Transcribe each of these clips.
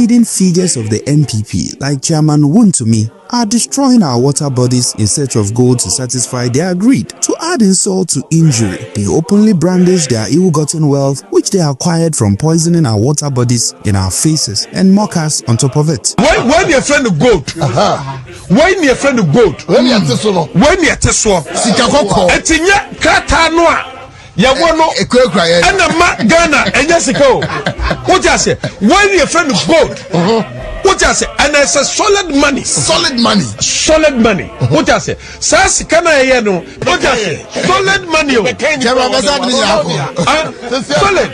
leading figures of the NPP, like Chairman Wontumi, are destroying our water bodies in search of gold to satisfy their greed. To add insult to injury, they openly brandish their ill-gotten wealth which they acquired from poisoning our water bodies in our faces and mock us on top of it. When you're friend of gold, when you're friend of gold, when you're tesoro, etinya kata noa. Ya wono and the Ghana and Jessica. What you say? When your friend of gold, what you say? And it's a solid money. What you say? Sass can I know? What you say? Solid money. Solid.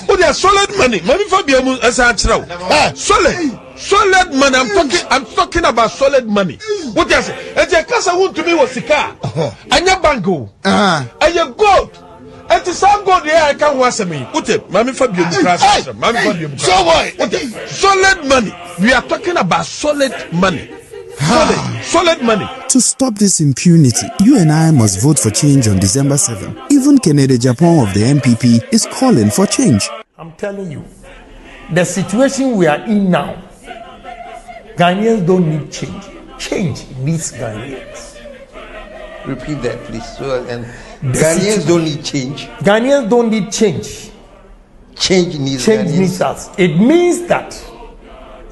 What you solid money? Maybe for you as a solid money. I'm talking about solid money. What you say? And your casa want to be was a car. And your bango. And your gold. And to some God there I can watch me. What Mammy Fabio solid money. We are talking about solid money. Solid money. To stop this impunity, you and I must vote for change on December 7. Even Kennedy Japan of the NPP is calling for change. I'm telling you, the situation we are in now, Ghanaians don't need change. Change needs Ghanaians. Repeat that, please. Ghanaians don't need change. Ghanaians don't need change. Change needs us. It means that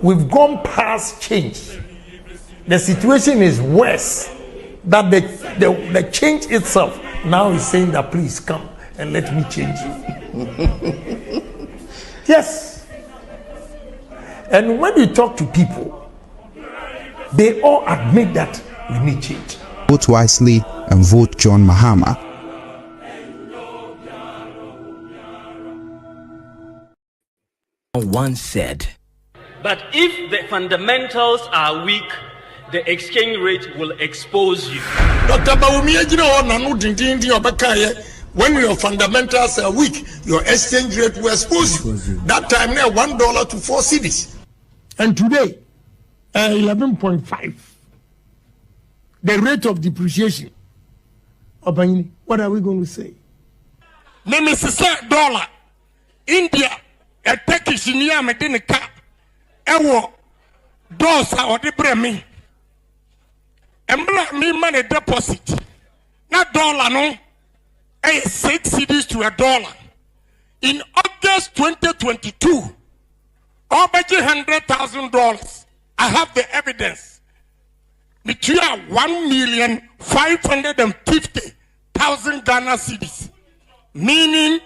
we've gone past change. The situation is worse. That the change itself now is saying that please come and let me change you. Yes. And when you talk to people, they all admit that we need change. Vote wisely and vote John Mahama. Once said, but if the fundamentals are weak, the exchange rate will expose you. Dr. When your fundamentals are weak, your exchange rate will expose you. That time now $1 to 4 cedis. And today, 11.5. The rate of depreciation. What are we going to say? $1 India. A Turkish near Medina, ewo dosa or the bremi. And me money deposit. Not dollar no. 6 cedis to $1. In August 2022, over $100,000. I have the evidence. Between 1,550,000 Ghana cedis, meaning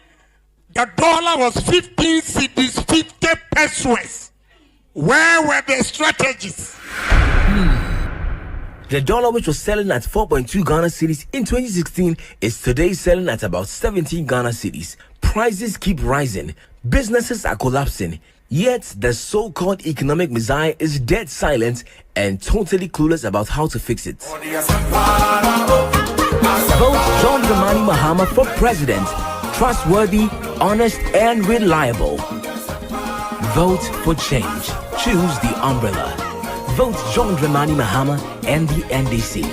the dollar was 15 cedis, 50 pesos. Where were the strategies? The dollar, which was selling at 4.2 Ghana cedis in 2016, is today selling at about 17 Ghana cedis. Prices keep rising. Businesses are collapsing. Yet the so-called economic messiah is dead silent and totally clueless about how to fix it. Vote John Dramani Mahama for president. Trustworthy, honest, and reliable. Vote for change. Choose the umbrella. Vote John Dramani Mahama and the NDC.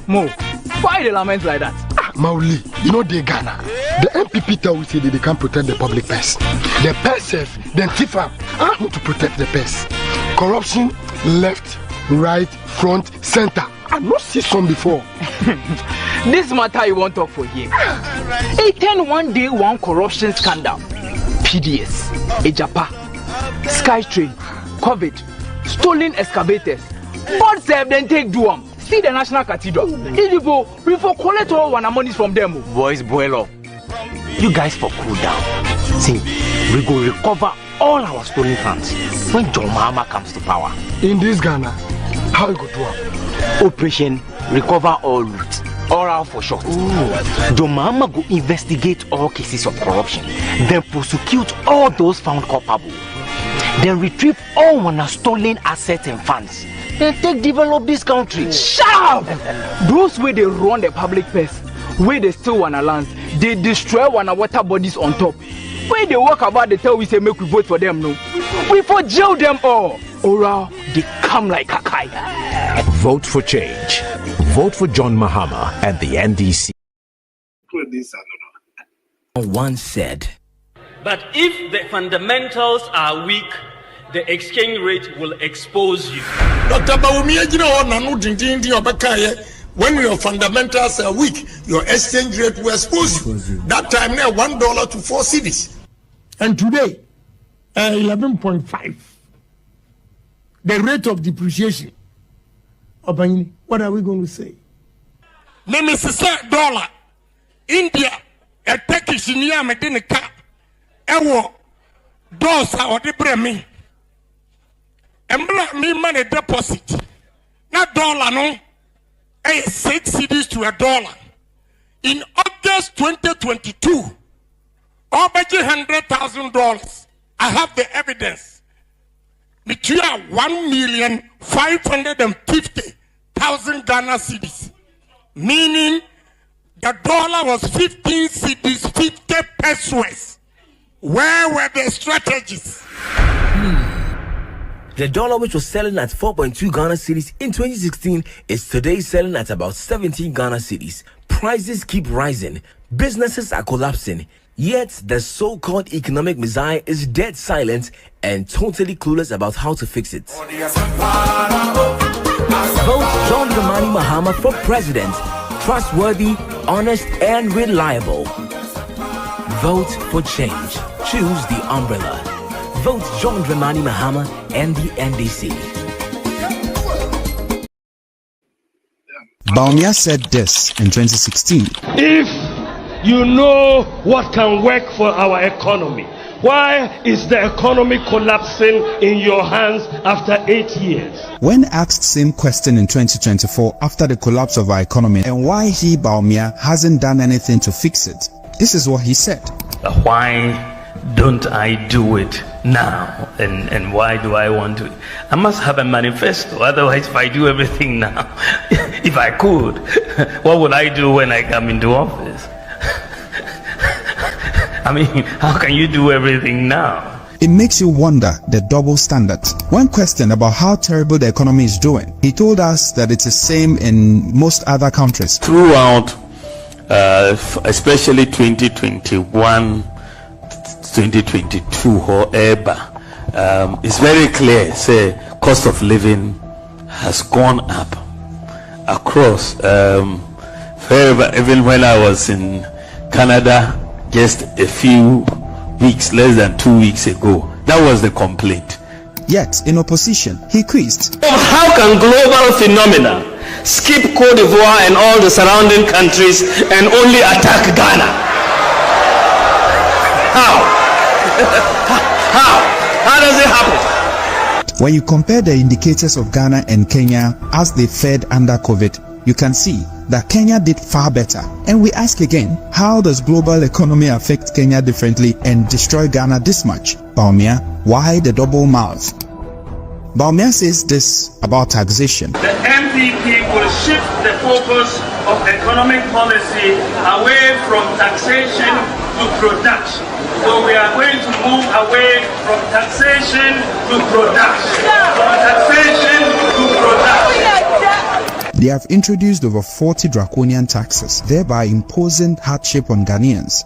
Mo, why the lament like that? Mauli, you know they Ghana. The MPP tell we say they can't protect the public purse. The purse, then Tifa, I want to protect the purse. Corruption, left, right, front, center. I've not seen some before. This matter you won't talk for here. A 10 day one corruption scandal. PDS, Ejapa, Skytrain, COVID, stolen excavators. But save then take Duam. See the National Cathedral. We for collect all our monies from them. Boys, boil up. You guys for cool down. See, we go recover all our stolen funds when John Mahama comes to power. In this Ghana, how you go do it? Operation Recover All Loot. Oral for short. John Mahama go investigate all cases of corruption, then prosecute all those found culpable, then retrieve all our stolen assets and funds, then take develop this country. Shut up! Those way they run the public purse, where they steal one land, they destroy one water bodies on top. When they walk about, they tell we say make we vote for them, no. We for jail them all. Oral, they come like a kite. Vote for change. Vote for John Mahama and the NDC. Once said, But if the fundamentals are weak, the exchange rate will expose you. Dr. When your fundamentals are weak, your exchange rate will expose you. That time now $1 to 4 cedis. And today, 11.5. The rate of depreciation. What are we going to say? Name is $1. India, a Turkish near Medinica, Ewo, Dosa or the Bremi. And me money deposit. Not dollar, no. 6 cedis to $1. In August 2022, over $100,000. I have the evidence. Between 1,550,000 Ghana cedis, meaning the dollar was 15 cedis, 50 pesos. Where were the strategies? The dollar, which was selling at 4.2 Ghana cedis in 2016, is today selling at about 17 Ghana cedis. Prices keep rising, businesses are collapsing, yet the so-called economic messiah is dead silent and totally clueless about how to fix it. Vote John Dramani Mahama for president. Trustworthy, honest, and reliable. Vote for change. Choose the umbrella. Vote John Dramani Mahama and the NDC. Bawumia said this in 2016. If you know what can work for our economy, why is the economy collapsing in your hands after 8 years? When asked same question in 2024 after the collapse of our economy and why he, Bawumia, hasn't done anything to fix it, this is what he said. Why don't I do it now? And why do I want to? I must have a manifesto. Otherwise, if I do everything now, if I could, what would I do when I come into office? I mean, how can you do everything now? It makes you wonder the double standards. When questioned about how terrible the economy is doing, he told us that it's the same in most other countries. Throughout, especially 2021, 2022, however, it's very clear, say, cost of living has gone up across. Even when I was in Canada just a few weeks, less than 2 weeks ago, that was the complaint. Yet, in opposition, he quizzed. How can global phenomena skip Cote d'Ivoire and all the surrounding countries and only attack Ghana? How? How does it happen? When you compare the indicators of Ghana and Kenya as they fared under COVID, you can see that Kenya did far better. And we ask again, how does global economy affect Kenya differently and destroy Ghana this much? Bawumia, why the double mouth? Bawumia says this about taxation. The MPP will shift the focus of economic policy away from taxation to production. So we are going to move away from taxation to production. From taxation to production. They have introduced over 40 draconian taxes, thereby imposing hardship on Ghanaians.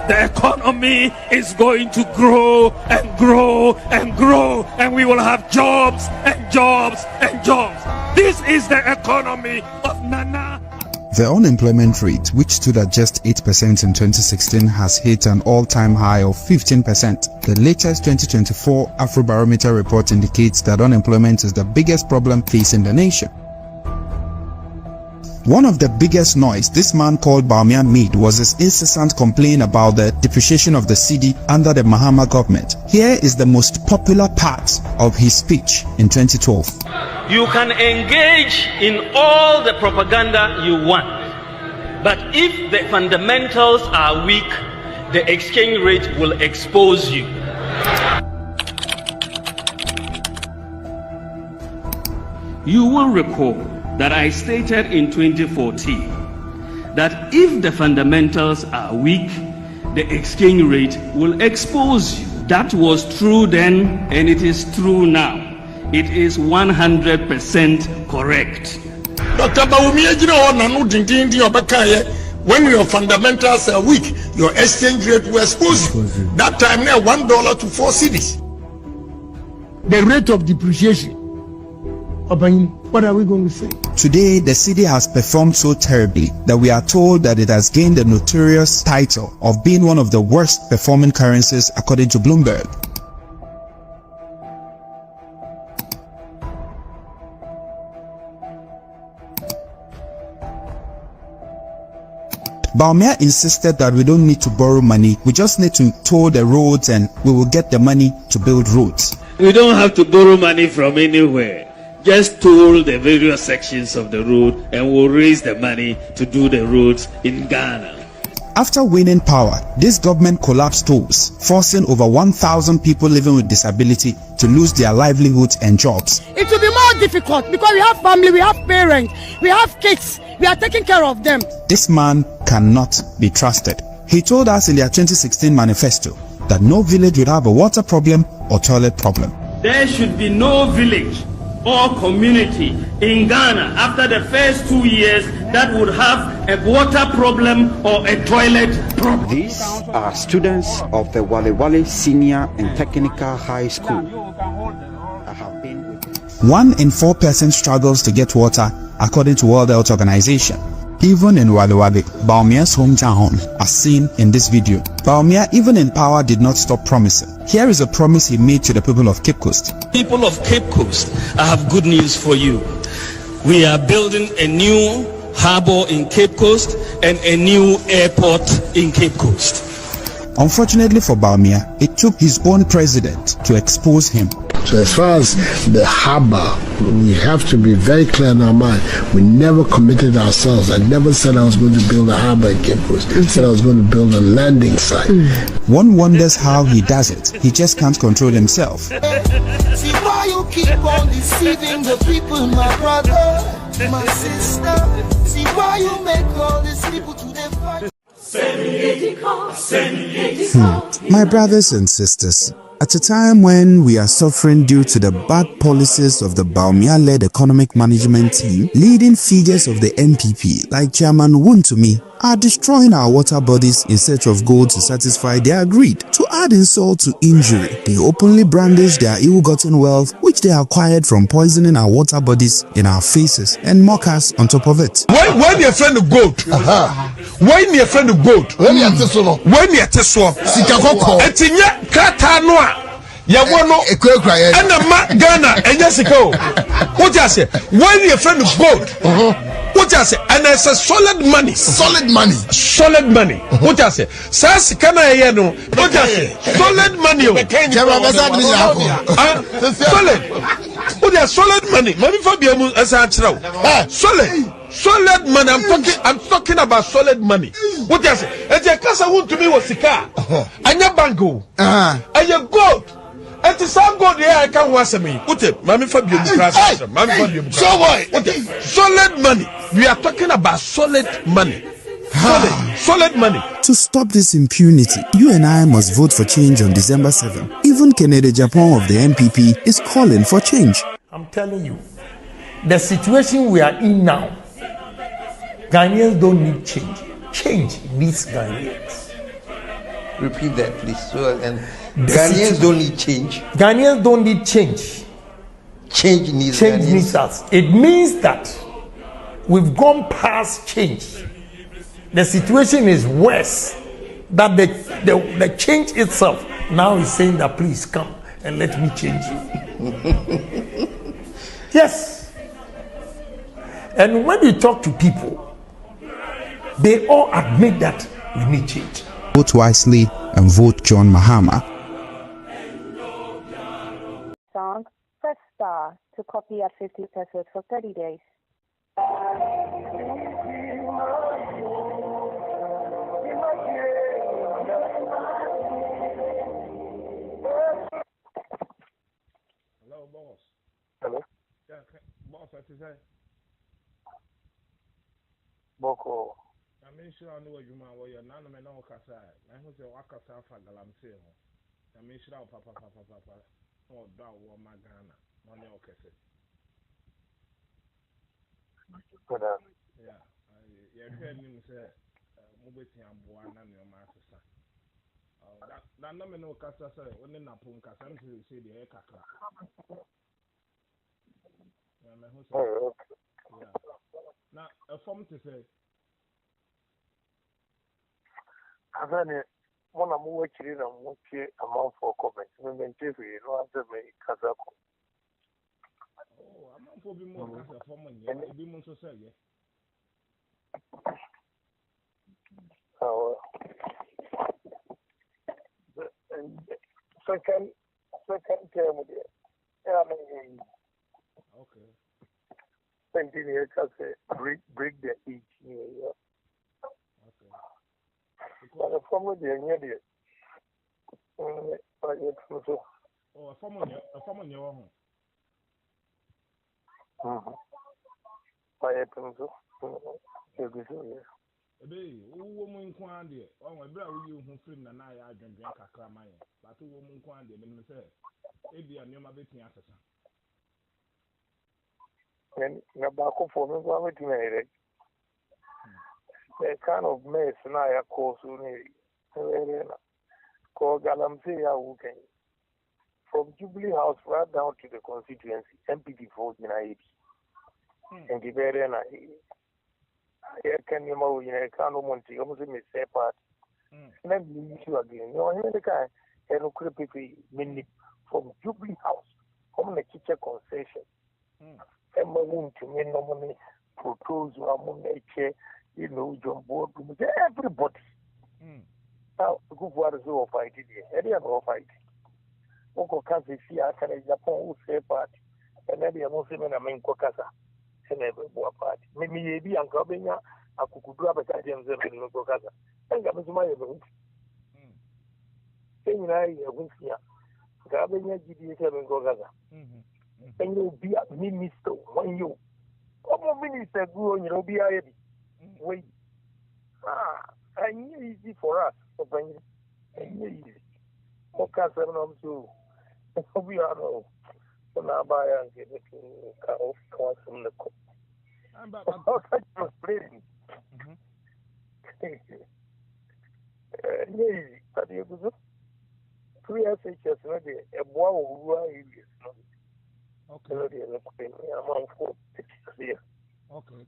The economy is going to grow and grow and grow, and we will have jobs and jobs and jobs. This is the economy of Nana. The unemployment rate, which stood at just 8% in 2016, has hit an all-time high of 15%. The latest 2024 Afrobarometer report indicates that unemployment is the biggest problem facing the nation. One of the biggest noise this man called Bawumia made was his incessant complaint about the depreciation of the cedi under the Mahama government. Here is the most popular part of his speech in 2012. You can engage in all the propaganda you want, but if the fundamentals are weak, the exchange rate will expose you. You will recall that I stated in 2014 that if the fundamentals are weak, the exchange rate will expose you. That was true then, and it is true now. it is 100% correct. Dr. Bawumia, when your fundamentals are weak, your exchange rate will expose you. That time now $1 to 4 cedis. The rate of depreciation. What are we going to say? Today, the cedi has performed so terribly that we are told that it has gained the notorious title of being one of the worst performing currencies according to Bloomberg. Bawumia insisted that we don't need to borrow money, we just need to toll the roads and we will get the money to build roads. We don't have to borrow money from anywhere. Just toll the various sections of the road and we'll raise the money to do the roads in Ghana. After winning power, this government collapsed tolls, forcing over 1,000 people living with disability to lose their livelihoods and jobs. It will be more difficult because we have family, we have parents, we have kids, we are taking care of them. This man cannot be trusted. He told us in their 2016 manifesto that no village would have a water problem or toilet problem. There should be no village or community in Ghana after the first 2 years that would have a water problem or a toilet problem. These are students of the Wale Wale Senior and Technical High School. I have been with 1 in 4 persons struggles to get water according to World Health Organization. Even in Wale Wale, Bawumia's hometown, as seen in this video, Bawumia, even in power, did not stop promising. Here is a promise he made to the people of Cape Coast. People of Cape Coast, I have good news for you. We are building a new harbor in Cape Coast and a new airport in Cape Coast. Unfortunately for Bawumia, it took his own president to expose him. So as far as the harbor, we have to be very clear in our mind. We never committed ourselves. I never said I was going to build a harbor in Cape Coast. I said I was going to build a landing site. One wonders how he does it. He just can't control himself. See why you keep on deceiving the people, my brother, my sister. See why you make all these people to their fight. My brothers and sisters, at a time when we are suffering due to the bad policies of the Bawumia-led economic management team, leading figures of the NPP like Chairman Wontumi are destroying our water bodies in search of gold to satisfy their greed. To add insult to injury, they openly brandish their ill-gotten wealth which they acquired from poisoning our water bodies in our faces and mock us on top of it. When your friend goat, when your friend goat, when your teso, sikakoko, etinya kata noa. Ya wono ena ma Ghana enya sika. What you say? When your friend goat, what you say? And it's a solid money. What you say? Sas kana ye no. What you say? Solid money. Solid. What you solid money? Mami Fabio mu asa achiraw. Solid money. I'm talking about solid money. What you say? Eje kasa Wontumi wo sika. Anya bango. Anya gold. And to some God here I can't watch me. Mami Fabio solid money. We are talking about solid money. Solid money. To stop this impunity, you and I must vote for change on December 7. Even Kennedy Japan of the NPP is calling for change. I'm telling you, the situation we are in now, Ghanaians don't need change. Change needs Ghanaians. Repeat that, please. So, and Ghanaians don't need change. Ghanaians don't need change. Change needs us. It means that we've gone past change. The situation is worse. That the change itself now is saying that please come and let me change you. Yes. And when you talk to people, they all admit that we need change. Vote wisely and vote John Mahama. Song, press star to copy at 50 pesos for 30 days. Hello, boss. Hello? Yeah, boss, what is that? Boko. I'm sure I know you are. You're none of my own casa. I was a wakasa for Galamsey. I'm sure Papa. Oh, that was my Ghana. Money okay. Yeah. Yeah, him say mobeti amboa na ne ma asesa. That no me no kasa say woni na pon kasa am say the e kakra. Yeah, me who say. Yeah. Now, a form to say Azane mona mu wachiri na mu tie amount for comment. Me mente fi no answer me kasa ko. Oh, amount for be more kasa form on here. Be more so say yeah. Second term there. Yeah, I mean, okay. 20 years I break the each year. Okay. But the former the near oh, a former your home. I happen so. Ebe woman kwande o we bra wo hu film na ya adwendwen kakra man but woman kwande me me say ebi anoma betin asesa and na ba ko for me go wetin na ere the kind of mess na ya cause ni ko galam say ya who can from Jubilee House right down to the constituency MPD vote in IED and the very na I can you know in a kind of monty almost in the same part. Then you issue again. You know, the guy and people mainly from Jubilee House, from the teacher concession. And my wound to me normally propose among nature, you know, John Board, everybody. Now, the good water is all fight it. Any other fight. Uncle Cassie, see, I can Japan who say part, and then the Muslim and I mean Kokasa. Party. Maybe be Uncle Benya, I could grab a guardian in Lococaza. And got my room. Saying I won't see Gabenia GDS in Gogaza. And you'll be a minister when you. What minister go on your OBI? Wait. I knew easy for us. I knew easy. Ocasa, I'm so. We are no. So now buy and get it off from the cook. But you go 3 SHS maybe a boy who is okay. I'm for here. Okay.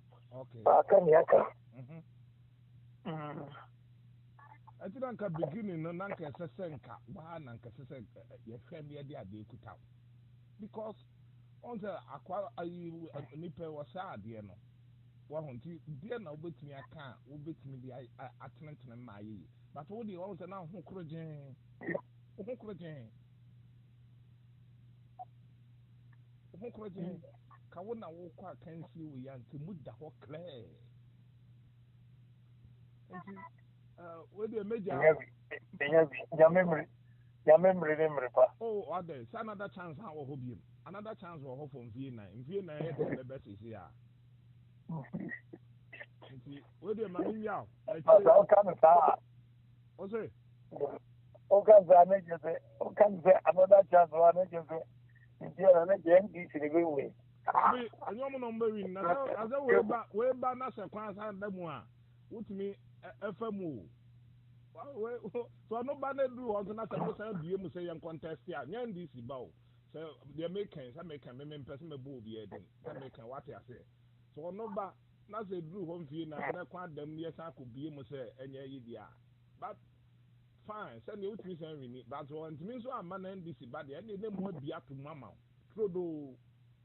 I didn't come beginning no nanka sesenka wa nanka sesen ye hwem ye dia de kuta because on the aqua nipa was sad you know wa honti dia na obetumi aka obetumi bi atentene ma yi but wo di on say na ho krojen ka wo na wo kwa kansi wo ya nti muda ho clear nti we the major your memory pa oh others another chance how ho bi another chance wo ho from V9 head the best is here nti we the mami ya o kan sa o say o kan za na je say o kan say another chance wa na je say nti na je ndi si be we abi anyom no mba win na aza we ba na sekwan sa da mu a wutumi FMO so no ba na do on na say bie mu say yan contest ya nyan di si ba o so the Americans me person me bo bi edin American what ya say so no ba na say do home fie na na kwa dam ye sa ko bie mu say enya yi dia but fine send you to say we need but one means so am na NDC ba de any name what bia to mama trodo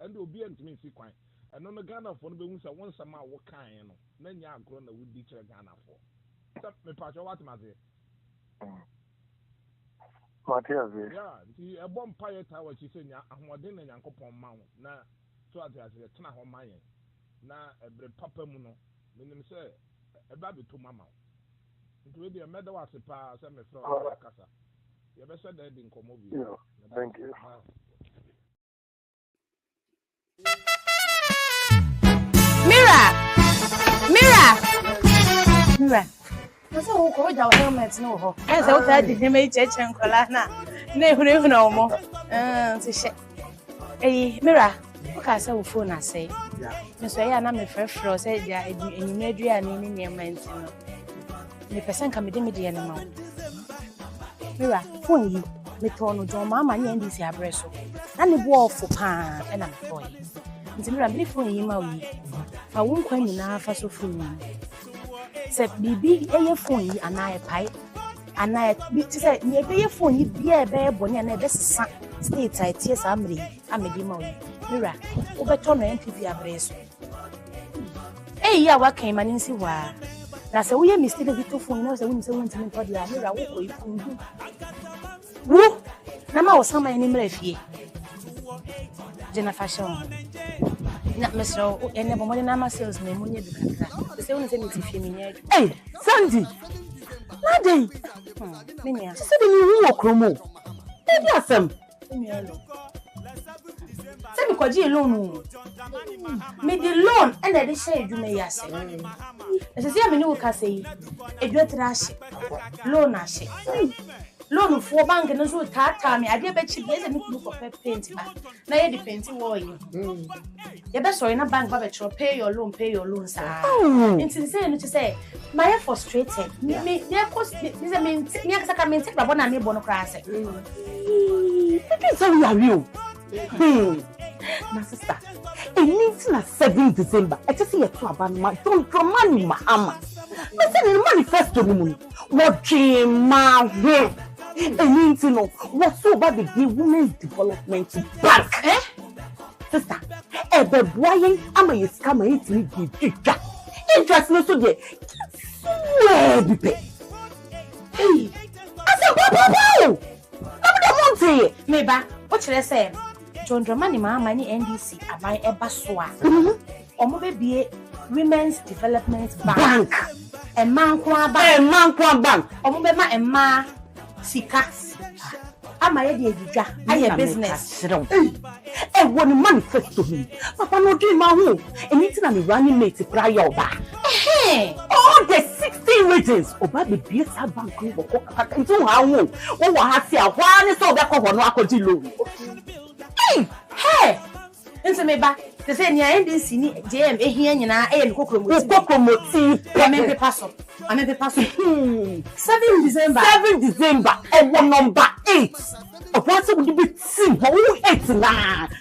and obi ntimi si kwan eno no Ghana for no be hu say won sama wo kan no na nya agro na wudi kire Ghana for so me pa cho what maze Matias yeah the a bomb pie tower chi say nya ahoden na Nyankopon ma wo na so atiase tena ho man yen na ebre papa mu no menim say e ba be to mama nti we dey meda wa sepa say me from kasa ye be say that din komo bi thank you Mira. Nso wo ko ja helmet no ho. E se wo ta di heme cheche nkola na. Na ehunu na omo. Se she. Mira, okay, so phone I say. Miss Waya na me frefro say dia enyumedua na ni nyema ntino. Me person ka me de media na ma. Mira, phone yi me to no John mama nya ndisi abreso. Na ne bo ofo pa e na me toy. Nti Mira me phone yi ma wi. Fa wo nkwa nyina fa so phone. Se bibi eye phone yi ana e pai. Ana bi ti say me eye phone yi bia e be boni na e be sesa. State I tears amri amedi ma wi. Mira, ubeto no MPP abreso. Ya wa kan mani nsi wa. Na se wo ye mistake bi to phone na se wo ni se wo ntimi to dia Mira wo ko ifu. Wo na ma wo sama ni mra fie. Jena fashion. Na mesro ene bo mo na ma sales na munye du kakra. Se wo ni se mi ti fie mi nya. Sandy. Nade. Menya. Se bi ni wo kromo. E bi asem. Say me kwaji loan. Me the loan and they share you me yase. Ese say me ni wo ka say edwa trash. Loan ashe. Loan for bank no so tata me ade be chi be se me ku for paint ba. Na ye the paint wo yi. Ye be sorry na bank ba be tro pay your loan sa. Nti say no to say my frustrated. Me cost me say me akasa me take babo na me bo no kra say. So we are real. My sister, it means na 7 December. I just see a two abandon. Don't money, Mahama. But then the manifesto woman. What dream, my way. It means no. What's so about the Women's Development Bank? Sister, the boy, I'm a scammer. It's me. Interest no so there. Where be pay? Hey, I said, Papa. I'm the one say. Meba, what should I say? John Dramani Mama ni NDC abai eba soa. Omo be bie Women's Development Bank. E man kwa bank. Omo be ma emma sika. Ama ye de edwa. Aye business. E woni manifesto him. Papa no dream ma ho. Anything na me running mate prior oba. All the 16 regions oba be bie sa bank ko kaka ntu ha ho. Wo ha se a hwa ne so be ko ho no akodi loan. Hey! Nse meba, te say nia NDC ni JM ehia nyina e ye kokromoti. Ame be paso. 7 December. E wo number 8. Opa se wo be team ho 8 na.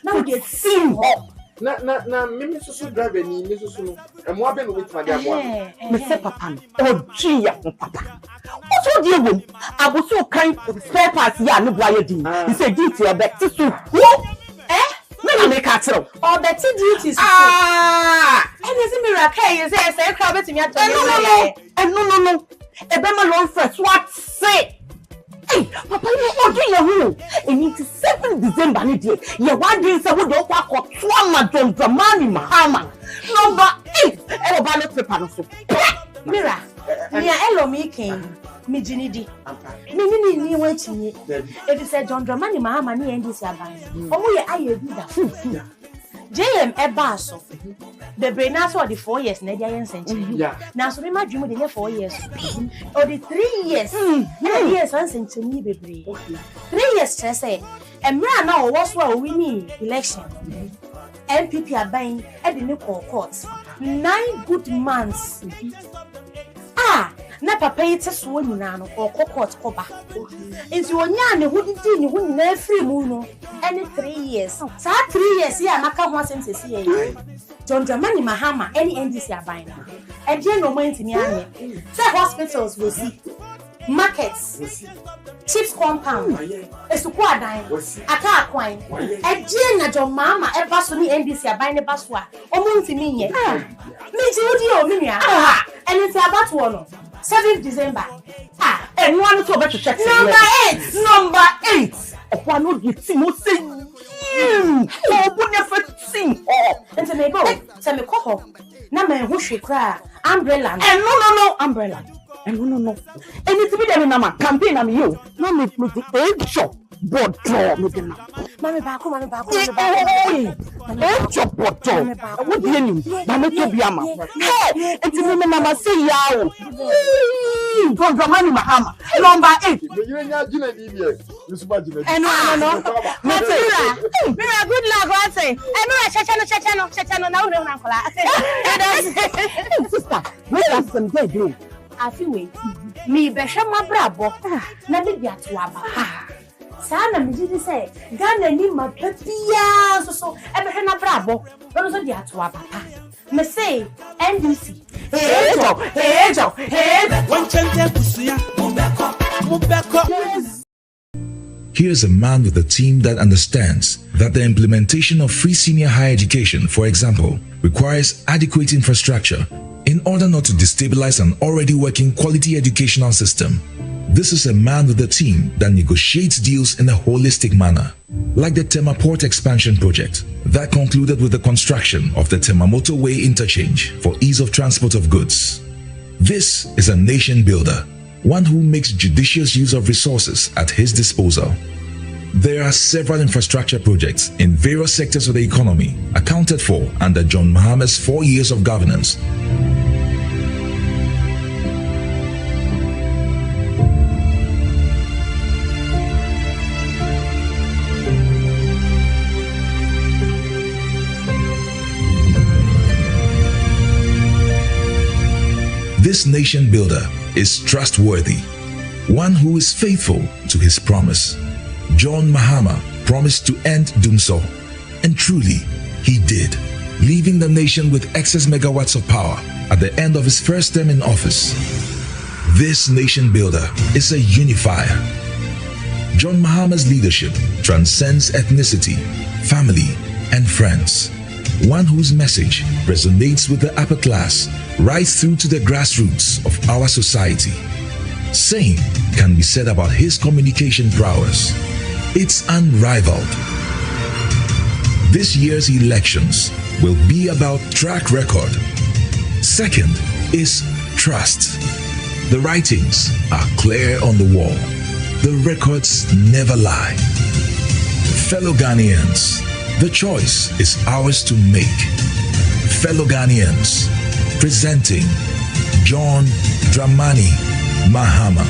Na we get team ho. Na mimi susu driver ni mi susu no. E mo abe no with my dear boy. Me say papa no. Oji ya papa. Oso die wo. Aboso kan spare parts ya no boy din. He say duty e be tisu. Me make atro. Or the duties. And is miracle you say crowd betimi atọ. No. E be ma long first what say? Hey, papa you oji ya hu. E need 7 December ni dey. Ye one day say we dey kwa akọtọ ma John Dramani Mahama. Number 8. E wo ba no paper no so. Mira, nia elo mi ken. Me jinidi. Me ni wanchi. If you say John Dramani Mahama ni NDC aban. Omo ye aye bi da. JM eba so. The brain na so the 4 years na dia yen century. Na so me madwumu de 4 years. Or the 3 years. 3 years one century bebre. 3 years say emra na wo so a winning election. MPP aban e de ne court. 9 good months. Na papa yete so nyina no court koba. Nti onya ne hudidi ne hu nyina free mu no. Any 3 years. Sa 3 years ya maka ho asensesi ye. John Dramani Mahama any NDC aban na. E dey no moment ni anye. Say hospitals we see. Markets. Chips compound. Esuku adan. Aka akwan. E dey na John Mahama e ba so ni NDC aban ne ba so a. Omo ntimi nye. Me ji odi o me nua. And it's about one 7th December. And one to better check. Number 8. Upon no get team say you. Oh, but never sing. Oh, and to me go. Say me call. Na me who she cry. Umbrella. And no umbrella. And no. And it's be there na campaign am you. Na me the age shop. But draw me the Mami baako. Chop bottle. What do you mean? Mami to be ama. Hey, it's me mama say yawo. John Dramani Mahama. Number 8. You nya gina di bi. No. Mira, good luck, what say? Chachano, now no Nankola. Sister, where are some dead do? I feel me besha ma brabo. Na me bia to aba. Sana me did say, Ghana ni ma pepia so e behwe na brabo. No so dia to aba pa. Me say NDC. Hey. Here's a man with a team that understands that the implementation of free senior higher education, for example, requires adequate infrastructure in order not to destabilize an already working quality educational system. This is a man with a team that negotiates deals in a holistic manner, like the Tema Port Expansion Project that concluded with the construction of the Tema Motorway Interchange for ease of transport of goods. This is a nation builder, one who makes judicious use of resources at his disposal. There are several infrastructure projects in various sectors of the economy accounted for under John Mahama's 4 years of governance. This nation builder is trustworthy, one who is faithful to his promise. John Mahama promised to end Dumsor, and truly he did, leaving the nation with excess megawatts of power at the end of his first term in office. This nation builder is a unifier. John Mahama's leadership transcends ethnicity, family, and friends. One whose message resonates with the upper class right through to the grassroots of our society. Same can be said about his communication prowess. It's unrivaled. This year's elections will be about track record. Second is trust. The writings are clear on the wall. The records never lie. Fellow Ghanaians, the choice is ours to make. Fellow Ghanaians, presenting John Dramani Mahama.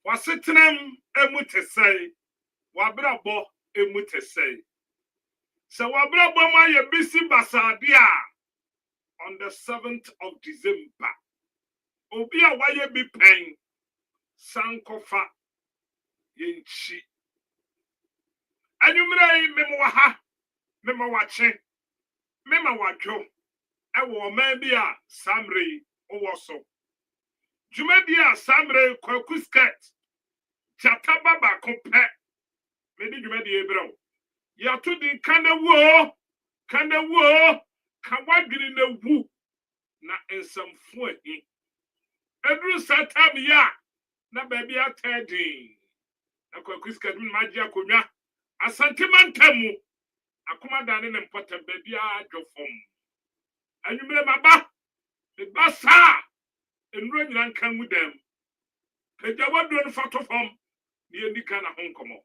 Wasitnam emutesei, wabrabo emutesei. So wabrabo ma ye bisi basadia on the 7th of December. Obia waye bi pen sankofa yenchi. Anyumre memo ha, memo wache, memo wadwo. Ewo man bia samre owoso. Jume bia samre Kwaku skirt. Chataba ba kompe. Medi jume di ebro. Ya to di kana wo, kawadiri na wu na ensamfo ahi. Edru satam ya na baby atedin. Na Kwaku skirt mi maji akonwa. Asante mantamu. Akoma dane ne mpota baby adwofom. Anyumre maba. The basa. Enro nyina nkan mu dem. Pejawadro no fatofom. Ni endika na honkomo.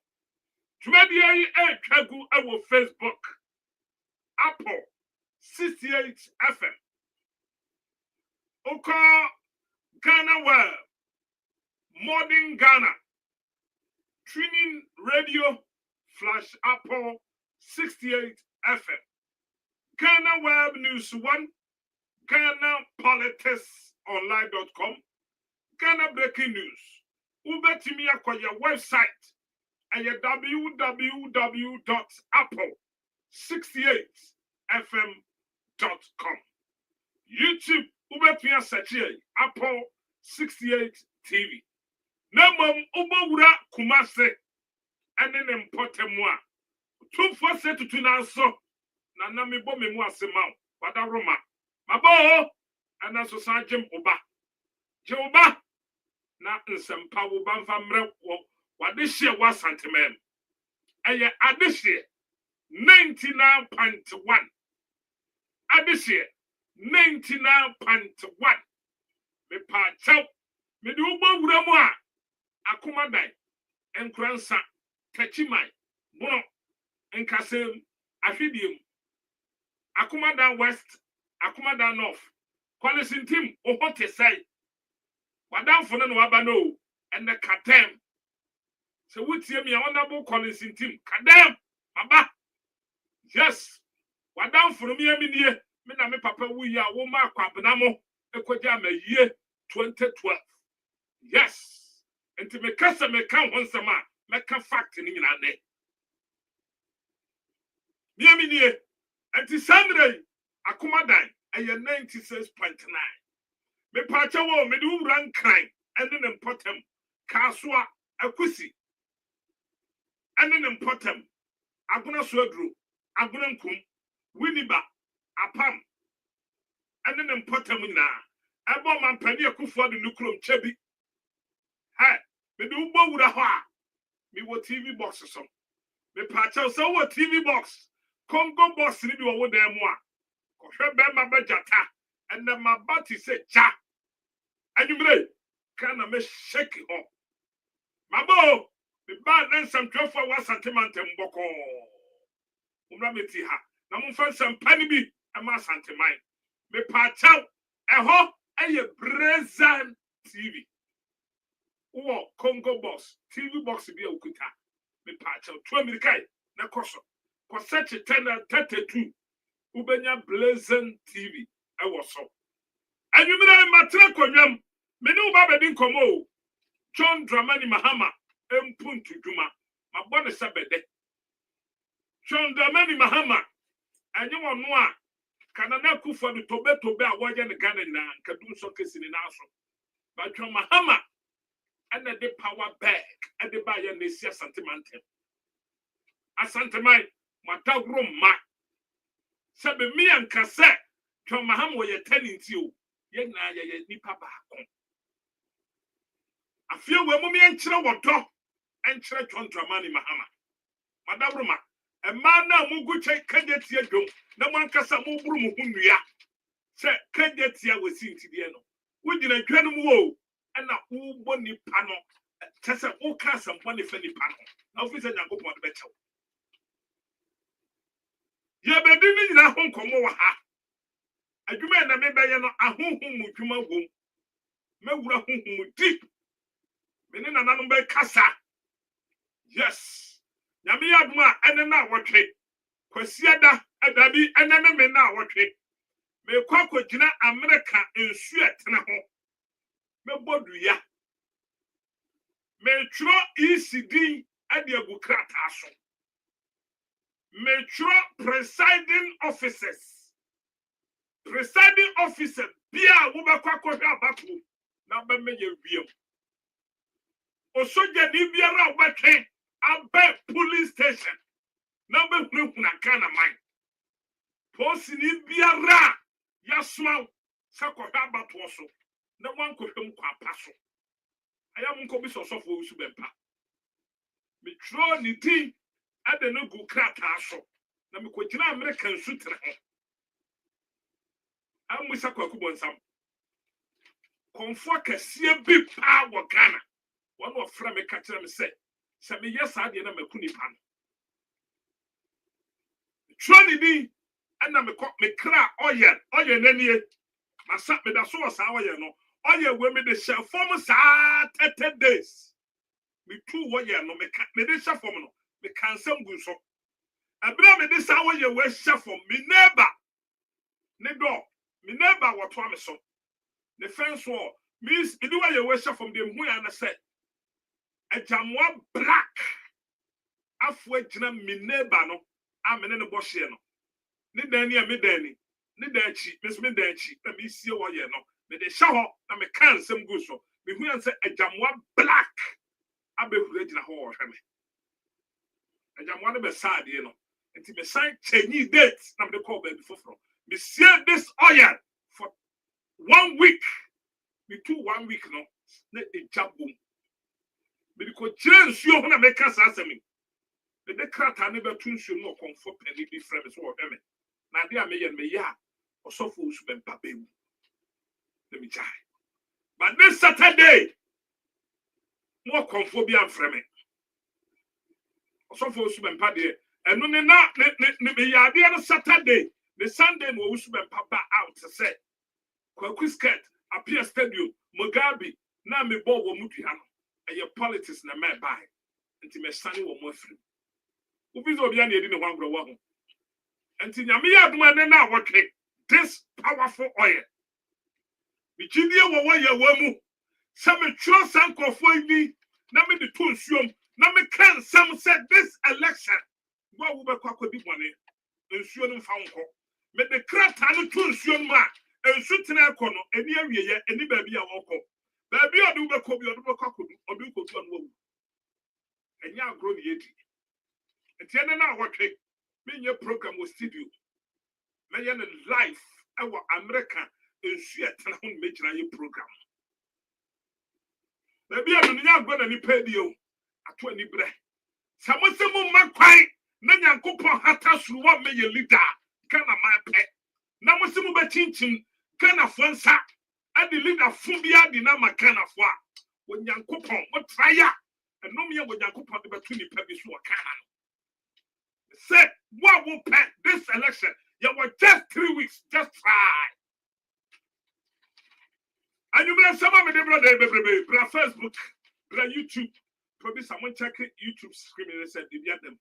Tumadi yi twagu awo Facebook. Apple 68 FM. Oko Ghana World. Modern Ghana. Training Radio Flash Apple 68 FM. Ghana Web News 1. Ghana Politics Online.com. Ghana Breaking News. Ubetimi akwaya website at www.apple68fm.com. YouTube ubetimi search Apple 68 TV. Namom ubawura Kumase ene nempotemwa Two for set to now so. Nana me bo me mu asema. Wada Roma. Mabo. And also San Jim Oba. Jeoba. Na nsempa wo banfa mre wo. Wade share was sentiment. Eye adishie 99.1. Adishie 99.1. Me pa chow. Me di ubo wura mu a akoma dan enkransa kachimai bono enkasem afidiem akoma dan west akoma dan north collison team ohote sai wadan fo no waba no and the katem so wutie me honorable collison team kadem baba yes wadan fo no me amie me na me papa wuyi a wo ma kwabena mo ekogya ma yie 2012 yes enti me kasa me kan honsama me ka fact ni nyina ne me amie enti sandre akoma dan eye 96.9 me pacha wo me du ran kran ene ne potem kasoa akusi ene ne potem aguna so aduro aguna nkum winiba apam ene ne potem nyina ebo man pani akufo de nukrom chebi ha me du bo wura ho a me wo TV box so me pacha so wo TV box Congo box ni bi wo dan mu a ko hwe be ma bajata ene ma bati se cha anumre kana me shake ho mabo me ba nan sam 12 wa santimante mboko umra meti ha na mo fa sam pani bi e ma santimai me pacha eho eye Brazil TV wo Congo box TV box bi okuta me pacha 2 American na koso ko search 1032 ubenya Blazing TV e wo so anwumira matra konwam me ne uba bedi nkomo John Dramani Mahama empuntu dwuma mabone sabede John Dramani Mahama anyi wono a kanana kufo de tobe a woje ne Ghana na kadum so kesi ni naso but John Mahama and the power back and the buyer nesia sentimental asantemai matagro ma sabe mi ankase John Mahama wo ye taninti o ye na ye nipa ba ko afia we mu mi enkyere wodo enkyere John Dramani Mahama madagro ma e ma na mu guche kajetie dwom na mo ankasa mo buru mu hunua se kajetia wasinti die no wugina dwanu mu wo ana ubo nipa no tese o ka sampo ne fa nipa no na ofisa nyankopon de bechew ye bedi ni nyina ho nkomo wa ha adwuma na me beye no ahohom mu dwuma wom mewura hohom mu deep me ne nananom be kasa yes nyame aduma ene na wotwe kwasiada adabi ene me na wotwe me Kwaku gina America ensu etene ho me bodu ya me tro ECD ade agu krata so me tro presiding officers bia wo be Kwaku hwe abako na be me ye wiem osoja ni biara wo betwe abe police station na be huna kana man posi ni biara yasma sakwa abato so na wan ko hwem kwa paso ayam nko bi sosofo usu bempa me tro ni ti ade no gu krata so na me ko gina American sutre ho amu sakwa kubonsam konfo kase bi pa wo Ghana won ofra me ka kire me se me yesa de na makuni pa no tro ni di ana me kra oye nanie masa me da so wasa oye no oye we me de share form sa 30 days me tu oye no me de share form no me cancel gu so abira me de sa oye we share form me neighbor ne do me neighbor what to me so the fence wall means me do oye we share form dem hu ya na say ejamwa black afwe gina me neighbor no amene ne bo hye no ni dani a me dani ni dachi me dachi na me sie wo ye no me de sha ho na me kan sem gu so me hu yan se ajamwa black abehuru agina ho wo hwe me ajamwa ne be saade no And me sign Chinese dates. Now they call baby for from. Me seal this oil for 1 week. Me 1 week no. Let it jump boom. Me ko chire nsuo ho na make us asemi. Me de krata ne betu nsuo no comfort penny be friend so o me. Na de a me ye me ya. Osofo usu be mpa bewu. Let me try. But this Saturday, more comfort be am frame. Osofo usu be mpa de. Enu ne na me ya de na Saturday, the Sunday no usu be mpa ba out to say. Kwaku skirt appear stadium Mugabe na me ball wo mutua no. Eye politics na me buy. Nti me sane wo mo afiri. Obi zo bia na edi ne ho agro wo ho. Nti nyame ya aduma ne na wotwe this powerful oil. Bichidie wo ye wo mu. Sa me tro sankofo yi na me de to nsuom na me kan sam said this election. Wo be kwakodi bone. Nsuo no mfa nko. Me de krata no to nsuo ma. Ensu tena ekono eni awieye eni baabi a woko. Baabi odu be ko bi odu be kwakodu odu ko tu anwo. Enya agro ne yedi. Etiene na wotwe. Me nye program wo studio. Me ye ne live ewo America ensu etena ho me gyina ye program. Baabi odu nya agro na ni pedio. Ato ani bre. Samosemu makwai na nyankopon hata suruwa me ye leader. Kana ma pe. Na musimu be chinchin kana fonsa adi leader fumbia di na makana fwa wonyankopon wo traya enom ye wonyankopon de betu ni pa bi so kana say what will pass this election you were just 3 weeks just try and you may some of the brother Facebook brother YouTube probably someone check YouTube screaming and said bibia them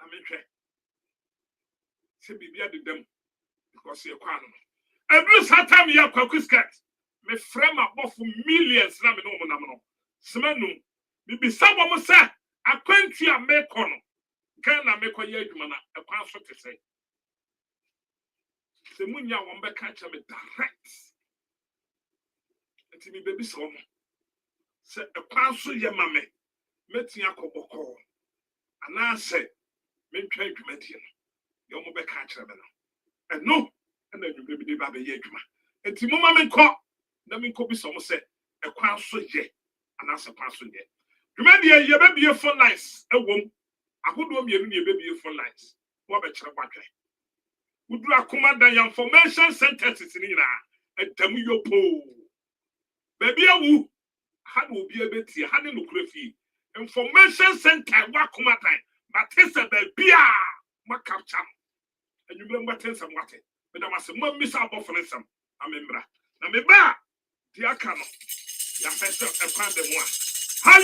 I mean say bibia them because you can't. Every time you have Kwaku skirt, me frame up for millions. Na me no. Semenu, me be someone say, I can't see a make on. Can I make a year to mana? A pastor to say. The munya wamba catch me direct. And to me baby so. Say a pastor ye mame. Met ya koboko. And I say, me try to met you. You mo be catch me now. And no, and then you be baby yeduma. And Timoma men call, na me ko bi some say, a kwan so ye, and as a kwan so ye. Remember, ye baby for lives, a womb. I would want ye baby for lives. What a chabaka. Would do a command the information sentences in Ira, and Tamuyo Po. Baby, I will, had will be a bit here, had no crafty. Information center, what command time, but it's a baby, Macapcham. And you remember ten some water. But I was a mum miss out for some. I remember. Now, me ba, the Akano. Ya festa a pound of one. Yeah.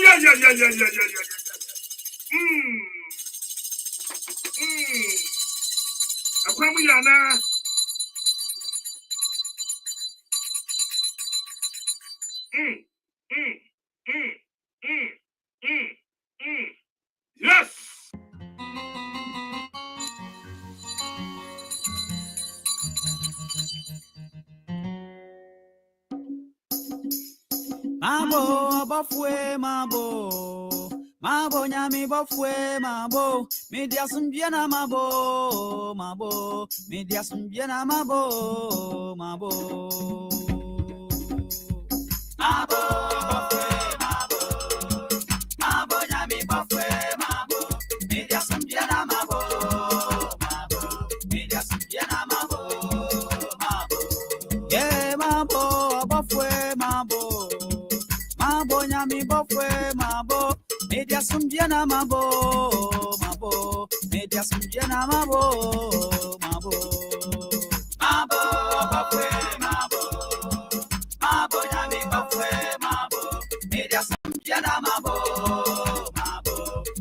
A Kwamuyana. Yes. Mabo, bafwe, mabo, nyami, bafwe, mabo, media sumbiana, mabo, media sumbiana, mabo, mabo, nyami, bafwe, mabo, media sumbiana, media sumbiana, yeah, mabo, bafwe, Mabo nyami bofwe mabo media sumbiana mabo media sumbiana mabo bofwe mabo nyami bofwe mabo media sumbiana mabo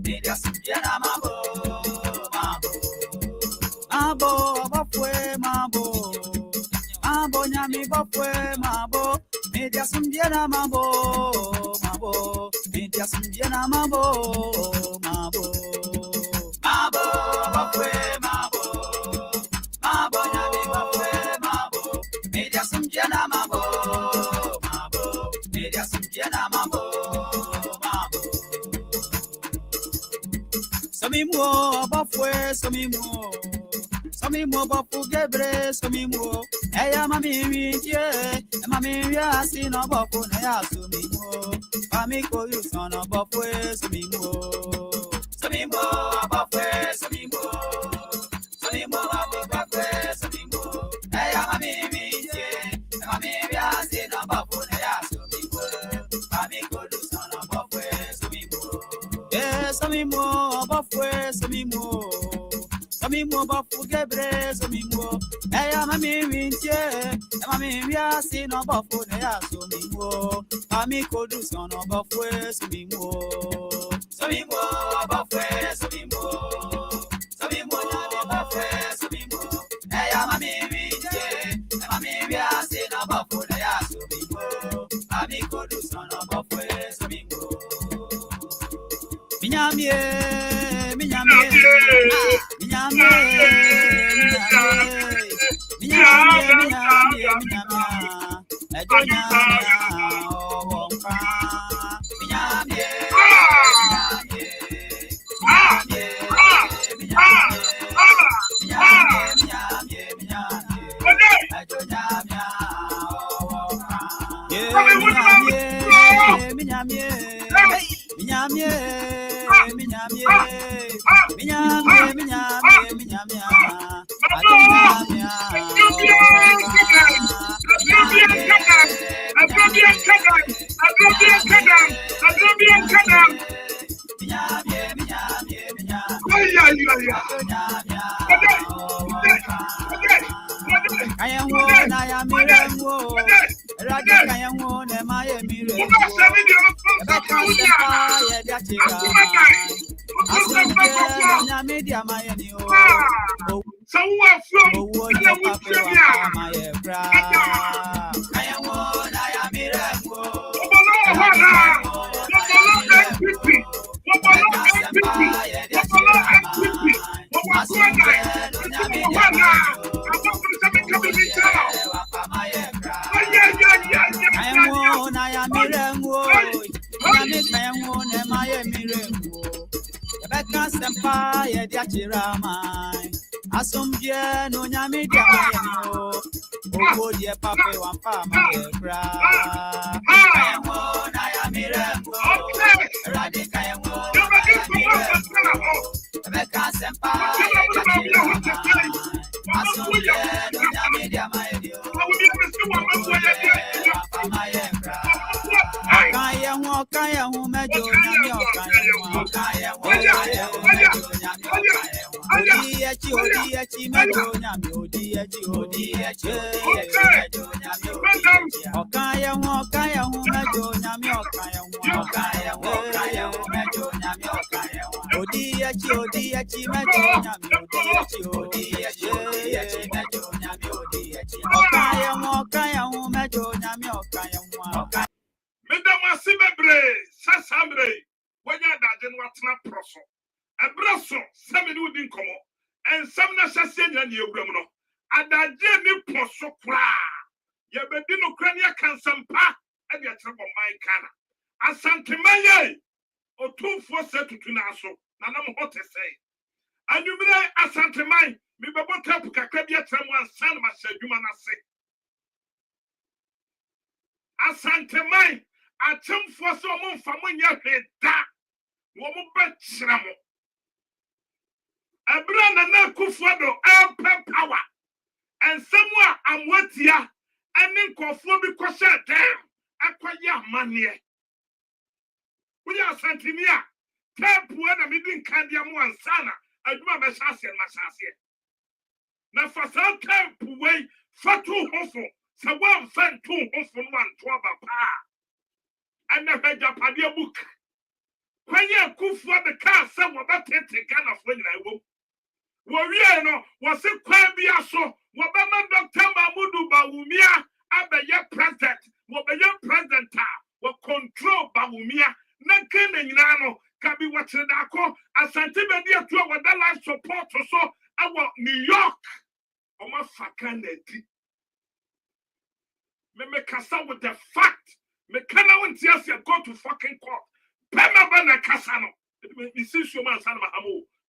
media sumbiana mabo bofwe mabo nyami bofwe mabo media sumbiana mabo media sumbiana mabo bafwe mabo nyami bafwe mabo media sumbiana mabo media sumbiana mabo Samimo bafwe fue so mismo. So mismo bofu gebre so mismo. Ella mami winje, mami ya si no bofu na ya so mismo. Mami ko you son no bofu so mismo. So mismo bofu so mismo. So mismo bofu so mismo. Ella mami winje, mami ya si no bofu na ya so mismo. Mami ko you son no bofu so mismo. Yeah, so mismo bofu so mismo. Samimo bafu gebre samimo eya mami wintie mami wia si no bafu ne ya samimo mami kodu so no bafu samimo samimo bafu samimo samimo bafu samimo eya mami wintie mami wia si no bafu ne ya samimo mami kodu so no bafu samimo minyamie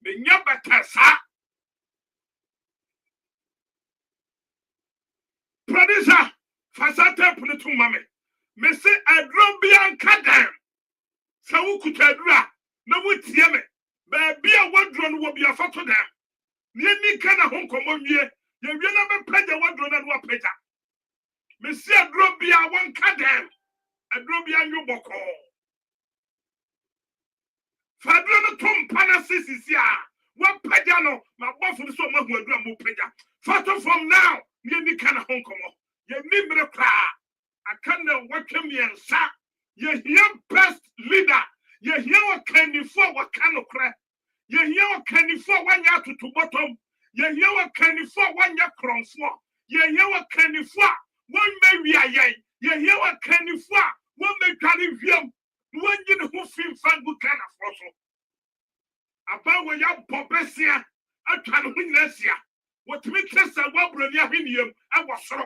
Menya betesa. Producer, fasate punetu mame. Me say adrobian kadam. Sa wukutadura na wutie me. Ba bia wadro no wo bia fato dem. Ne ni kana honkomo wie. Ye wie na be pagya wadro na no pagya. Me say adrobia won kadam. Adrobia nyu boko. Fadro no tom pana sisisia. Wa pagya no ma bofu so ma hu adura mo pagya. Fato from now. Ne ni kana honkomo. Ye ni mre kra. Akana watwem yensa. Ye hear best leader. Ye hear what can you for what kind of crack? Ye hear what can you for 1 year to bottom? Ye hear what can you for 1 year crown for? Ye hear what can you for 1 may we are ye? Ye hear what can you for 1 may carry him? 1 year who feel fan good kind of fossil. About where your Bobesia, I can win this year. What makes us a wobble in him? I was so.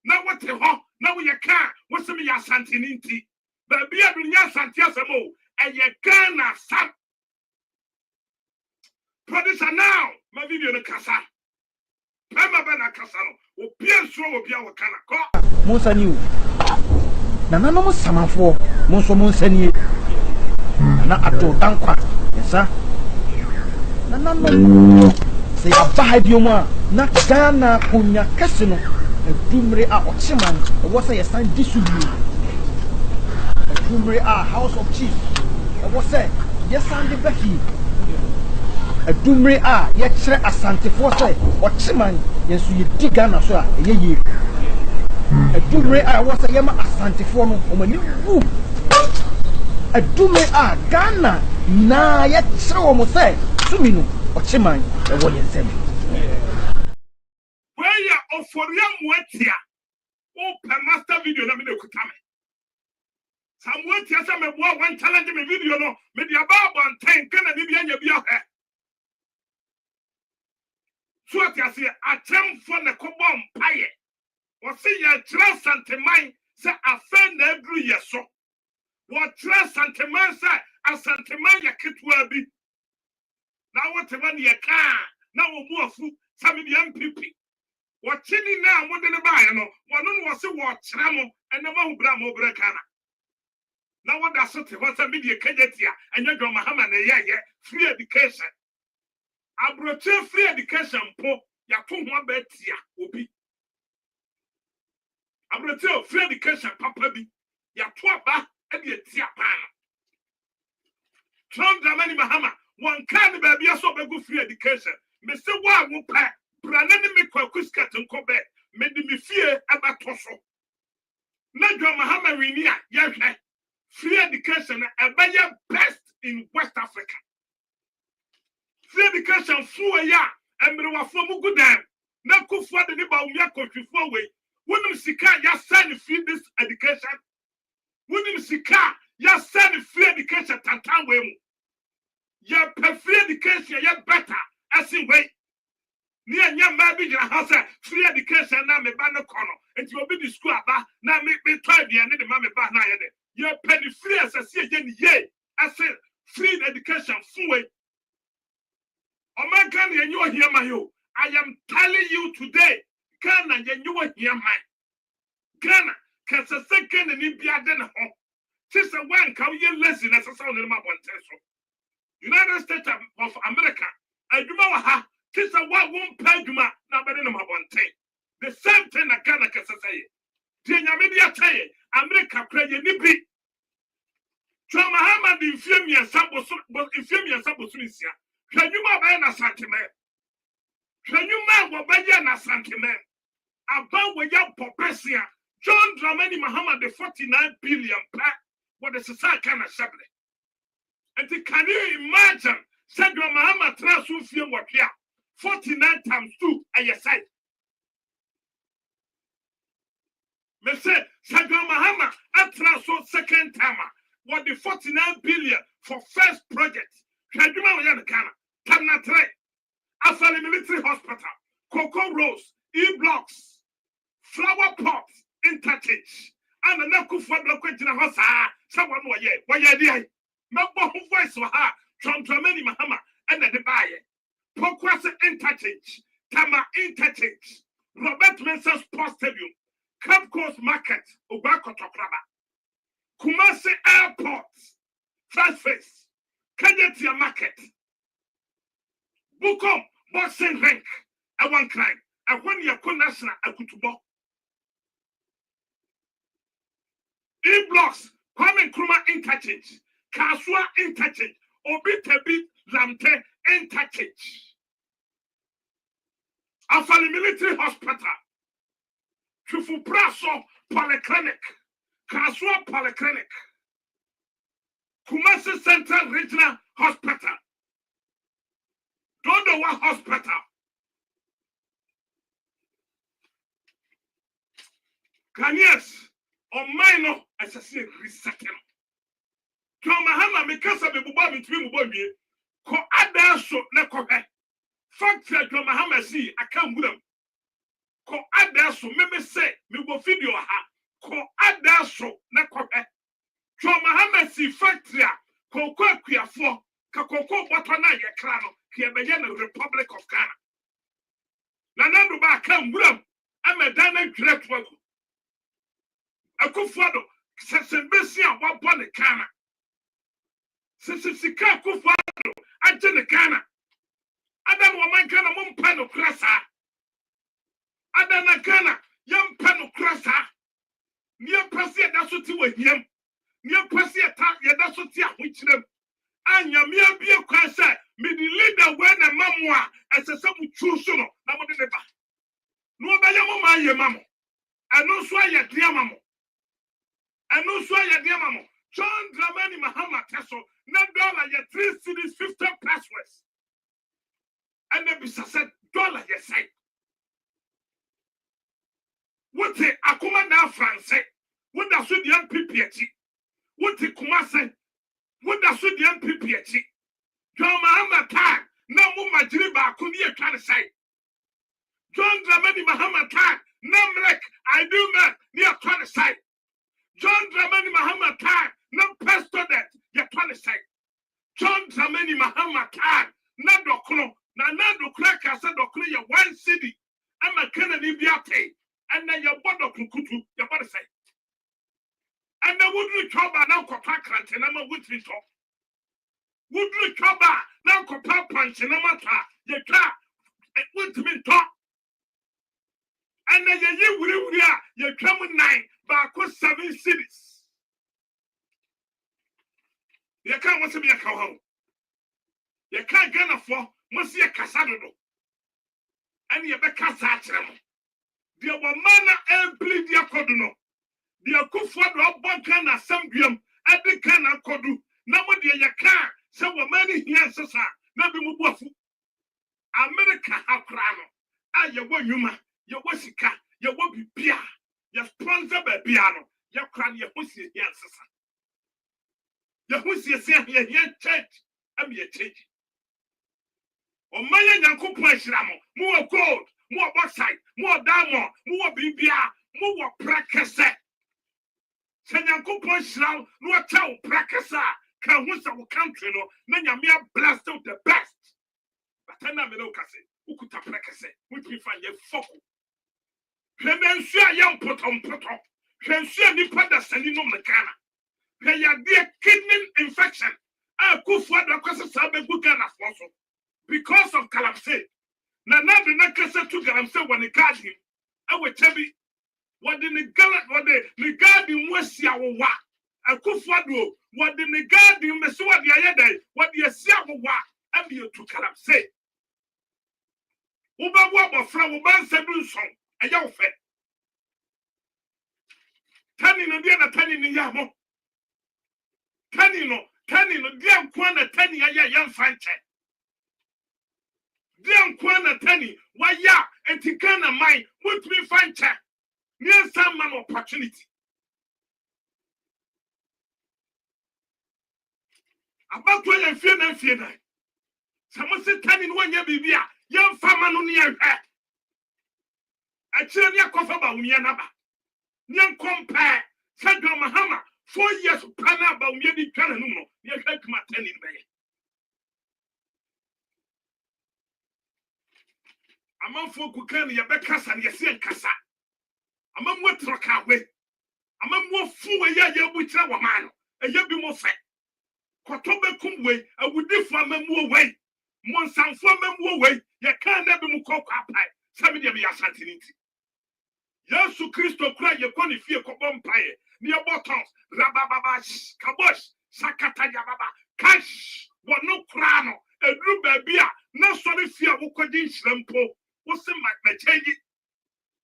Now what the hell? Now you can't. What's me a santinity? But be a dunya santiasamo. And you can't stop. Producer now, my video in the casa. Pema Bana Casano, or Pienso or Piawa Canako. Monsa new. Nana no sama for Monso Monseni. Nana ato dankwa. Yes, sir. Nana no. Say a bad yuma. Na Ghana Kunya Casino. Dumre a Ochiman. What's a sign disobey? Dumre a House of Chief. What's that? Yes, Sandy Becky. A Dumre a yet Asante Force or Chiman. Yes, you dig Ghana, sir. A Dumre a was a Yama Asante Forno or my new room. A Dumre a Ghana. Na yet so almost say Sumino or Chiman. A what you said. Where you are for young wet here. Oh, per master video, na me de kutame. Some wet here, some one challenge me video no. Me the above and 10 can and be anya be out here. So what you say, I tell for the cobom pie. What see your trust and mine say I friend every year so. What trust and man say a santeman ya kit will be. Now what one year can now more food some of the MPP. What chini now more than a buy no one was a watch ramo and the one bramo brecana. Now what does it was a media cadetia and your Mahama free education. I brought free education po ya 2 bed tia obi. I brought free education papa bi ya 2 ba e de tia pa. Trump Dramani Mahama one kind baby so be go free education. Me say wa wo pa branani me Kwaku skat nkobe me di me fie abato so. Na John Mahama wini a ye hwe free education e best in West Africa. Free education for ya and we were from Gudam. Na kufu de ni ba umia country for way. Wouldn't sika ya send free this education. Wouldn't sika ya send free education tantan we. Ya free education ya better as in way. Ni anya ma bi jira house free education na me ba no kono. Enti obi di school aba na me try de ne de ma me ba na ye de. Ya penny free as ye ye as free education for way. I am telling you today, Ghana, you are here, man. Ghana, can a second and it be a den home. Sister one, come here, listen, as a sound in my one test. United States of America, I do know how, sister one won't pay you, now better than my one thing. The same thing that Ghana can say. Tia media tell you, America, pray you nippy. Trauma Hamad, infirmia, infirmia, Sabusia. Can you buy a sentiment? Can you buy a sentiment? About where your Popesia, John Dramani Muhammad, the 49 billion pack, what the society can accept. And can you imagine, said your Muhammad Transufia what here 49 times 2 at your side? Me say, said your Muhammad, I transfer second timer, what the 49 billion for first project. Can you buy a Ghana? Tamnatre, Afali Military Hospital, Cocoa Rose, E-Blocks, Flower Pots, Interchange, and the Naku for the question of someone why dear. Member who voice for her, Trump Dramani Mahama, and the buyer. Pokwase Interchange, Tama Interchange, Robert Mensah Sports Stadium, Cape Coast Market, Obakotokraba, Kumasi Airport, Fresh Face, Kajetia Market, Bukom, Boxing Rank, a one crime, a 1 year national Akutubo. E-blocks, Kwame Nkrumah Interchange, Kasua Interchange, Obitebi Lamte Interchange. Afali Military Hospital, Chufu Praso Polyclinic, Kasua Polyclinic, Kumasi Central Regional Hospital, Dodowa Hospital, Ghanaians, or minor as a sea resetting. Mahama Mikasa Bebuba between Mubobi, Ko Adaso Nekope, Factory Mahama see, I can't with them. Ko Adaso, maybe say, me will video ha, Ko Adaso Nekope, Mahama see Factory, Ko Kwaku for, Kakoko Botana Yakrano, Kiabayana Republic of Ghana. Nanando ba come with them, I'm a Dana direct work. A Kufado, Sessimbesia, what one the Ghana. Sika Kufado, I tell the Ghana. Adam woman Ghana mum pano crassa. Adana Ghana, young pano crassa. Near Passia, that's what you were him. Near Passia, that's what you which them. And your mere beer crassa, me the leader when a mamma as a some true son. No, by your mamma, your mamma. And no swear your dear mamma. And no swear your dear mamma. John Dramani Mahama Teso, $9 your 3 cities, 50 passwords. And then bisa said $1 you say. What the Akuma na France? What does the young PPH? What the Kumase? What does the young PPH? John Mahama Tag, no more Majriba Kunia trying to say. John Dramani Mahama Tag, no like I do not near trying to say. John Dramani Mahama Tag, no pastor that you're trying to say. John Dramani Mahama Tag, no docuno. Na do crack I said do your 1 city. I'm a Kennedy Biate. And then your body kukutu, your body say. And then would you trouble now contract and I'm a witty talk. Would you trouble now compare punch and I'm a your car and went to me talk. And then you come with 9 back with 7 cities. You can't want to be a cow home. You can't get a 4. Must see a Casado. And you be Casatram. Dear Wamana and bleed your coduno. Dear Kufado Bankana Sambium at the Kana Kodu. Nobody a car. So many here, Sasa. Nabi Mubafu. America Hakrano. Ah, you were human. You was a car. You will be Pia. You sponsor by piano. You cry your pussy here, Sasa. Your pussy is here, church. I'm your church. O maya nyanko pressure more gold, more bauxite, more diamond, more bibia, more prakese. Se nyanko pressure no tell prakesa can win some country no na nyame blast out the best. But I me no kase, ukuta prakese, which we find ye foku. Hwensu ya potom. Hwensu ni pada sani no mekana. Hwe ya de kidney infection. A kufu ado kwase sabe gukana foso. Because of Calamse. Nana the Nakasa to Calamse when he got him. I will tell you what the Nigadi Mwesia wa. A Kufado, what the Nigadi Mesua the Ayade, what the Asiawa, and you to Calamse. Uba Waba from Uban Sabun song, a young fed. Tanning and the other tanning in Yamo. Tanning, dear Kwana Tanny, a young fine check. Dear Kwana Tanny, why ya and Tikana mine would be fine check. Near some man opportunity. About 12 and fear. Someone said Tanning 1 year baby, young farmer on near her. I tell you, cough about me another. Young compare, said Mahama, 4 years of plan about me, the Cananuno, you can't come at 10 in Bay. amanfo kukan ye bekasa ne yesi nkasa amamwo troka we amamwo fuwe ya buchira wa man eye bi mo fe koto bekum we awudifo amamwo we monsanfo amamwo we ye kan na bi mu kokwa apai sabe de be asantiniti Yesu Kristo kura ye koni fie kobom paye ni botons rabababa kabosh sakata yababa cash wono kura no edru baabi a na sori fie wokodi nhyirempo wo se ma change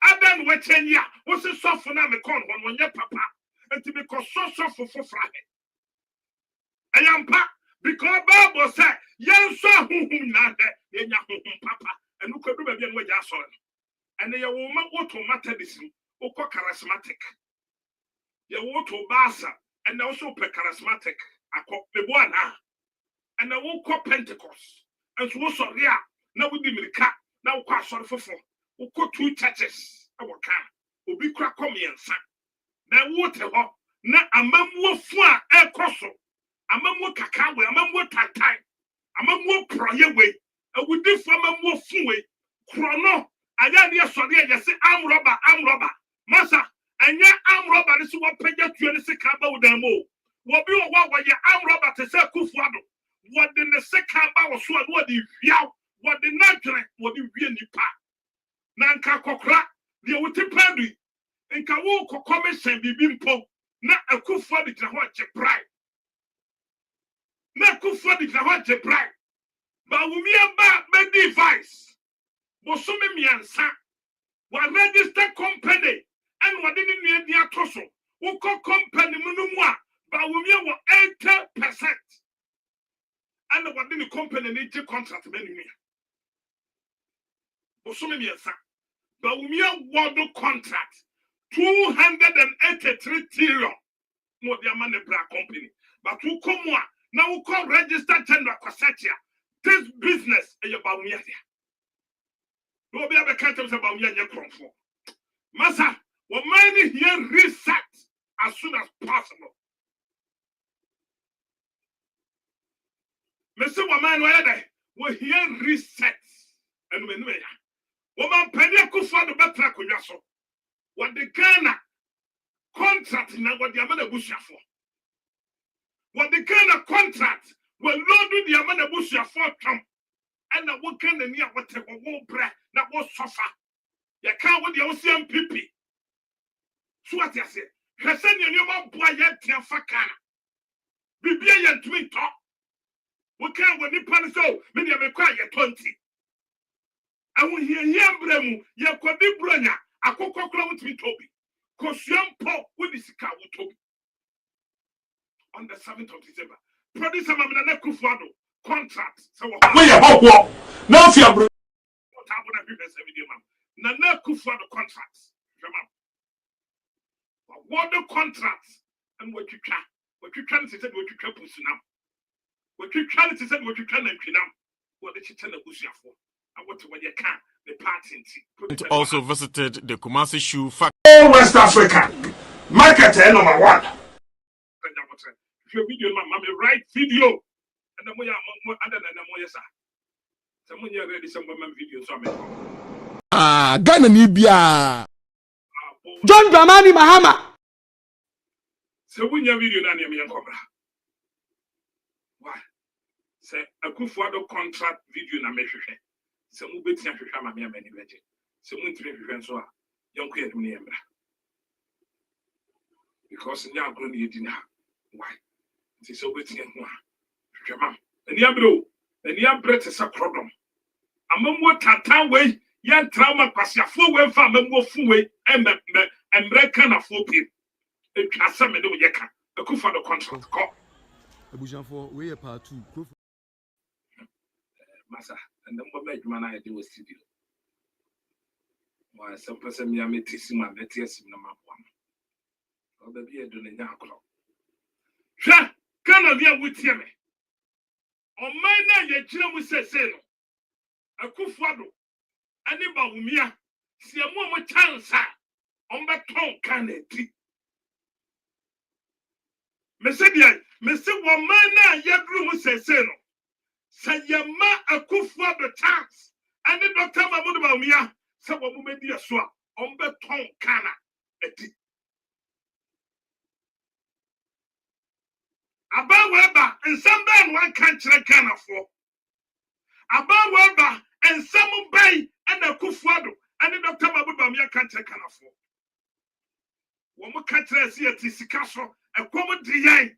adan we change ya wo se sofo na me kon won wonye papa enti be ko sofo fofra he ayampa because Bible say yenso huhum na de yenya huhum papa enu kodu baabi a no gya so and ye will make automatism or charismatic. Ye will to Basa and also per charismatic. I call the one and I will call Pentecost. And so sorry, now we be cat, now quite sorry for four. We call 2 churches. Our car will be crack on me and son. Now water na a mammo fwa air crosso. A mammo cacao, a mammo tatai. A mammo proyeway. A would do for mammo fue. Chrono. Aya dia sori ya se am robber masa anya am robber ni so wapeja tuo ni se ka ba wodan mo wo bi wo wa ye am robber te se kufuado wo de ne se ka ba wo so wo de hwiaw wo de nadwere wo de hwie nipa na nka kokora de wo te padu nka wo commission bibi mpo na akufuado gina ho che pride na akufuado gina ho che pride ba wo mi aba be device Bosome miansa wa register company and what didn't need the atoso uko company munumwa ba wumia wa 80% and what didn't company need to contract menu Bosome miansa ba wumia word contract 283 trillion no the man bra company but who come now who come register tender kwasatia this business e ba wumia no be able to catch about your control. Massa, what money here reset as soon as possible. Mr. Woman, where we here reset and we know woman penny kufa the better kunyaso. What the Ghana contract now what the amana bushia for. What the Ghana contract will load the amana bushia for Trump. And the working the near whatever won't breath that was suffer. You can't with your CMPP. So what you say? Hassan, you know, boy, yet Tiafakana. Bibia yet to me talk. We can't when you punish so many of the quiet 20. I will hear Yambremu, Yakodi Brunya, a cocoa with me, Toby. Cosium Pop with the Sika with Toby. On the 7th of December. Producer Mamma Kufado. Contract. So we are hot. Now, if you are what happened to this video, man? Nana Kufa the contracts. What the contracts and what you can say, what you can push now. What you can say, what you can now. What did you tell the Bushia for? And what you can, the party. It also visited the Kumasi shoe factory. West Africa. Market number 1. If your video, man, right video. And the more other than the more, sir. Someone you ready some women video. So Ghana Nibia John Dramani Mahama. So when your video na near me and cobra. Why? Say a Kufuado contract video na measure. Some will be sent to Shama many legend. Some went to be so young queer me. Because now going to dinner. Why? It is so waiting one. And Yabro, and Yabret is a problem. Among what Tatan way, young trauma pass your full way from a more full way and breaking a full pin. It has some do yaka, a coup for the contract. Call a busham for way part 2. Massa, and the moment man I do a studio. Why some person me met him and let us number 1. Or the beer doing a clock. Sha, can I be with you? On my name, you say, a Kufuado, and about me, see a moment chance on that tongue can it. Messiah, Mr. Womana, your room say, say, your ma a Kufuado chance, and the Dr. Mahmoud Baumia, some of them be a swap, on the tongue canna. About Weber and some band one country can afford. About Weber and some bay and a Kufado and the Dr. Mahmoud Baumia country can afford. One more country see at Tisicaso, a common DA.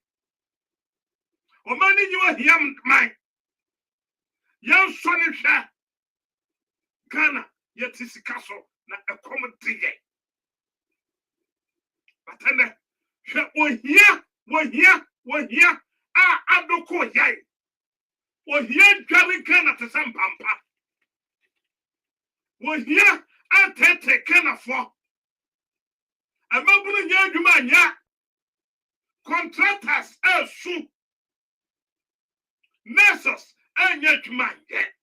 O money you are young man. Young sonny share. Ghana, yet Tisicaso, not a common DA. But then, one here, I don't call yay. One here, Gary Ghana to some pampa. One here, I take Ghana for. I'm opening your man, ya. Contractors, soup. Nurses, and yet man, yet.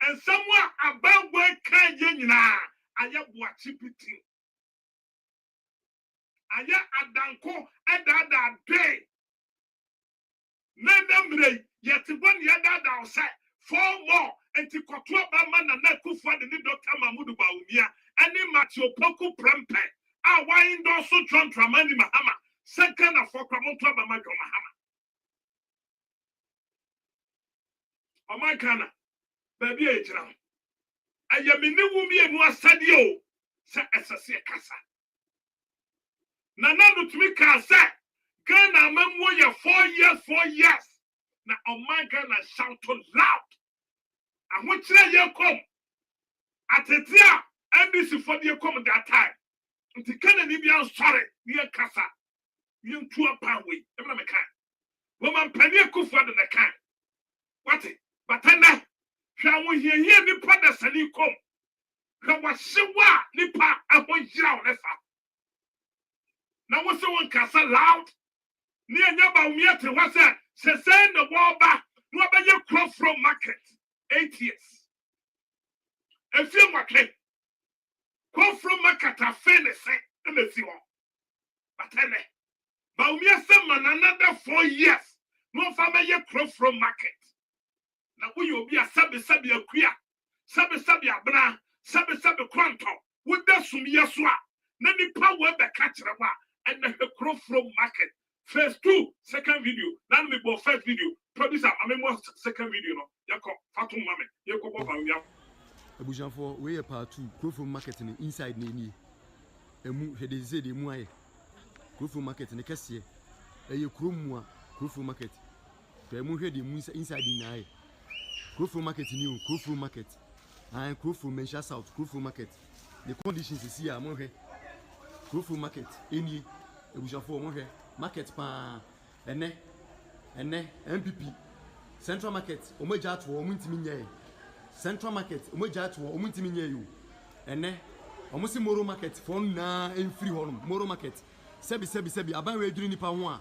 And somewhere about where can you now? I have watching it. I have Adanko and that day. Name yet one yada outside 4 more and to Kotua Baman and Nakufa the Dr. Mahmoud Baumia and in Matthew Poku Prempe. I wind also John Dramani Mahama, second of Fokramontua Bamajo Mahama. Oh my kana, baby, I am in the woman and was sadio, said Essia Casa. Nana to me can say, Ghana memoir 4 years. Now, oh my Ghana shout too loud. And what should you come? At the time, and this is for the come that time. Until Kennedy be sorry, near Casa. You two a pound way, every man can. Woman penny a cook for the can. What it? But then, shall we hear the brothers and you come? How was she wa nipa and one yaw left. Now, what's the one Casa loud? Near Yaba Miete was that, say, the wall back, no about your crop from market. 8 years. A few market. Crop from market, a fairness, and the sea. But then, Baumia Saman another 4 years. No family crop from market. Now, we will be a sabi a queer, sabi a bra, sabi quanto, with the Sumiaswa, Nani power the catcher and the crop from market. First 2, second video. Now me go first video. Producer, I mean more second video. No, yako Fatum Mame. Yako Boba Yako. Abujan for we a part 2. Go from marketing inside Nini. Emu he de say de mu aye. Go from market ne kese. Eye kromua. Go from market. To emu he de mu inside ni aye. Go from market ni o. Go from market. And go from Mensha South. Go from market. The conditions is here. Mo he. Go from market. Any Abujan for mo he. Market pa ene MPP Central Market omoja to omuntimi nye Central Market omoja to omuntimi nye you ene omusi Moro Market for na free honum Moro Market sebi aban we duru nipa ho a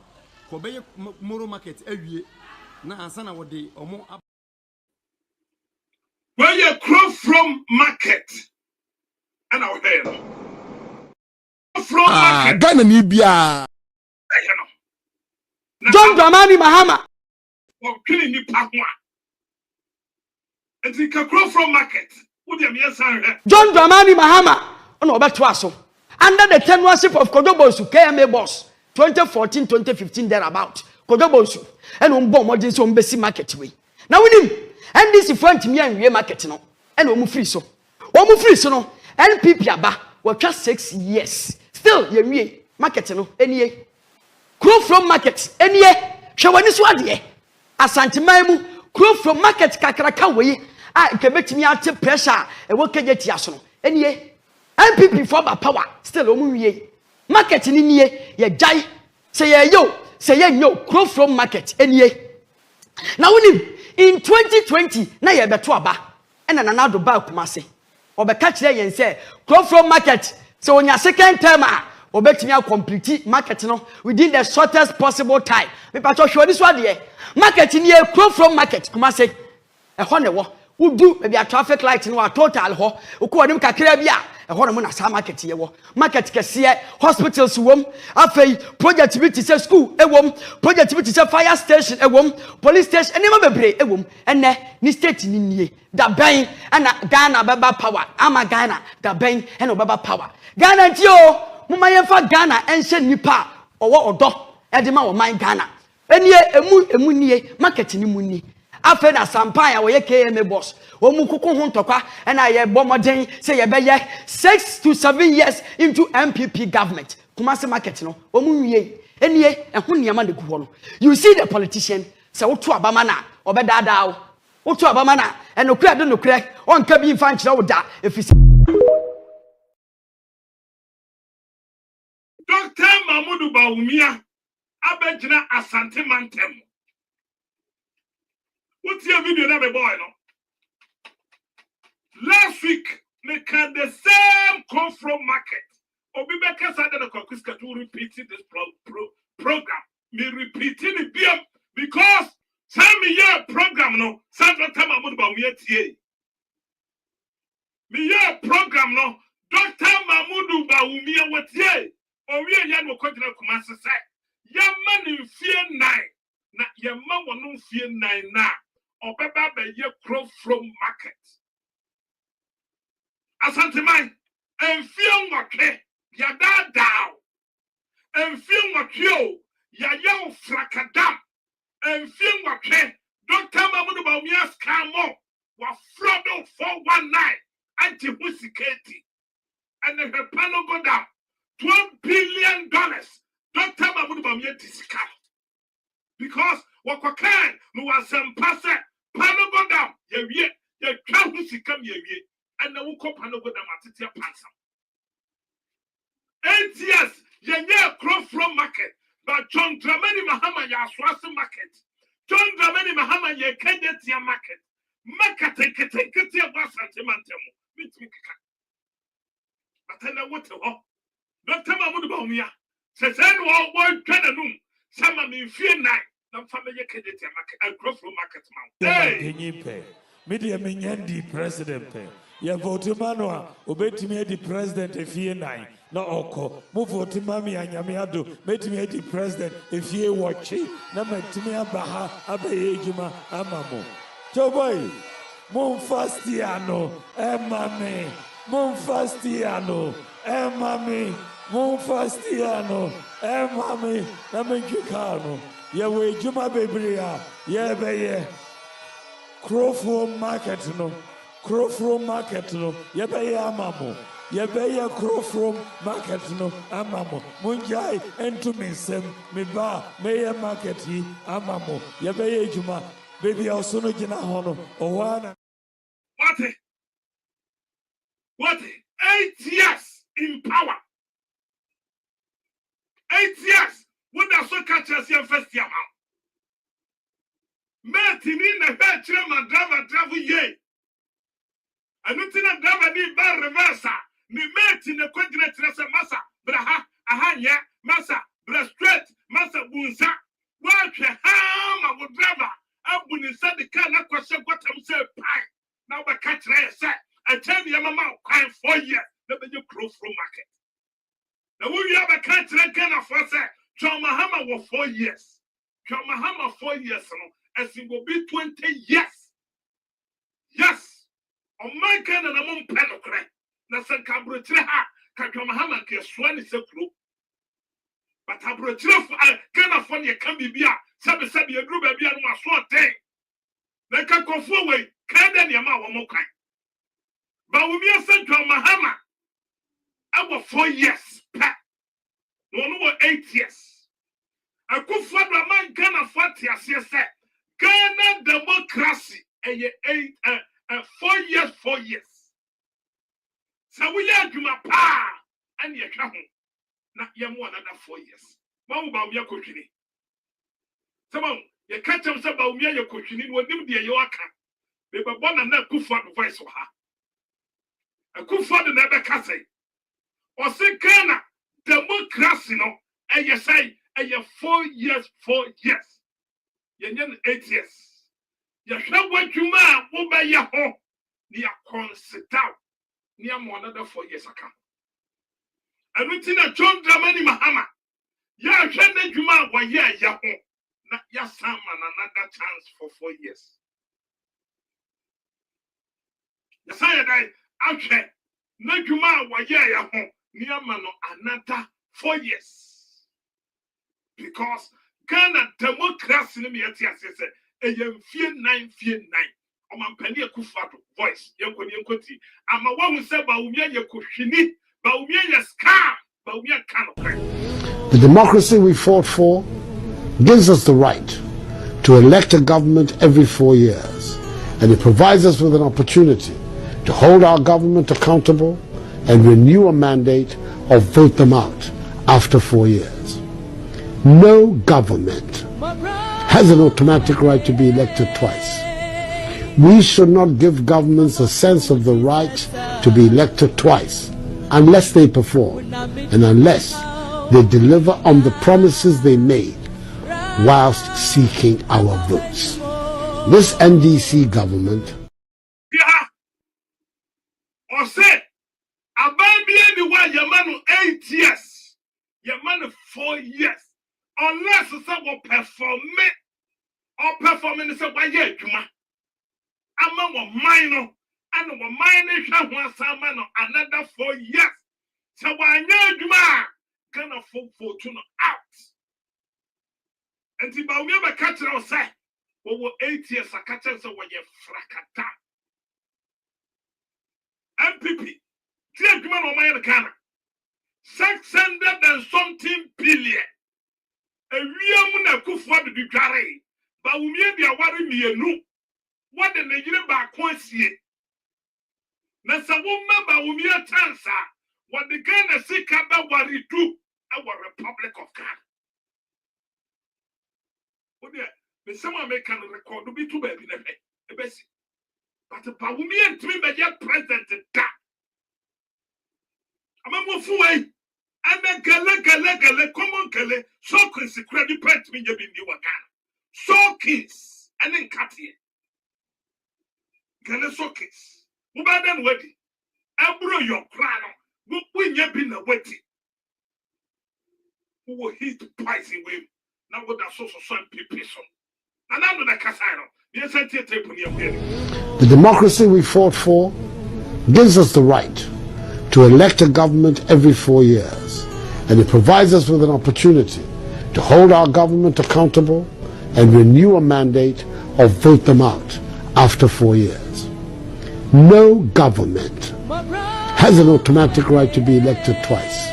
ko beye Moro Market awie na ansa na wode omo where you crop from market and our head from market Ghana ni bia John Dramani Mahama. Oh, killing you, Papa. And he can grow from market. Would you yes, John Dramani Mahama. Oh, no, but Twaso. Under the tenureship of Kodobosu, KMA boss, 2014-2015, thereabout. Kodobosu. And on bomb modern so Bessie market way. Now with him, and this is front me and we market no. And Omu free so. Omu free so no. NPP aba was just 6 years. Still, ye market no. Any Crow from market, any shawani swadi, Asantimaimu, crow from market kakraka way, I can make me out pressure, and what can get yasono. Any MPP for power, still omuye. Market in ye, jai, say yo, crow from market, any. Now, in 2020, na ye betuaba, and another bar kumase, or be catch there and say, crow from market, so on your second term. Obetimi complete market no within the shortest possible time. Me pato show this one there. Market ni e crow from market kuma say e ho ne wo Udu maybe a traffic light no a total ho. Uko anim kakra bia e ho no na sa market ye wo. Market kese hospitals wom. Afei project bi ti say school e wom. Project bi ti say fire station e wom. Police station enema bebre e wom. Ene ni state ni nie. Da ben na Ghana baba power. Ama Ghana da ben na baba power. Ghana ti o muma yemfa Ghana enhye nipa owo odo e de ma wo man Ghana. Enie emu nie market ni mu ni. After na sampaya we KMA boss omu kuku ho ntokwa na ye bomoden say ye be 6 to 7 years into MPP government Kumasi market no omu nwie enie ehun niam na guho no you see the politician say woto abama na obedada wo woto abama na enokura de nokura onka bi mfa nkyere wo da efisi Dr. Mahmoud Bawumia abegina Asante Mantem. What's your video na be boy no? Last week, they can the same come from market. Obibeke said that the Kwaku to repeating this program. Me repeating it because some year program no, some Dr. Mahmoud Bawumia tie. Me year program no, Dr. Mahmoud Bawumia what tie. Or we are young continent Kumasi say. Young man in fear 9. Na your man will no fear 9 now. Or baba be ye crow from market. Asante man, and feel what ya da down. And feel what you ya young fracadam. And feel what Dr. Mahmoud Bawumia scamo wa frodo 419 anti-husiketi. And then her panel go down. $12 billion. Dr. Mahmoud Bawumia discount. Because what can no was some passer, panel go down, ye can't come ye, and the Wuko panel go down at your panel. 8 years, ye crow from market, but John Dramani Mahama ya swasi market. John Dramani Mahama ye can't your market. Market take your boss and Timantemo. But I know what to ho. Dr. Mahmoud Bawumia says, "Any one can some of me fear 9. Nam family credit market and cross from market mount. Hey, media menyandi president pe. Ya vote manwa obetimi di president efie 9 na oko. Mo vote mami anyame ado metimi di president efie watchi na metimi abaha abaye ejuma amamo. Choboy, mon fastiano emame. Mon fastiano emame. Mon fastiano emame na menkikano. Ye we juma bebria ye be crofro market no ye be amamo ye be crofro market no amamo munjai entumi sem me ba me ye market yi amamo ye be juma baby osono gina hono owana what 8 years in power 8 years. What does so catch us here first year? Martin in the bed, chairman, driver, ye. And nothing a driver need bar reversa. Me met in the continent, massa, braha, ahanya, massa, bra straight, massa, bunza. Watch a ham, I would driver. I wouldn't say the car, not question what I'm saying, pie. Now I catch I tell you, Mama, crying 4 years. Never you close from market. Now we have a country again of us. John Mahama was 4 years. John Mahama 4 years, as it will be 20 years. Yes. On my kind of a mom penocre. Nasa Cabretra, John Mahama can swan is a group. But Cabretra can afford your Cambia, Sabi a group of Bian was one thing. They can go forward, can then your mouth more kind. But we are sent John Mahama. I was 4 years. No, 8 years. I could find a man Ghana 40 years. Ghana democracy. 4 years. So we are to my pa and your come. Not yam one another 4 years. Mom about your cooking. Some of you catch them about me, your cooking when them dear you are. They were born and not good for the voice of her. A good for the never castle. Or say Ghana. Democracy, no, and you say, and you 4 years, 4 years. You 8 years. yɛhwɛ w'adwuma a wobɛyɛ ho ne yɛakɔnsetaw ne ama another 4 years aka ɛno nti na John Dramani Mahama yɛahwɛ n'adwuma a wɔyɛ yɛ ho na yɛasan ma another chance for 4 years yɛsan yɛ dɛn ahwɛ n'adwuma a wɔyɛ yɛ ho ne ama no another 4 years because Ghana democracy ne yɛte ase sɛ ɛyɛ mfie 9 ɔmampani akufado voice yɛnkɔti ama wahu sɛ Bawumia yɛ kɔhwini Bawumia yɛ scam Bawumia ka no kɔ. The democracy we fought for gives us the right to elect a government every 4 years, and it provides us with an opportunity to hold our government accountable and renew a mandate or vote them out after 4 years. No government has an automatic right to be elected twice. We should not give governments a sense of the right to be elected twice unless they perform and unless they deliver on the promises they made whilst seeking our votes. This NDC government or say Abambia the way your man 8 years, your man 4 years, unless someone perform it or performing is a way among a minor and a minor shall another 4 years. So why no gonna fall fortune out. And the Bawumia catcher will say, over 8 years, a catcher so when you fracata. MPP, dear woman of my Ghana, 600 and something billion. A real moon could for the Ducare, Bawumia be a worry me a no. What the Nigeria back once ye? Nasa woman Bawumia Tansa, what the Ghana seek about worry do, our Republic of Ghana. Oh dear, the summer make can record to be too baby, the best. But the Bawumia to me by your president that. I'm a move away. And then gale, common gale, so consecrated pet me you been you Ghana. So kids, and then cut here. Gale so kids. Who by then wedding? I blow your crown. When you been a wedding. Who will hit poison with? Now what that social son people. And I'm not a casino. The democracy we fought for gives us the right to elect a government every 4 years, and it provides us with an opportunity to hold our government accountable and renew a mandate or vote them out after 4 years. No government has an automatic right to be elected twice.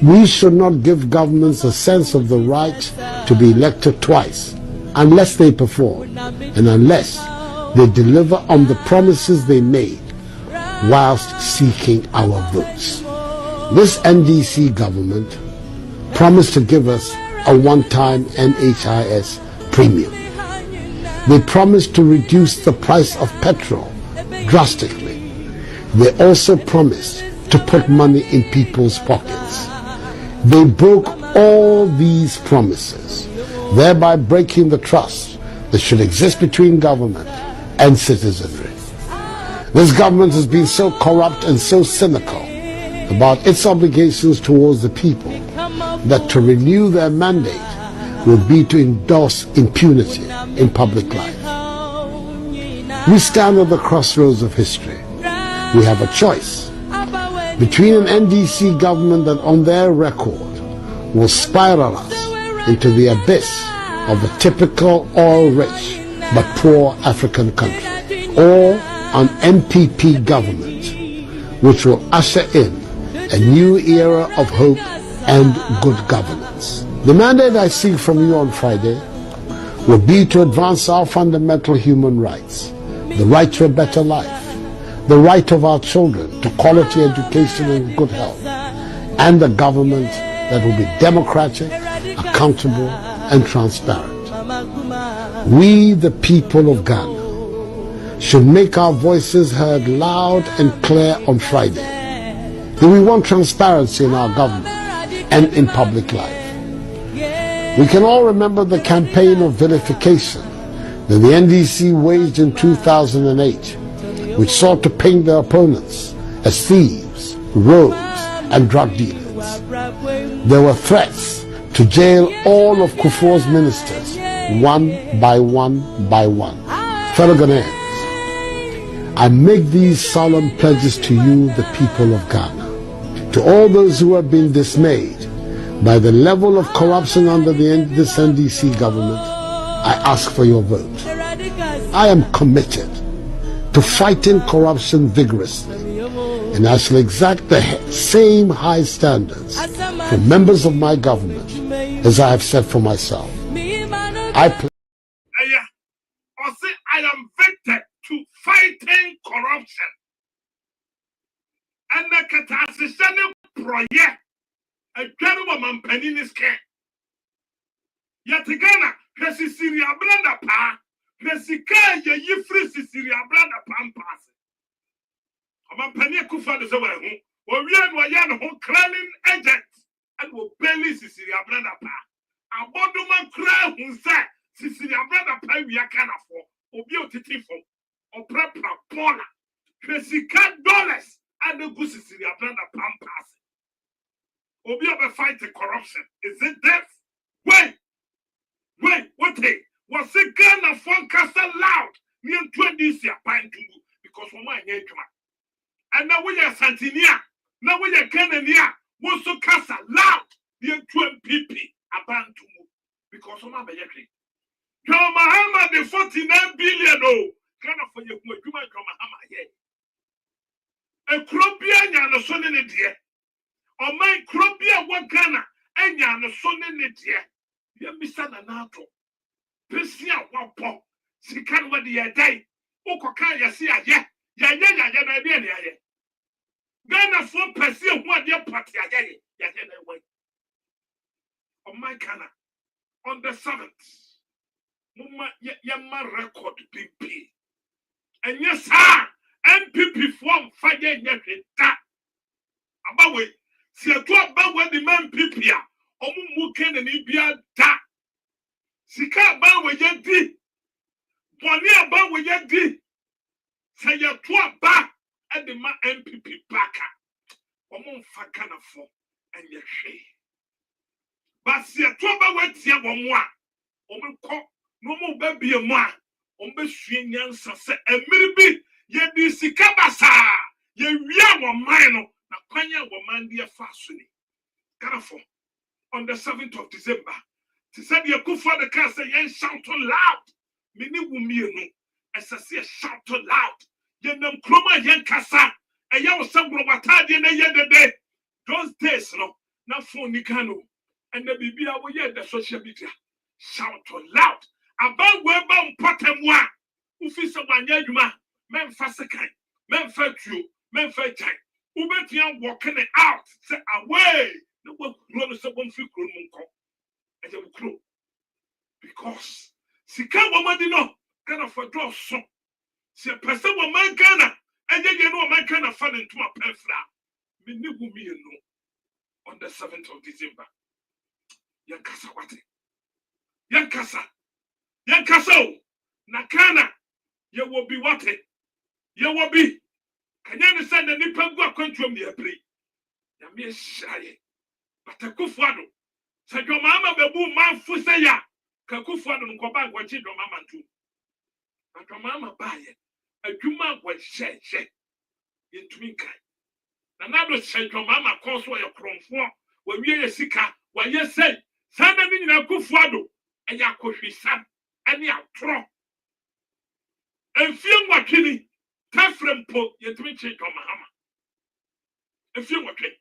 We should not give governments a sense of the right to be elected twice unless they perform and unless they deliver on the promises they made whilst seeking our votes. This NDC government promised to give us a one-time NHIS premium. They promised to reduce the price of petrol drastically. They also promised to put money in people's pockets. They broke all these promises, thereby breaking the trust that should exist between government and citizenry. This government has been so corrupt and so cynical about its obligations towards the people that to renew their mandate would be to endorse impunity in public life. We stand at the crossroads of history. We have a choice between an NDC government that on their record will spiral us into the abyss of a typical oil-rich but poor African country, or an MPP government which will usher in a new era of hope and good governance. The mandate I seek from you on Friday will be to advance our fundamental human rights, the right to a better life, the right of our children to quality education and good health, and a government that will be democratic, accountable, and transparent. We, the people of Ghana, should make our voices heard loud and clear on Friday. That we want transparency in our government and in public life. We can all remember the campaign of vilification that the NDC waged in 2008, which sought to paint their opponents as thieves, rogues, and drug dealers. There were threats to jail all of Kufuor's ministers, one by one by one. Fellow Ghanaians, I make these solemn pledges to you, the people of Ghana. To all those who have been dismayed by the level of corruption under this NDC government, I ask for your vote. I am committed to fighting corruption vigorously, and I shall exact the same high standards from members of my government as I have set for myself. I am victim to fighting corruption. And the catastrophic project, a general man penny is care. Yet again, Hesi Syria Blanda Pa, Hesika, ye free Syria Blanda Pampas. A man penny Kufa the Zaway, or Yan who crawling agent, and will belly Syria Blanda Pa. A bodoman cry who said, Syria Blanda Pa, we are kind of for, or beautiful, or prepra pola, Hesika dollars, and the goose Syria Blanda Pampas. Obi over fight the corruption. Is it death? Wait, what day? Was the Ghana phone cast loud near 20 years because of my age. And now we are Santinia, now we are Canania, was so cast loud near 20 PP Abantumu because of my age. John Mahama, the 49 billion, oh, Ghana for your John Mahama, yeah. A Cropian and a son in it, dear. Or my Cropia Wakana, and yan a son in it, dear. Mr. Nanato. Pesia Wapo, Sikan what the day. Okoka, ya see, ya, Ghana for Pesia, what your party, ya, on my Ghana, on the 7th, Mumma, Yamma record PP. And yes, sir, MPP form fire yet that. About way, see a club about the man Pipia, Omuken and Ibia that. Sika ba we ye di boni aba we ye di say ye to aba e de ma MPP baka omo mfa kana fo enye hwe ba se to aba we tie wo mo a omo ko no mo ba bie mo a omo be sue nyansa se emiri bi ye di sika basa ye wia wo man no na kwanya wo man de fa so ni kana fo on the 7th of December. She said, you go for the car, say, you shout loud. Mini wumi, as I say, shout loud. You know, Kroma Yan Kasa, and you was some Robatadi in the other day. Those days, no, not for Nikano. And the BB, I will hear the social media. Shout loud. About where bound Potemwa, who feels a one year, men fasakai, men felt you, men felt time. Ubetian walking out, say, away. No one run someone free Kromunko. Because Sika woman did not Ghana for draw song. See a person woman Ghana, and then you know man Ghana fall into my penfla. Me no on the 7th of December. Yankasa wate. Yankasa Nakana. You will be what it. You will be. Can you understand the Nipangu country the pre? Yamia shy. But a kufado. Say your mama be boo man fusaya. Kakufu no nkoba ngwachi your mama ntu. But your mama buy it. Adwuma gwa hye yentumi kai. Na nado say your mama cause wo your kromfo. We wie sika, wa ye say. Sana ni nyina kufu ado. Eya kohwisa ane atro. Enfie nwatwini. Tafrempo yentumi che your mama. Enfie nwatwini.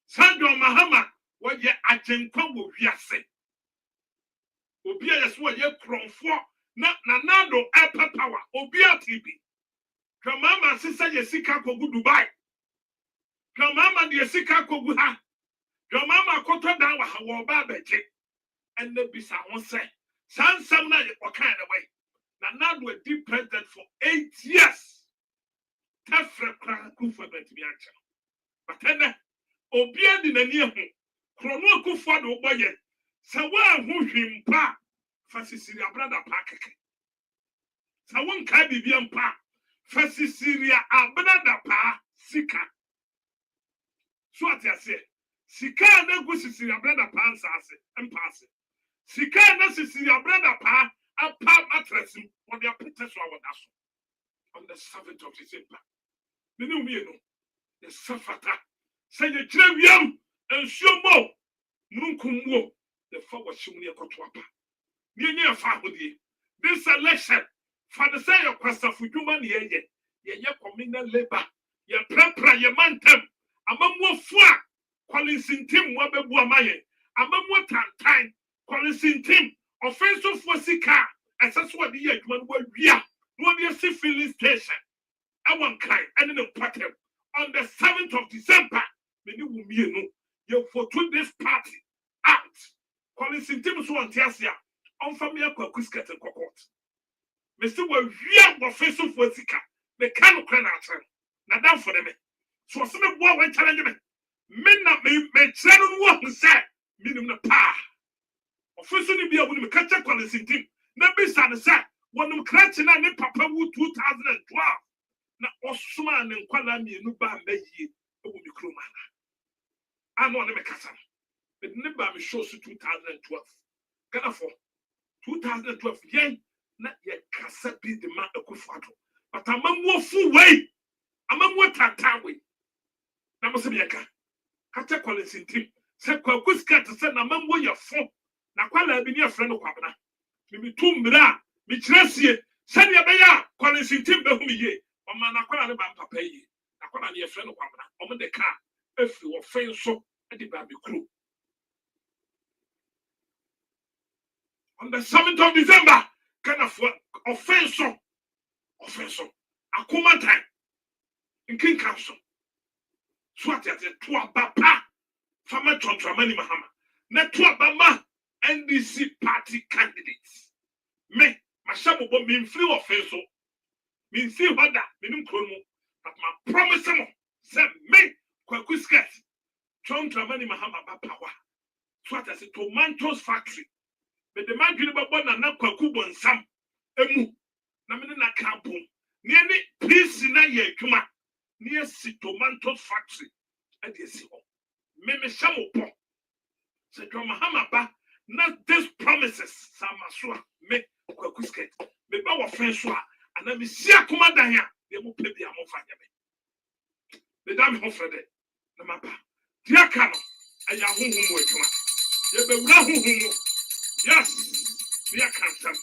San your mama what ye agenkwa wo wiase obi a yeso ye kromfo na nado air power obi a tibi kamama sisa ye sika kogu Dubai kamama de sika kogu ha kamama koto dan wa ha wo ba beje enne bisa won say sansam na ye okan the way na nado a deep president for 8 years tafre kra kufa betimi ancha but then obi adi nani ehu Krono kufa do boye. Se wa hu hwimpa fasisiri abrada pakeke. Sa won ka bibia mpa. Fasi Syria abena da pa sika. So atiase. Sika na go sisi abena da pa ansase empase. Sika na sisi abena da pa apa matresim on their protection on the 7th of December. Menu me no. The safata. Say the Jewiam and Shomo. Munkumwo. The forward shimmy kotwapa. Nye fa hodi. This election for the say of question for human ye communal labor. Ye prepare ye mantem. Amamwo fua. Quality team wabebu amaye. Amamwo time. Quality team. Offensive for sika. As that's what the year one word ya. No be a filling station. I want kind and in the pattern. On the 7th of December, many will be no. You for this party out. Calling symptoms on Tiasia. On familiar Kwaku sket and cohort. Mr. Well, we are official for Sika. The kind of clan answer. Now down for them. So some of what went challenge me. Men not me channel what who said. Minimum the power. Officially be able to catch up on the symptom. Never said, when I'm catching on the Papa Wood 2012. Na osuma ne nkwala mienu ba meyi e wo mikro mana ano ne mekasa me ne ba me show 2012 Ghana for 2012 yen na ye kasa bi de ma akufado but amamwo fu wei amamwo tata wei na mo se be ka kata quality team se Kwaku skat se na amamwo ye fo na kwala bi ne afre no kwabna me tumbra me kiresie se ne be ya quality team be hu me ye Oma na kwala ne ba papa yi na kwala ne yefre no kwamna omo de ka efi wo fen so e de ba be kru on the 7th of December Ghana for offenso akoma time in King Council swati ate to abapa fama Dramani Mahama na to abama NDC party candidates me mashabo bo me free offenso me see what that minimum chromo but my promise say me Kwaku sket Dramani Mahama ba power swati ate tomatoes factory but the man gini ba na Kwaku bonsam emu na me na kampo ni ani peace na ye adwuma ni esi tomatoes factory e de esi ho me shamo po se Mahama ba na these promises samasoa me Kwaku sket me ba wo fen so a ana me si akoma dan ya de mo pe bia mo fa nya me dam ho frede na mapa dia ka no aya honhom wo adwuma ye be wura honhom yes dia kan sam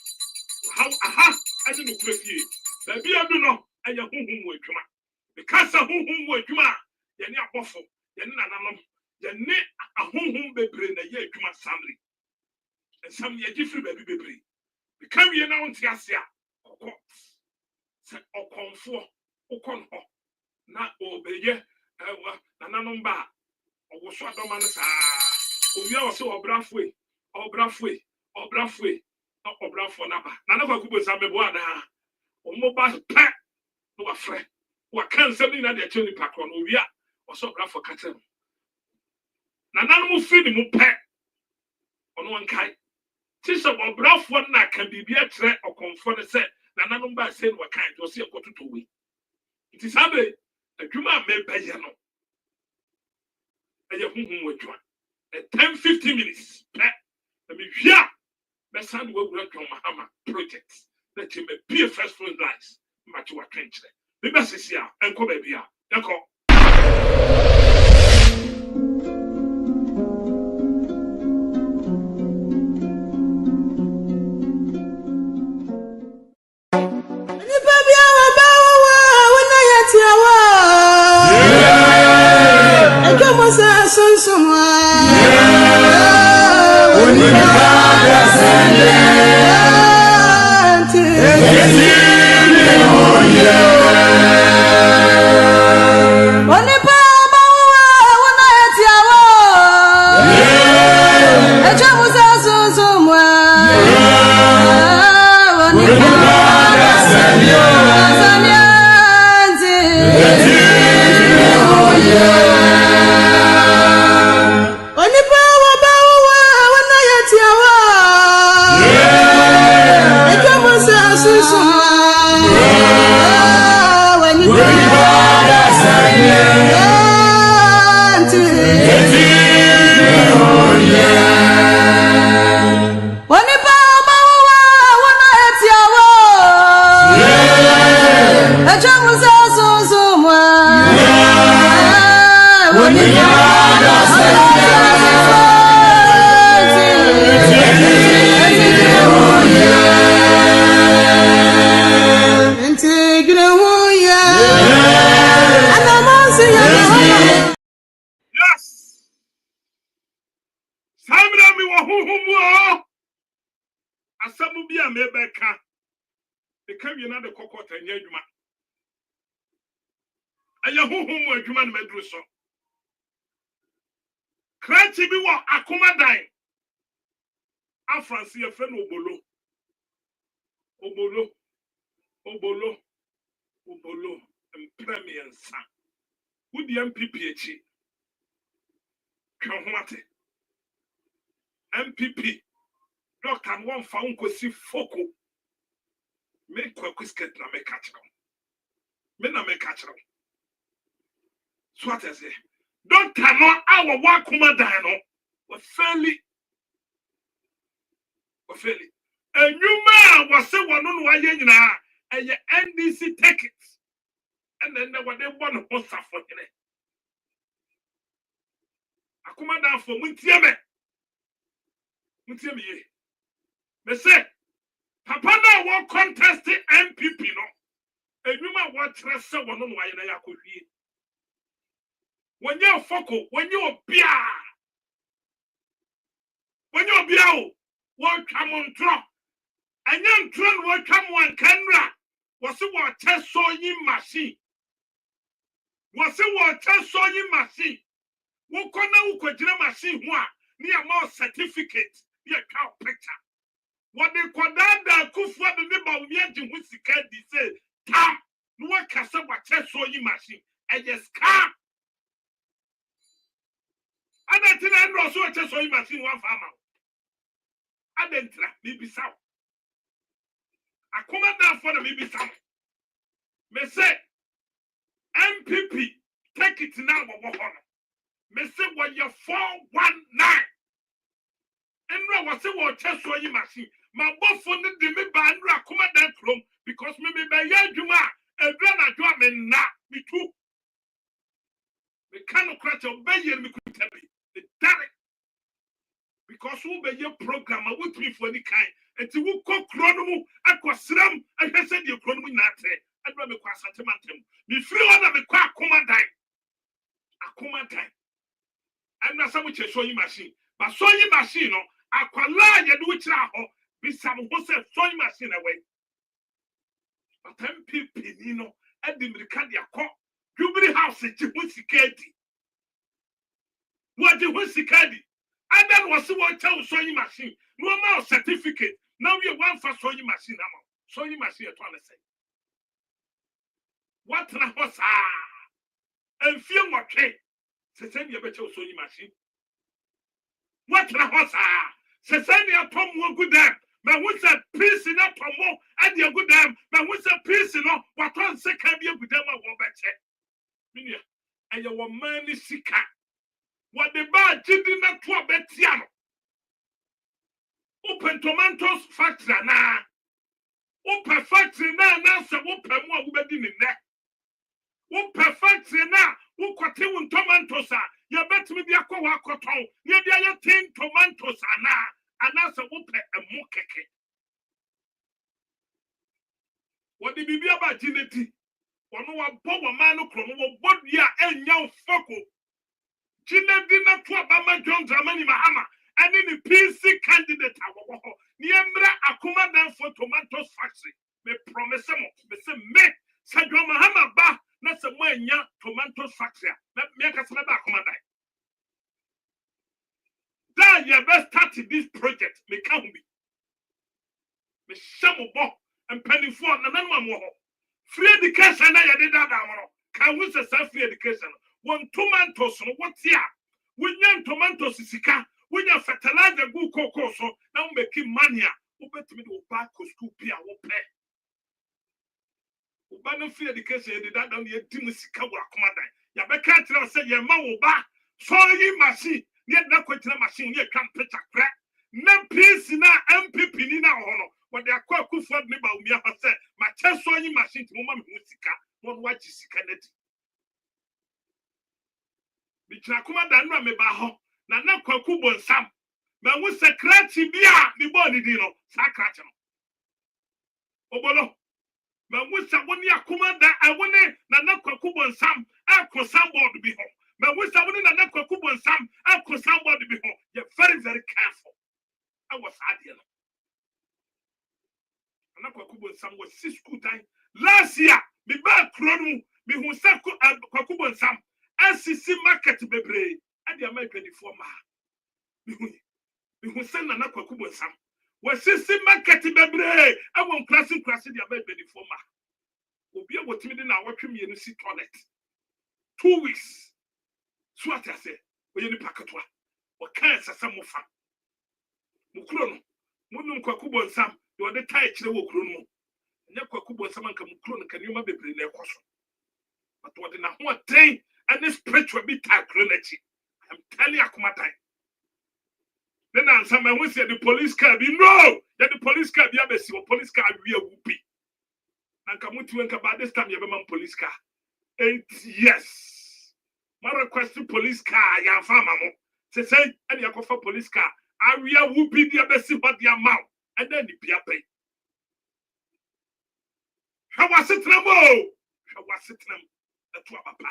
how aha ade no kurefie ba bia do no aya honhom wo adwuma because honhom wo adwuma ye ne abofo ye ne nananom ye ne ahonhom bebre na ye adwuma samri ensam ye gifri ba bi bebre because we na won tiase a kokko se okonfo okonho na obeye ewa nananom ba owoso adoma no saa owia wo se obrafo na ba na Kwaku bo sa mebo ada omo ba pa no wa frɛ wa kan sɛbi na de cheni pakro no owia wo se obrafo katem nananom fi ni mu pɛ ono wankai tisa obrafo na kan bibia kyerɛ okonfo ne sɛ nananom ba sɛ no wa kan do se ekototo we it is abe adwuma me ba ye no aya hunhun wadwa 10-15 minutes pɛ na me hwia besan we wura Mahama project that you may be a first phone lines match wa trench me be sesia enko ba bia enko Asamu bi a mebeka. The carry another cocoa and yeduma. And your home adwuma na medru so. Kranchi bi wo akoma dan. Afransi e fe no obolo. Obolo, and Premier San. Would the MPP Kahwate MPP Doctor one found Kosi Foko. Make Kwaku na me catch them. Me na me catch them. So what I say? Doctor no our wakuma dino was fairly. And you man was say one on why and your NDC tickets. And then there were they one who suffer for it. Akuma down for Muntiame. Me say, Papa na won contest MPP no. And you man want to say one on why na yakuri. When you foko, when you bia. When you bia, what come on drop. And young tron will come one camera. Was it what test sewing machine? Was it what test sewing machine? Who could machine one near more certificate, near cow picture? What they call that could for the neighbor of Yaji which he can't say, Tam, no one can say what test sewing machine. And just come. And I think I know so a test sewing machine one farmer. I didn't try, maybe so. I come down for the maybe some. Me say MPP take it now. Me say what you 419. And no was say what test sewing machine. My boss funded the me by Andrew come down from because me by Yajuma and Drana Drum and na me too. Me cannot crash your bay and me could tell me the direct because who be your program I would be for any kind. And to who cook chronomu, I was slam, and I said your chronomu nate, and Rabbi Quasatimantem. Me free one of the Kwakuma die. I'm not so much a sewing machine, but sewing machine, I quite lie and which now be some who said sewing machine away. But MPP, you know, and the Mercadia court, Jubilee House, it's Security. What the Security? And then was what tell sewing machine, no more certificate. Now we one for sewing machine. Sewing machine at one say. What na hosa? And fear what cake. Send you better sewing machine. What na hosa? Send you Tom one good damn. Man, what's a piece in that Tomo and your good damn. Man, what's a piece in what one second be a good damn one better. Minia, and your man is sick. What the bad did not to a betiano. Open tomatoes factory na. Open factory na so open mo a in there. Open factory na who kwate tomatoes a you bet me be akwa akoton. You dey ya tin tomatoes na and so open a mo keke. What the bibi about gineti? Ono wa bo wa man no kro mo bo dia enya foko. Gina dina to Obama John Dramani Mahama. And in the PC candidate, Niembra Akuma down for tomatoes factory. Me promise me say me Sadro Mahama ba na se mo nya tomatoes factory. Me ka se ba Akuma dai. Da you best start this project. Me can be. Me shamo bo and penny for na nan mo ho. Free education na ya de da mo. Can we say free education? One tomatoes no what here? We nyan tomatoes sika. When you fertilizer go cocoa so now making money, who bet me to back to school pay and pay. Ubano free education did that down the Timothy Kawa commander. Ya be can't say your man will back. Sewing machine, yet not quite machine, you can't pitch a crack. No piece in our MPP in our honor. What they are quite good for me about me, I said, my chest sewing machine to Mama Musica, one watch is canet. Bichakuma Dana me baho. Na Kwaku bonsam ma wo secretary bia ni body di no sakrat no obolo ma wo saboni akoma da awone na Kwaku bonsam akosam board bi ho ma wo saboni na Kwaku bonsam akosam board bi ho you very very careful I was adie no na Kwaku Bonsam was 6 school time last year me ba kronu me hu sa Kwaku Bonsam SCC market bebre and the American for ma me hu sa na Kwaku Bonsam was SCC market bebre I won classing the American for ma obi a wotimi de na awotwe me no si toilet 2 weeks so what I say we ni pakatwa o kan sasa mo fa mo kuro no mo Kwaku Bonsam you are the tie chile wo kuro no nya Kwaku Bonsam nka mo kuro no kan yoma bebre na ekoso but what na ho train and spiritual be tie kuro na chi I'm telling you akomatan then answer my we say the police car be no that the police car be abesi o police car we wupi nka mutu nka by this time you be man police car 8 years my request to police car ya fama mo say and you for police car awia wupi the abesi what the amount and then the pia pay how was it the two papa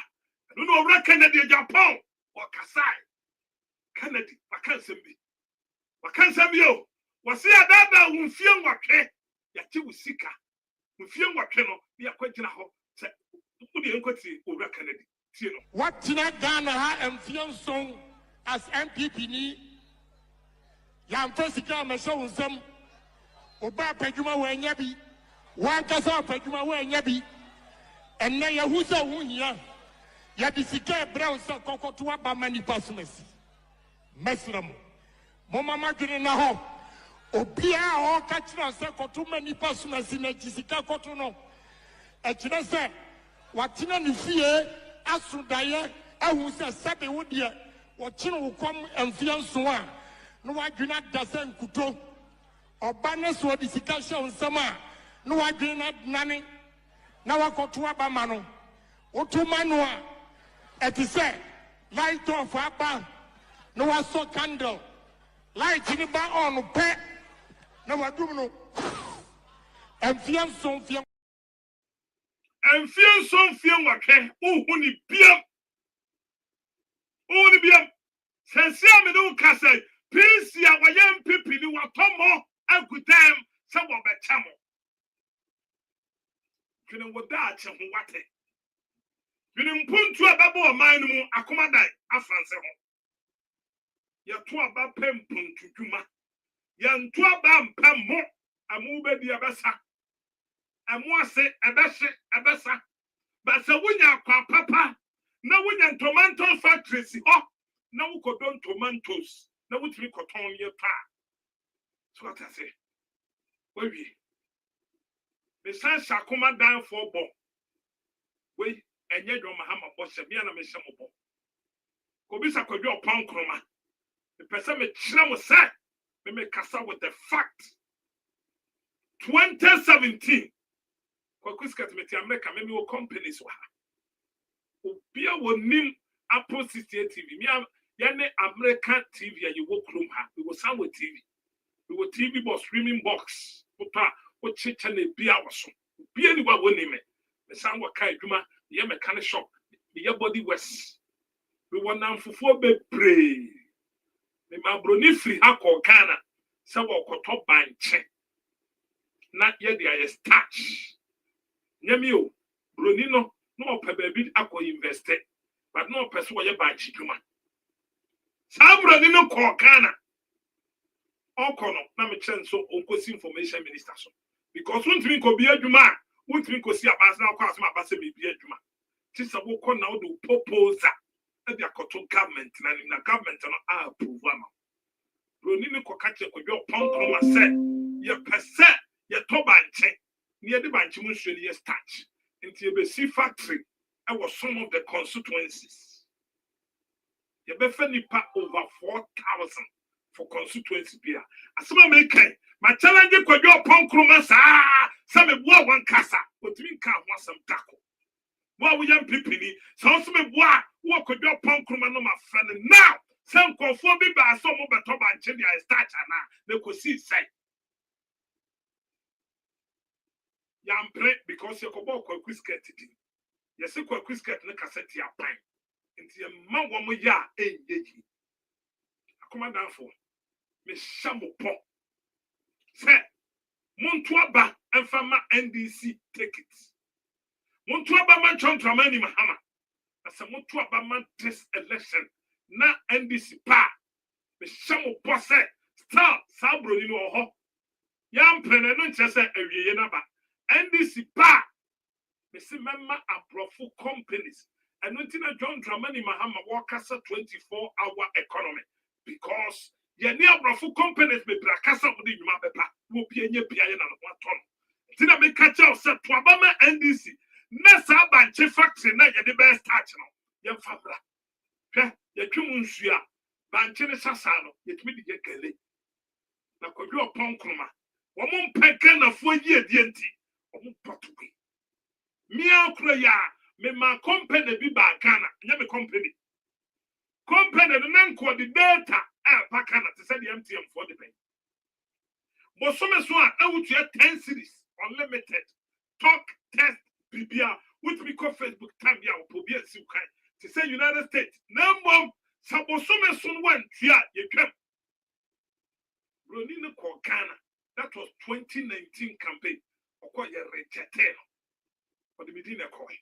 I don't know where Canada Japan or Kasai Canada wakanse bio wasi adada unfie nwakwe ya ti usika unfie nwakwe no ya kwagina ho se udi enkwati owura Canada tie no watina Ghana ha emfie nson as MPP ni ya mfosika mesho unsam oba padwuma wanya bi wankasa padwuma wanya bi enne ya huza huhia ya disika brown sa kokoto aba mani pasumesi mesram mo mama dwene na ho obia o ka kira se koto mani pasumesi na disika koto no e kire se watina ni fie asudaye ahu se sabe wodie wo kire wo kom emfie nso a no wadwena dase nkuto oba ne so disika hye onsama no wadwena nane na wakoto aba ma no otuma no a eti se light off aba no waso candle light ni ba on pe na wadum no emfie nso fie wakwe uhuni biam sense me no kase peace ya wayem pipi ni watomo agudam se wo betamo kene woda ache ho wate kene mpuntu ababo oman no mu akomadai afranse ho ya to aba pempuntu dwuma ya nto aba mpammo amu bedi abasa amu ase abasa basa wunya kwa papa na wunya tomato factory si ho na wukodon tomatoes na wutri koton ye pa so what I say we the san shakoma dan for bo we enye John Mahama bo se bia na me se mo bo ko bisa kwadwe opon kroma the person me kire mo say me kasa with the fact 2017 Kwaku skatmeti America me wo companies wa obia wonim Apple TV me yane American TV ya wo krom ha we wo sound with TV we wo TV box streaming box papa o chicha na bia waso bia ni wa woni me sound wa kai dwuma ye mechanic shop ye body west we wona mfufo bebre me mabroni free akọ Ghana se wo koto banche na ye dia starch nyami o broni no opa baby akọ investe but no person wo ye banche dwuma sa broni no kọ Ghana okono na me chenso onkosi information minister so because untimi ko bi adwuma untimi ko si abasa na kwa asema abasa me bi adwuma ti sa wo ko na wo do proposal e bi akoto government na government no approve am broni ni ko kache ko bi opon ma se ye pese ye to banche ni ye de banche mu nsuo ni ye starch nti ye be si factory e was some of the constituencies ye be fa nipa over 4,000 for constituency bia asema me kai ma challenge ko bi opon kroma sa me boa wan kasa otimi nka ho asem tako boa wo yam pipini sa so me boa wo ko bi opon kroma no ma friend now some confo bi ba so mo beto banche dia start na me ko see say yam pray because you ko bo Kwaku skirt di yes Kwaku skirt na cassette ya pan nti ma wo mo ya enyeji akoma danfo me shamo pon se muntu aba and Fama NDC take it. Montua Bama John Dramani Mahama. As a Montua Bama this election. Na NDC pa. Me shamu posse. Star Sabro ni no ho. Yam pene no nche se awiye na ba. NDC pa. Me si memma abrofo companies. And until John Dramani Mahama walk as a 24-hour economy. Because ye near abrofo companies me brakasa wudi nyuma bepa. Wo pie nye pia ye na no ton. Tina me catch out set to Abama NDC. Nessa banche factory na ye the best touch no. Ye fabra. Hwe ye twumunsu a banche ne sasa no ye tumi de gele. Na kodwo opon kroma. Wo mo mpeka na fo yi die nti. Wo mo potuwe. Mia okro ya me ma company bi ba Ghana. Nya me company. Company no nanko the data pa Ghana to say the MTM for the pay. But some so a 10 series unlimited talk test BBR which we call Facebook time ya obi asi kan to say United States number sabosome so one tia ye twam Roni no ko Ghana that was 2019 campaign okọ ye rejected for the Medina coin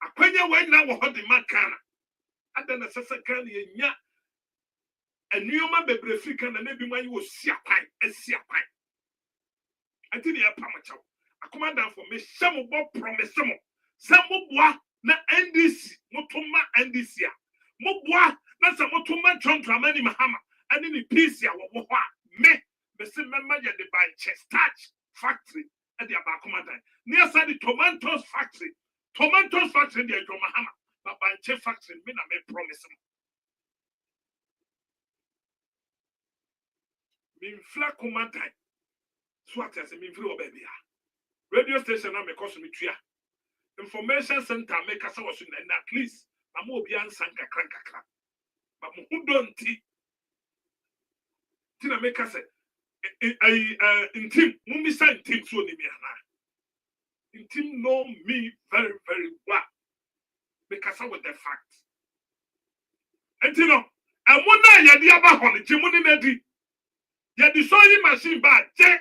akwanya when na wo the man Ghana adana sasa kan ye nya enuoma bebre Africa na na bi man wo sia kwan until the Pamacho. A commander for me, some of promise some. Some bois na NDC, Motoma NDC. Mobois, na some Motoma John Dramani Mahama, and in the piece ya wa me, Messi member ya the by starch factory at the Abacommandant. Near side the tomatoes factory the John Mahama, but by factory, me na me promise him. Me flat commandant. Swat as a minfree baby. Radio station na me cost me tria. Information center make us was in at least I'm obian sanka cranka. But who don't tina make us in team mummy sign team so ni me ana. In team know me very, very well. Because I with the fact. And you know, and one day ya di aba hon jimuni nedi. Ya di sewing machine ba je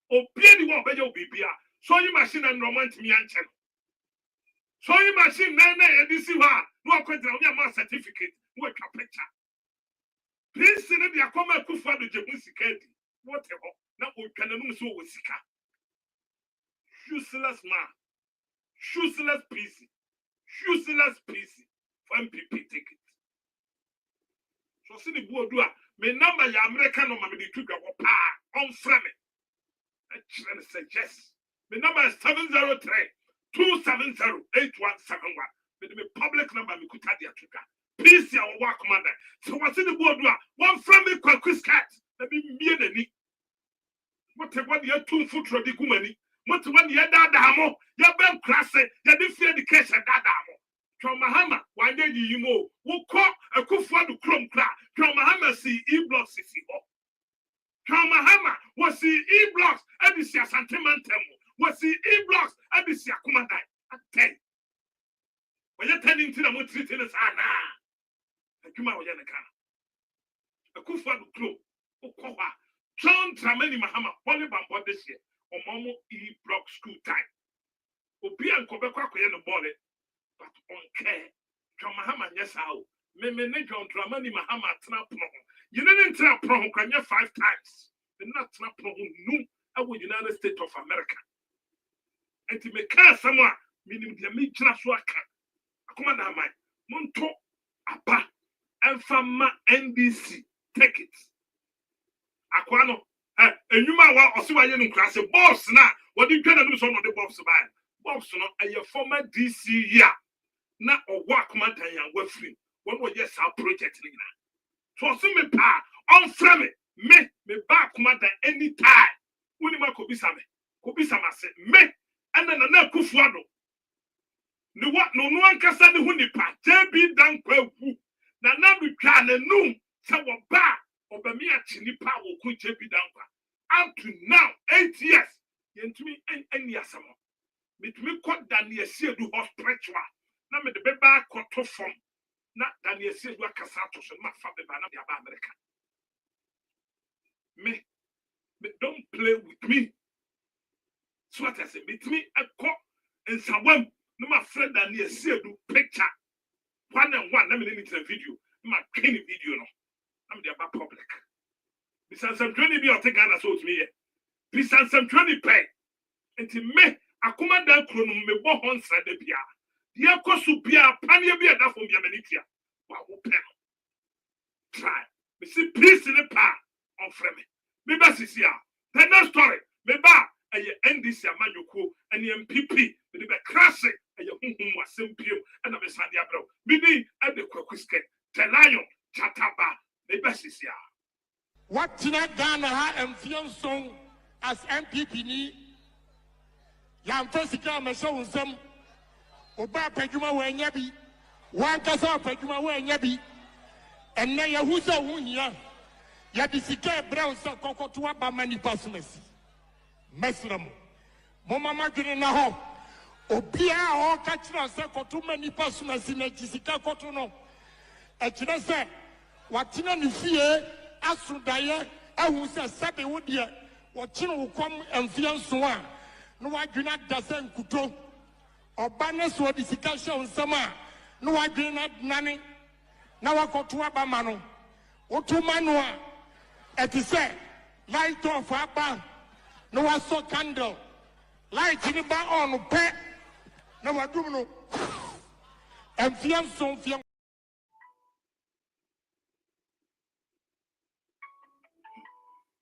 Obie di wo be yo bibia sewing machine and romance mi anche sewing machine na edisi ha no akwetira wo ma certificate wo twa picture please ne dia koma kufa do jebu sikadi what ebo na otwa na num so wo sika useless man useless piece for MPP ticket so see the board do me number ya American no ma me di tuga wo pa on frame and say yes. The number is 703-270-8171. With the public number, we could have the Africa. Please, your work commander. So what's in the board? One from me, Kwaku cat. Let me mean any. What the 2 foot for the Gumani? What one year that damo? Your bell class, you didn't fear the case at that damo. From Mahama, one day you know, who call a kufa to Chrome Crack. From Mahama, see E-Block CC. Mahama was the E-Blocks and the Santimentum was the E-Blocks and the Commander. I tell you, when you're turning to the Mutritin, a Kuma Yanaka, a Kufa Club, Okowa, John Dramani Mahama, only Bambo this year, or Momo E-Block school time. Obi and Quebecoa in the body, but on care. John Mahama, yes, how. Me John Dramani Mahama trap no. You didn't trap no 5 times. The not trap no no our United States of America. And to make car someone meaning the me swaka. Come on, my Monto Apa and Fama NDC take it. Aquano, and you might want to see why you class a boss now. What do you tell them some of the bobs by? Bobs no, and your former DC here. Now, or work man, and we're free. When we just our project now. So see me pa on frame me back commander any time. Uni ma kobisa say me and then na kufuado. No what no one can say the huni pa JB dan Kwaku. Na bi twa na num say wo ba obami achini pa wo ku JB dan Kwa. Up to now 8 years. Yentumi any asamo. Mitumi kwot dan ye see do hospital. Na me de be ba kwoto form. Not Daniel says what Casato should not find the banana of America. Me, don't play with me. So what I say, meet me a cop and someone, no my friend and near see a picture. One and one, let me need a video. My penny video, no. I'm the about public. Besides some 20 be or take Ghana so to me. Besides some 20 pay. And to me, I command that chrono me bo hon sa de bia. Dia kosu bia pania bia da from Yamanitia. Wa wo pen. Try. Me see peace in the pa on frame. Me ba sisia. The next story. Me ba aye NDC amanyoko and the MPP me be crash aye hunhum wasempio and na me sande abro. Me ni ade Kwaku skirt. The lion chataba me ba sisia. What tina Ghana ha emfion song as MPP ni yam fasika me so nsem oba padwuma wa anya bi wan kasa padwuma wa anya bi enne ya huza hunya ya disika brown so kokoto aba mani pasumasi mesram mo mama dwene na ho obia ho ka kira se koto mani pasumasi na disika koto no e kire se watina ni fie asudaye ehu se sabe wodie wo kire wo kom emfian so a no wadwena dasa nkuto oba ne so disika show nsama no wadwena nane na wakoto aba ma no wotuma no a etise light off aba no waso candle light ni ba on pe na wadum no emfian so mfian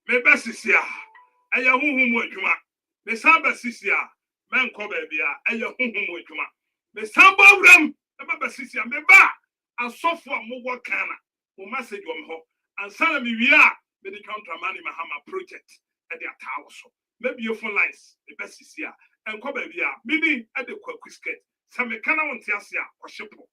me besisia aya huhum adwuma me samba sisia men ko ba bia aya huhum adwuma me samba wram e ba besisia me ba asofo amwo kana mo message wo me ho ansana me wi a me de counter mani mahama project e de atawo so me beautiful lines me besisia en ko ba bia me ni e de Kwaku skirt sa me kana wonte ase a ko hyepo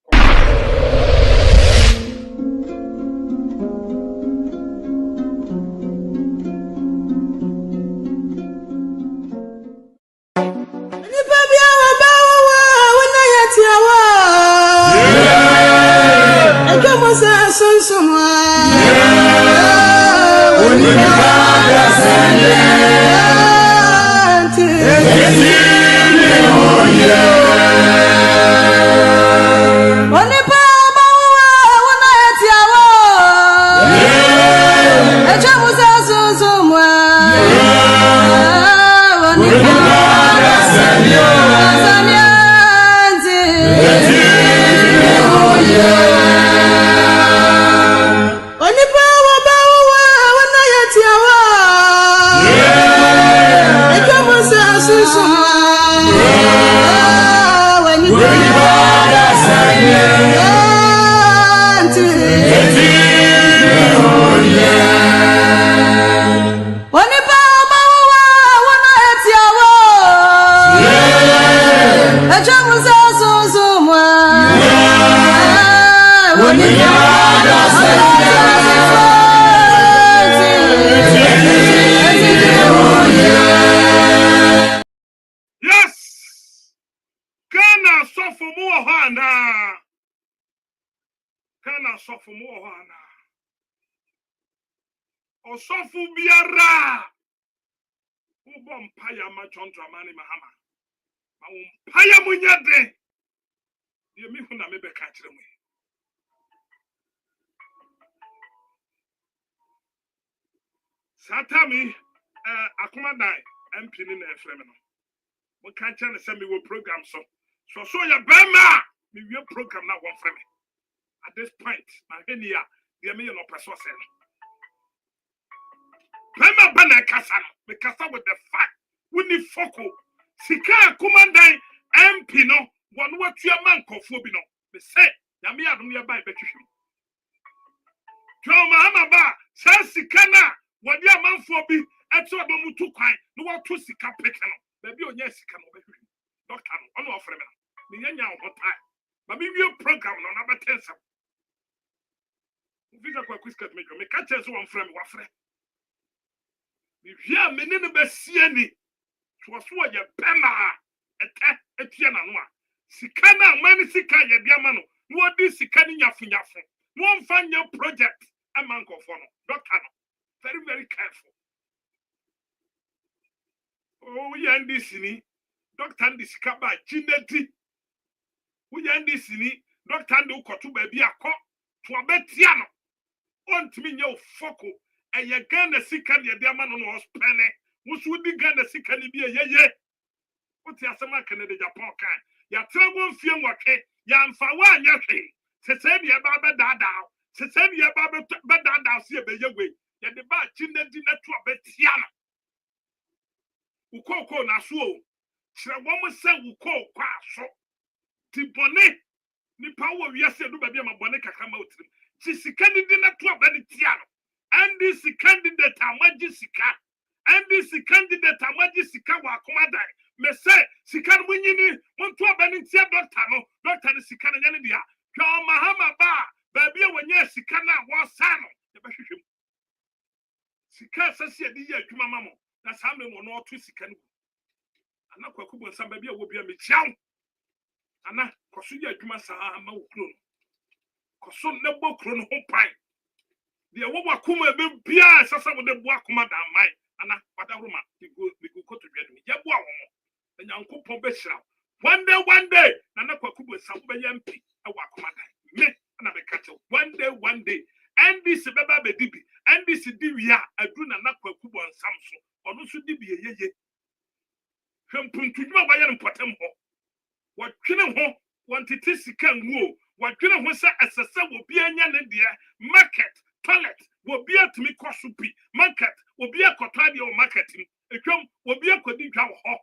Osofu biara ubom paya ma chontra mani mahama ma paya munyade ye mi hu na me be ka kire mu satami akomadan MP ni na efrem no mo ka kire se me wo program so ya bema me wi program na won frem at this point my henia ye me no person say Pema bana kasa me kasa with the fact we need foko sika kumandan MP no wonu watua man kofo bi no me say ya me adom ye bai betwehwem Joma ama ba sa sika na wodi amanfo bi eto do mutu kwan no watu sika peke no ba bi onya sika no betwehwem doctor no ono ofre me no me nya ho time ba mi wi program no na betensa visa Kwaku skirt me ka chese won frame wa frɛ Via menene besieni so ya pema etia na no a sika na mani sika ya biama no no odi sika ni nyafunyafo no mfanya project amankofo no doctor no very very careful Oh, yandi sini. Doctor and this kaba chineti. We yandi sini. Doctor and the kotu baby a cock to a betiano. On to me, yo, foko. And you gan the sick and your dear man on us penny. Which would be gan the sick and be a ye. What ya sama can the Japan can? Ya trouble film working. Yam for 1 year. Se send ya baba dada. Se send ya baba dada. See a baby way. Ya the bad chineti na to a betiano. Ukoko na suo. Shra woman say uko kwa so. Tibone. Ni power we say do baby ma bone kakama utrim. She candidate na to abani tiano. And this candidate amaji sika. And this candidate amaji sika wa komada. Me say sika munyini won to abani tia doctor no. Doctor ni sika na nyane dia. Kwa mahama ba baby wenye sika na wa sano. Ya bahwehwem. Sika sase edi ye adwuma mamo. Na samle mo no to sika no. Ana Kwaku bonsa baby a wo bia me chiaw. Ana koso ye adwuma saa ma wo kro no. Koso ne bo kro no ho pan. The woman kuma be bia sasa wo de bo akoma da mai. Ana wada roma we go to dwedum. Ye bo awo. Enyankopon be hira. One day na Kwaku bonsa wo be yampi e wo akoma da. Me na be catch one day and this beba be dibi and this diwi a adu na Kwaku bonsa so. Ono so dibi yeye. Hempuntuduma wa yere mpotem ho. Watwene ho wantete sika nwo. Watwene ho se asese wo bia nya ne de market toilet wo bia tumi kosupi market wo bia kotade wo marketing etwam wo bia kodi dwa ho.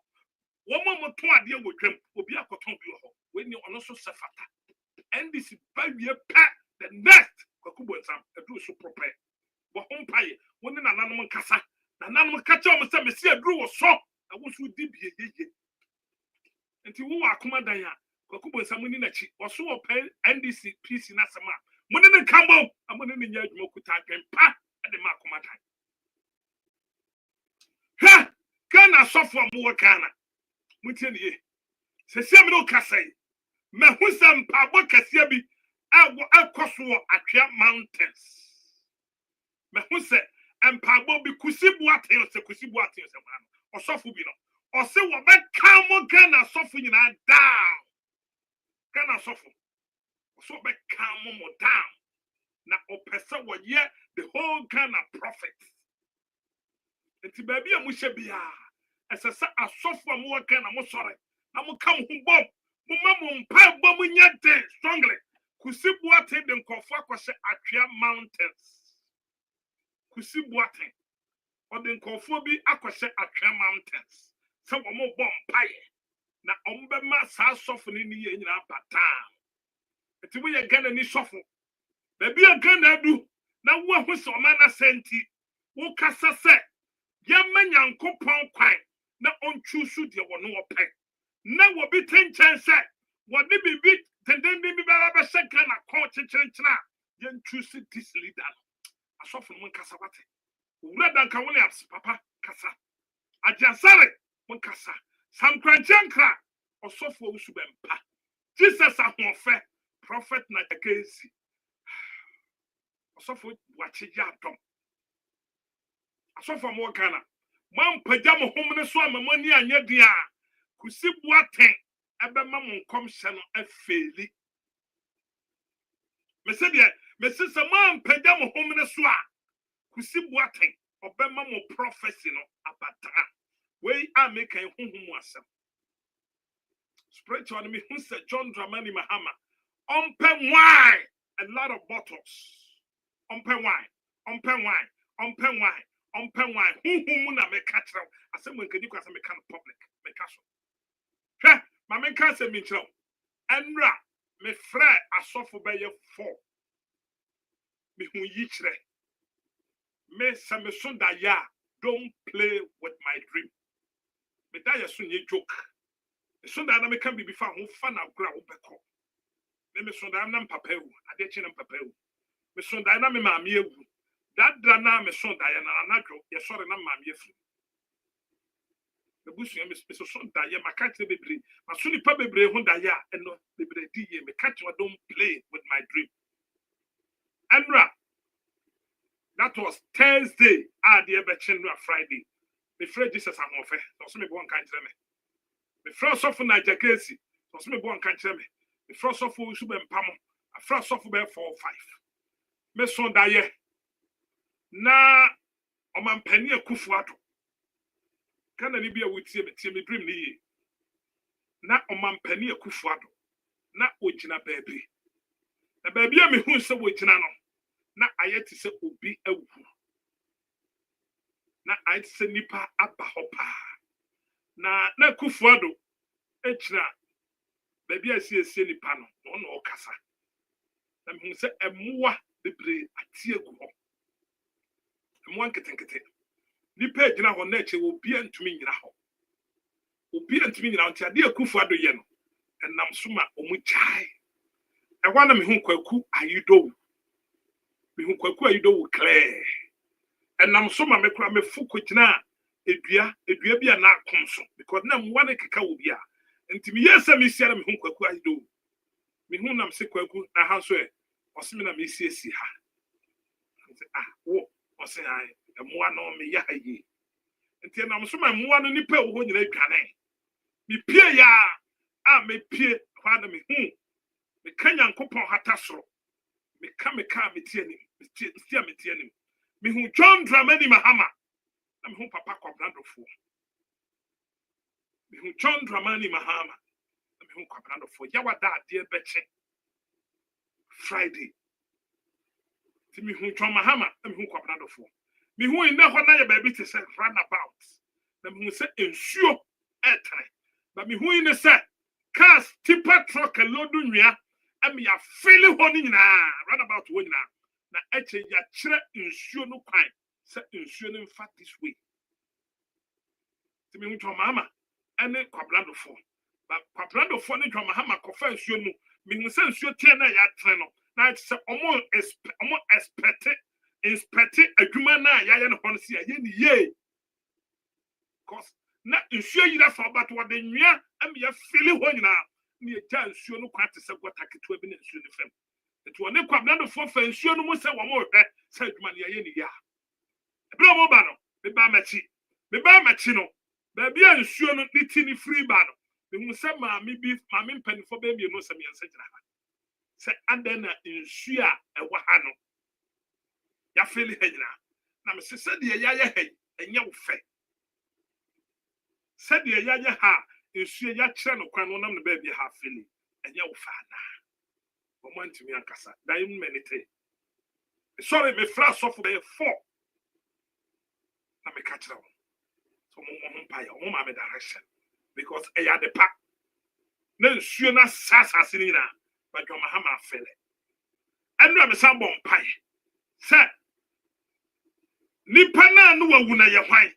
Wo mo to ade wo twam wo bia koton bi ho. We ni ono so sefata. And this bawie pa the next Kwaku bonsam adu so prepare. Wo hompaye wo ne nananom nkasa. Nananom kacha o mo se mesi adu wo so. I was with DB. Until we are commanding Kwaku bonsam ni na chi. Also open NDC PC na sama. Money ne kambo. Amone ne nya adwuma kuta kwempa de ma komanda. Ha! Kana sofo mo kana. Mutie ne ye. Se sia me no kasai. Me husam pa bo kasia bi awo akoso atwea mountains. Me husam empa bo bi kusibu aten se ma. Osofo bi no ose wo be kamo Ghana sofo nyina down Ghana sofo so be kamo mo down na opese wo ye the whole Ghana prophet enti baby a mo hye bia esese asofo mo Ghana mo sore na mo kam ho bom mo ma mo mpa bom nyate strongly kusibu aten de nkofo akose atwea mountains kusibu aten or the Kofobi Akoshe Atwea mountains. Some more bomb pie. Na ombema sa softening in your pata. It's we again any shuffle. Maybe again I do. Now what was a man senti? Who cassa set? Young man young coupon quine. Now on choose you will no pay. Now will be 10 chance set. What did be bit? Then be a second a court china. Young choose this leader. I saw from one cassavate. Uradan ka Williams papa kasa ajasare mon kasa sam kranchankra osofo usubempa Jesus ahofe prophet na jakesi osofo wachi ya dom asofo mo kana man pagya mo homne so amamani anya dia kusibu aten ebema mo nkom hye no afeli mesese man pagya mo homne so a kusibu aten obema mo prophecy no abata we are making huhumu asem spiritual me who said John Dramani Mahama umpe wine a lot of bottles umpe wine huhumu na me catch asem when kedi kwasa me kan public me kaso hwe ma me kan se me chiro enra me frɛ asofo bɛyɛ 4 me hu yi kyerɛ me samesunda ya don't play with my dream me da ya so nye joke sunda na me kan bibi fa ho fa na gra wo bɛkɔ me sunda na mpapa ewu ade chi na mpapa ewu me sunda na me maame ewu dadra na me sunda ya na anadwo ye sɔre na maame efu me busu me so sunda ya makati bebre maso nipa bebre ho da ya eno bebre di ye me catch don't play with my dream Andra. That was Thursday. Friday. me frɛ Jesus Amofe so me bo nka nkyerɛ me me frɛ sɔfo na jakesi so me bo nka nkyerɛ me me frɛ sɔfo su be mpamo afrɛ sɔfo be 4-5 me so daye na ɔmampani akufu ato kana ni bia wotie me tie me dream ni ye na ɔmampani akufu ato na ogina baabi na baabi a me hu sɛ wogina no na ayɛ te sɛ obi awu na ayɛ te sɛ nipa aba hɔ paa na akufu ato ekyina baabi a siesie nipa no na ɔkasa na me hu sɛ ɛmoa bebree atie gu hɔ ɛmoa nketenkete nipa egyina hɔ na ɛkyɛ obi antumi nyina hɔ obi antumi nyina nti ade akufu ado yɛ no ɛnam so ma ɔmo gyae ɛhɔ na me hu Kwaku ayido clear ɛnam so ma me kura me fu kogyina edua bi a na akom so because na mwa ne keka obi a nti me yɛsɛ me sia na me hu Kwaku ayido me hu nam se Kwaku na ha so ɛ ɔseme na me esi ha nti wo ɔse ai ɛmoa no me ya hayi nti nam so ma mmoa no nipa wo nyina dwane me pie ya a me pie hwa na me hu me kanya nkopon hata soro me ka me tie nim me tie nim me hu John Dramani Mahama na me hu papa Kwabnadofo me hu John Dramani Mahama na me hu Kwabnadofo ya wada ade beche Friday ti me hu John Mahama na me hu Kwabnadofo me hu inde ho na ya baabi te say runabout na me hu say ensuo etre ba me hu ine say cars tipper truck lodu nwia am ya fili ho ni nyina runabout wo nyina na eche ya kire ensuo no kwan say ensuo no mfa this way ti me hu John Mahama ene Kwabnadofo ba Kwabnadofo ne John Mahama kofa ensuo mu me hu say ensuo tie na ya tre no na it say omo expect adwuma na ya no hon si aye ni ye cause na nsuo yi da fa but what the nwia am ya fili ho nyina na ye ja nsuo no kwate se gota ketewa bi na nsuo no fam eto one Kwabnadofo fa nsuo no mu se wo mo hwɛ se adwuma na ye ni ya ebra mo ba no me ba machi no ba bia nsuo no ti ni free ba no me hu se maame mpanifo ba bi no se me yansa gyina ha se adan na nsuo a ɛwɔ ha no ya feli hanyina na me se de ya ye he enye wo fe se de ya ye ha nsuo ya kire no kwan no nam ne ba bi ha feli enye wo fa na o mo ntimi ankasa dan menete sorry me fra sofo be 4 na me ka kire wo so mo mpa ya mo ma me direction because e ya de pa na nsuo na sasa sini na ba John Mahama fele enu am san bon pai se nipa na no wawu na ye hwan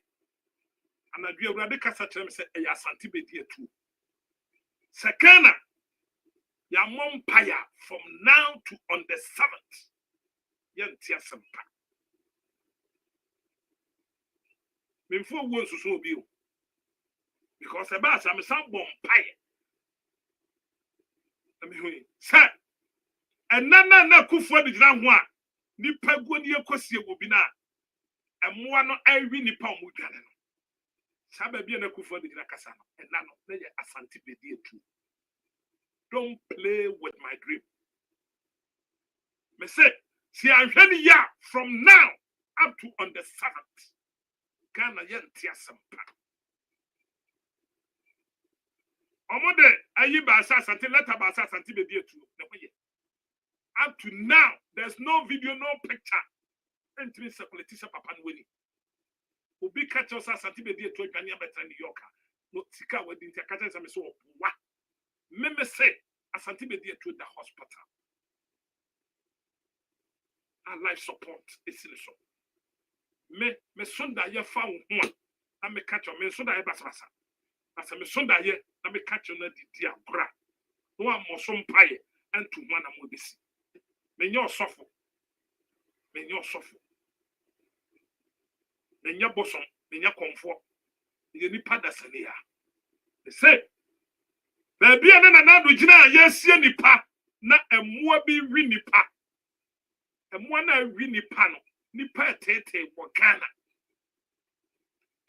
anadu awurade kasa kyerɛ me sɛ ɛyɛ asante bedi atu sakana ya mompaya from now to on the 7th yɛntia sempa memfo wo nsusu obi o because eba asame san bɔ mpae na me hui sɛ ɛnana na kufuo de gyina ho a nipa guo ne ekosie obi na ɛmoa no awi nipa ɔmo dwane no saba bia na kufuo de gyina kasa no ɛna no na yɛ asante bedi atu. Don't play with my dream. Me say, see I'm ready ya from now up to on the 7th. Ghana yentia sempa. Omode ayi ba asante letter ba asante be die tu. Up to now, there's no video, no picture. Entry circulating papa nweni. Obi catch us asante be die tu adwane abeta New York. No sika we dintia catch us me so wa. Me say asante be die tu the hospital. And life support is in so. Me sonda ye fa wo ho na me catch me sonda ye basabasa. Asa me sonda ye na me catch na didi agora. No amoso mpaye antu ho na mo besi. Me nye osofo. Me nye osofo. Me nye bosom, me nye komfo. Ye nipa dasane ya. Me say baby na na do gina yesie nipa na emoa bi wi nipa. Emoa na wi nipa no. Nipa tete wo Ghana.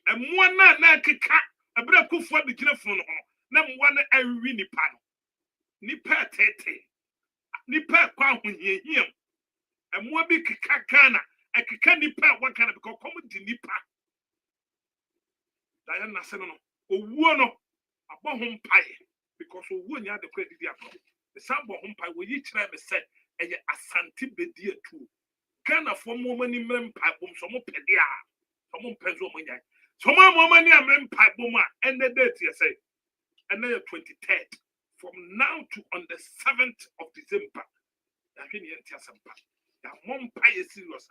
Mmoa na keka abira kufuwa de gina funu no na mmoa na awi nipa no nipa tete nipa kwa ahunyehiam mmoa bi keka Ghana akeka nipa wa Ghana because come di nipa da ya na se no owuo no abɔ ho mpae because owuo nya de kwa didi akɔ the sambo ho mpae wo yi kyerɛ me sɛ ɛyɛ asante bedi atu Ghana fo mo mani mrempa bom so mo pede a so mo mpenzo mo nyai so mo mani amrempa bom a ende date ye say ende 23rd from now to on the 7th of December ya hwe ne yenti asampa ya mo mpa ye serious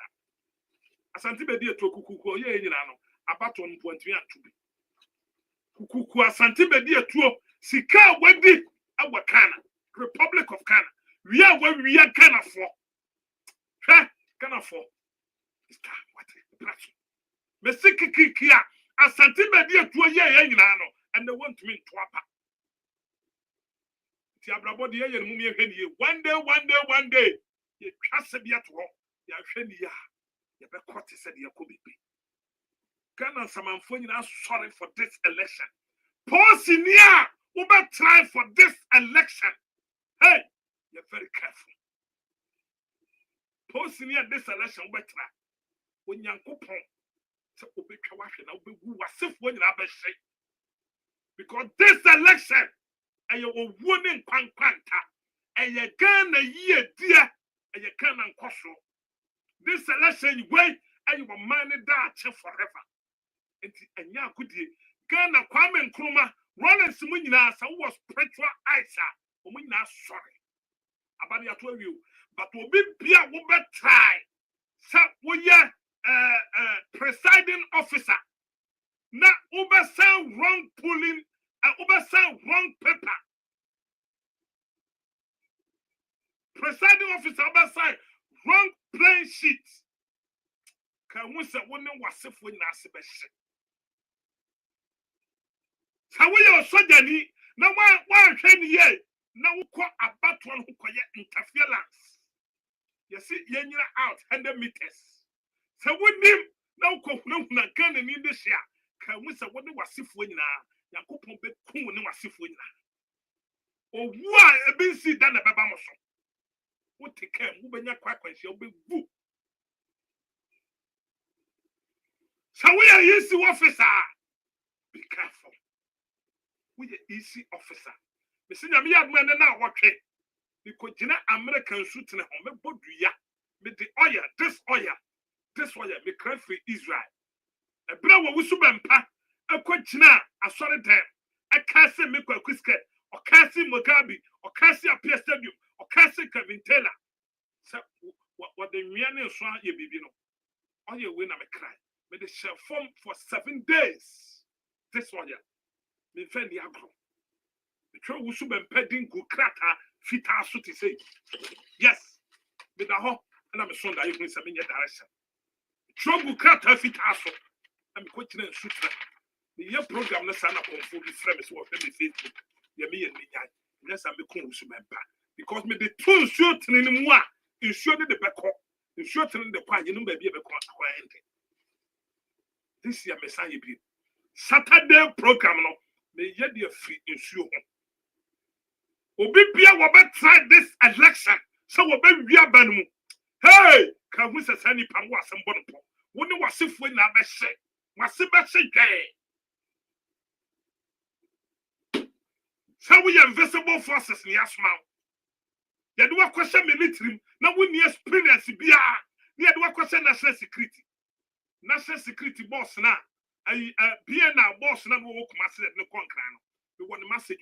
asante bedi atu kukuku ye nyina no abato no pontwe atubi kukuku asante bedi atu sika wadi awa Ghana Republic of Ghana we are Ghana for Ghana for what Mesiki asante bedi atu ye nyina no and they want me to apa ti abrabodi ye mu me hwe ni one day ye twase bia to ho ya hwe ni ya ye be court said ye ko bebe Ghana samanfo nyina sorry for this election Posinia we be try for this election hey you're very careful Posinia this election we try onyankopon se obetwa wahwe na obegu wasefo nyina be hye because this election aye owuo ne nkwankwanta aye Ghana yie dia aye Ghana nkoso this election way aye wo man da che forever enti anya akudie Ghana Kwame Nkrumah Rollins mu nyina sa wo spiritual eyes a wo nyina sorry abade ato awiu but obi bia wo be try sa wo ye presiding officer na wo be sound wrong pulling over sound wrong paper. Presiding officer over side wrong plain sheet. Can we say one was when Nasibeshe? How will you suddenly now one ye now call about one who call interference? You see, you're out 100 meters. So with him now call no can in this year. Can we say what was when now? Yakupon be kun ne wasifo nyina owu a ebe nsi da na beba mo so wo take am wo benya kwakwanhia wo begu so we are easy officer be careful we are easy officer me se nyame yad me na wotwe me ko gina American suit ne ho me boduya me the oil this oil me cry for Israel ebra wo wusu bempa Akojina asori dem akase me Kwaku okase Mugabe okase Apia Stadium okase Kevin Taylor so what the nwiane so ye bibi no oye we na me cry me the share form for 7 days this one me fend the agro the tro wusu be pedin go krata fita so to say yes me da ho na me sonda you say me direction tro go krata fita so na me ko kina sutra the program na sana konfo bi frame so on Facebook ya me yen nyai yes am ko nsu mempa because me the tun show tini mu a nsuo de beko nsuo tini de kwa yenu ba bi e beko akwa ente this year me say bi Saturday program no me ye de free nsuo ho obi bia wo be try this election so wo be wia ban mu hey ka hu se sani pam wo asem bo no po wo ne wasefo na be hye wase be hye gwe so we invisible forces ni asma ya do question military na we ni experience bia na ya do question national security boss na ai bia na boss na wo kuma se ne konkran no we want message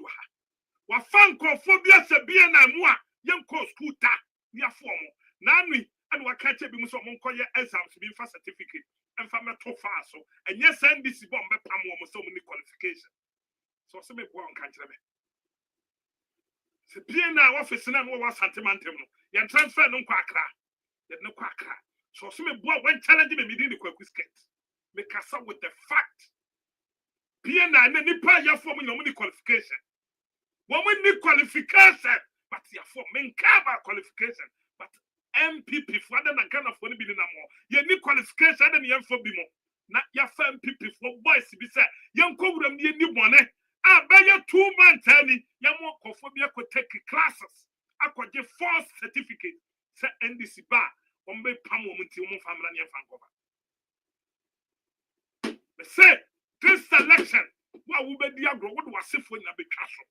wa fan phobia se bia na mu a yenko school ta ni afo mo na anu and wa ka che bi mu so mo nkoye exams bi fa certificate and fa meto fa so enye send this bomb be pam mo so mo ni qualification so se me bo on kan kire me se bien na office na no wa santemantem no ye transfer no kwa akra ye no kwa akra so se me bo when challenge me di the Kwaku me kasa with the fact bien na nipa ya form no mo ni qualification wo mo ni qualification but ya form me nkaba qualification but MPP for the Ghana for ni bi na mo ye ni qualification and ye for bi mo na ya fam pipi for boys bi say yanko wuram ni ni bone a be ye 2 months ani yamo kofo bi take classes akwaje first certificate say NDC ba ombe pam wo mti wo famra ne fanko ba say this selection wa wo be di agro wo do wasefo nya betwa so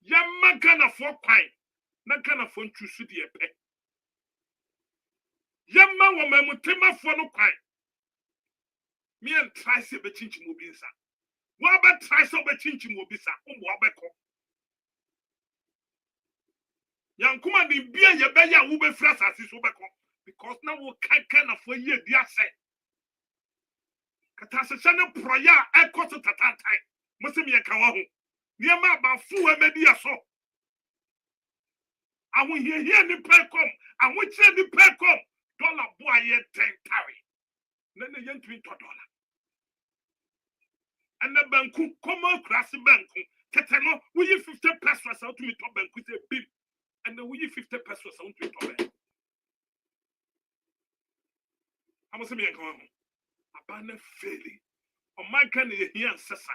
yamma Ghana for kwan na Ghana for ntrusu de epe yamma wo mamutema for no kwan me and try se be chinchim obi nsa wo ba try se be chinchim obi sa wo abeko yankuma de bia ye be ya wo be fra asase so beko because na wo kan na for ye dia se kata se chane proya e koso tatatai mo se me kan wa ho niema ba fu e medi aso awu hie ni pekom awu che ni pekom dollar boy ye 10 carry na ne yen $20 and the banku common class banku teteno we 50 pesos out to me to banku say bim and then we 50 pesos out to me to banku amo se me kan ho abana faili o man kan ye hia sesa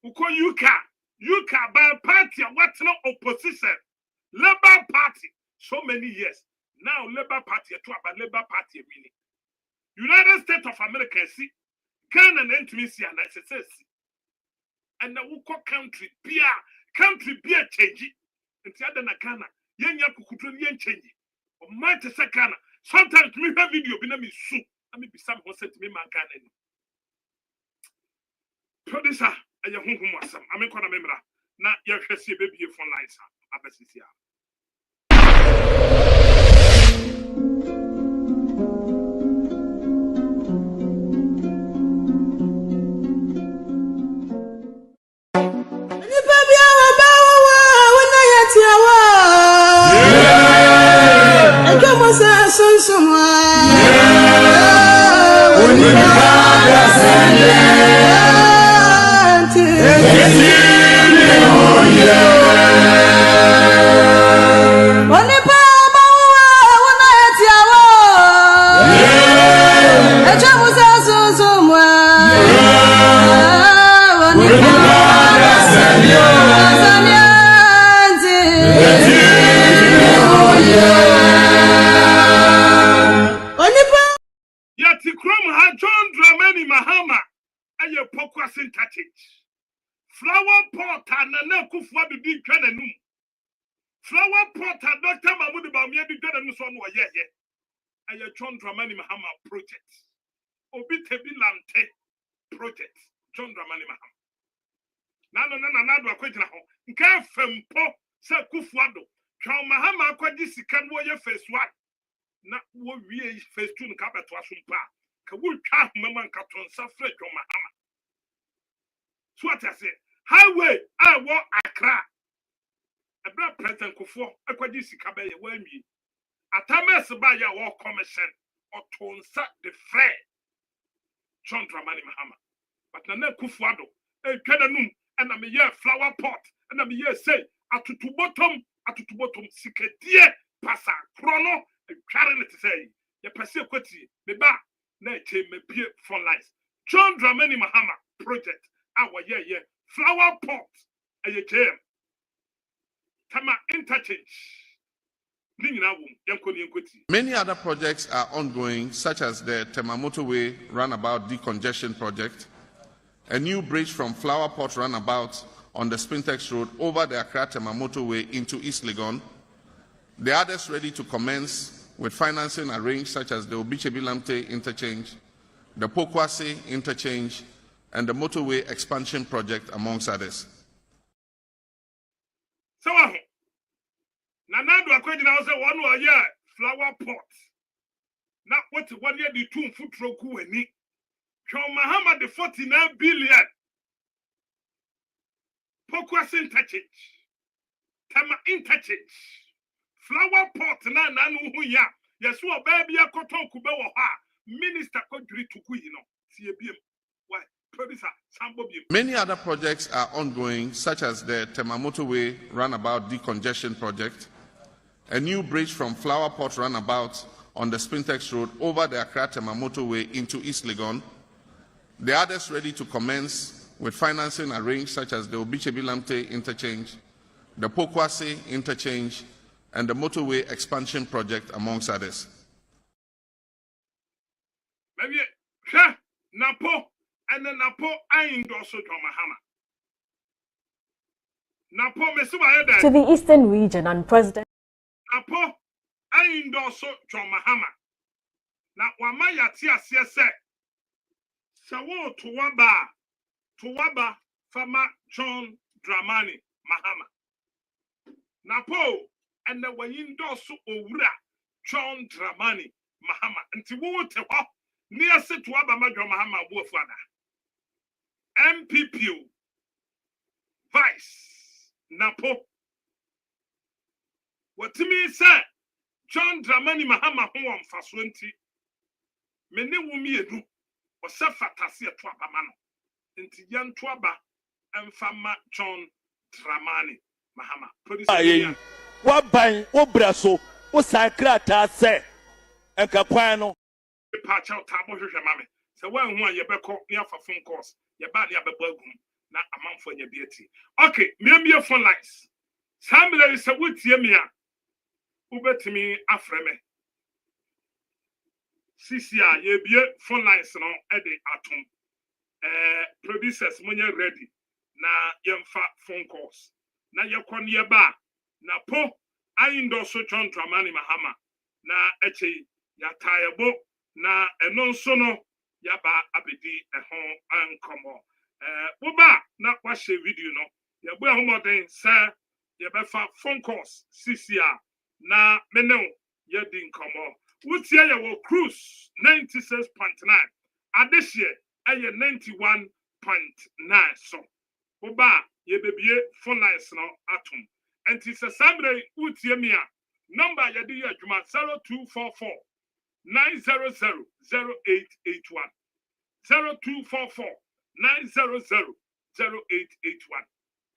uko yuka by party what no opposition Labour Party so many years now Labour Party to about Labour Party meaning United States of America see Ghana and intimacy and SSS and the Uko country beer change and the other Ghana yen yakukutun yen change or might say Ghana sometimes me have video binami soup let me be some who said to me man Ghana producer and your home wasam I mean kona memra na ya hwese baby phone lines abesisia flower pot and na kufuwa bi twananum flower pot Dr. Mahmoud Bawumia di twananum so no ye aye John Dramani Mahama project obi tebi lante project John Dramani Mahama na do akwagina ho nka fempo se kufuwa do John Mahama akwagi sika no ye phase 1 na wo wie phase 2 nka beto asompa ka wo twa mama nka tonsa fre John Mahama so what I say highway I walk Accra. A black president Kufo, a quadisi cabe, wemi. Atames by your war commission or tonsa the fair. John Dramani Mahama. But Nana Kufuado, a cadanum, and I'm a year flower pot, and I'm a year say, at to bottom, siketie, passa, chrono, and carrying it to say, the persecuti, the bar, nay, me peer for life. John Dramani Mahama project, our year. Flower pot, a jam. Tama interchange. Many other projects are ongoing, such as the Tema Motorway Runabout Decongestion Project, a new bridge from Flower Pot Runabout on the Spintex Road over the Accra Tema Motorway into East Legon. The others ready to commence with financing arranged, such as the Obichebi-Lamte interchange, the Pokwase interchange, and the motorway expansion project, amongst others. So, Nanado Aquajina was a 1 year flower pot. Now, what 1 year the 2 foot roku and Nick. John Mahama the 49 billion. Pokwas interchange. Tama interchange. Flower pot na nanu huya. Yes, what baby a cotton kubewa. Minister Kodri Tukuino. CBM. Why? Many other projects are ongoing, such as the Tema Motorway Runabout Decongestion Project, a new bridge from Flower Pot Runabout on the Spintex Road over the Accra-Tema motorway into East Legon. The others ready to commence with financing arranged, such as the Obichebi-Lamte interchange, the Pokwase interchange, and the motorway expansion project, amongst others. Maybe Napo and then Napo I endorse John Mahama. Napo Mesuba to the Eastern region and President Napo I endorse John Mahama. Na wama yati asese sawo tuwaba fama John Dramani Mahama. Napo and the wayindoso owura John Dramani Mahama. Nti wo te ho near se tuwaba ma John Mahama wo fada. MPP Vice Napo. What me say John Dramani Mahama ho amfaso nti mene wumi edu o se fatase tuaba ma no nti yan tuaba emfama John Dramani Mahama. Aye wa ban wo braso wo sakrata se enka kwan no pa cha tabo hwehwe mame se wan hu a ye beko ne afa phone calls ye ba ne abebo agum na amanfo nya bieti. Okay, me phone lines samle se wotie me a ubetimi afreme sisia ye bie phone lines no e de atom producers monye ready na yemfa phone calls na ye kon ye ba na po ayindoso John Dramani Mahama na echi ya tayebo na eno nso no ya ba abedi ehon ankomo wo ba na kwa share video no ye bo ahomoden sa ye befa phone calls sisia na meneo ye di nkomo wutie ye wo cruise 96.9 adehye eye 91.9 so wo ba ye bebie phone lines no atom enti se sambre wutie mi a number ye di adwuma 0244 900 0881 0244 900 0881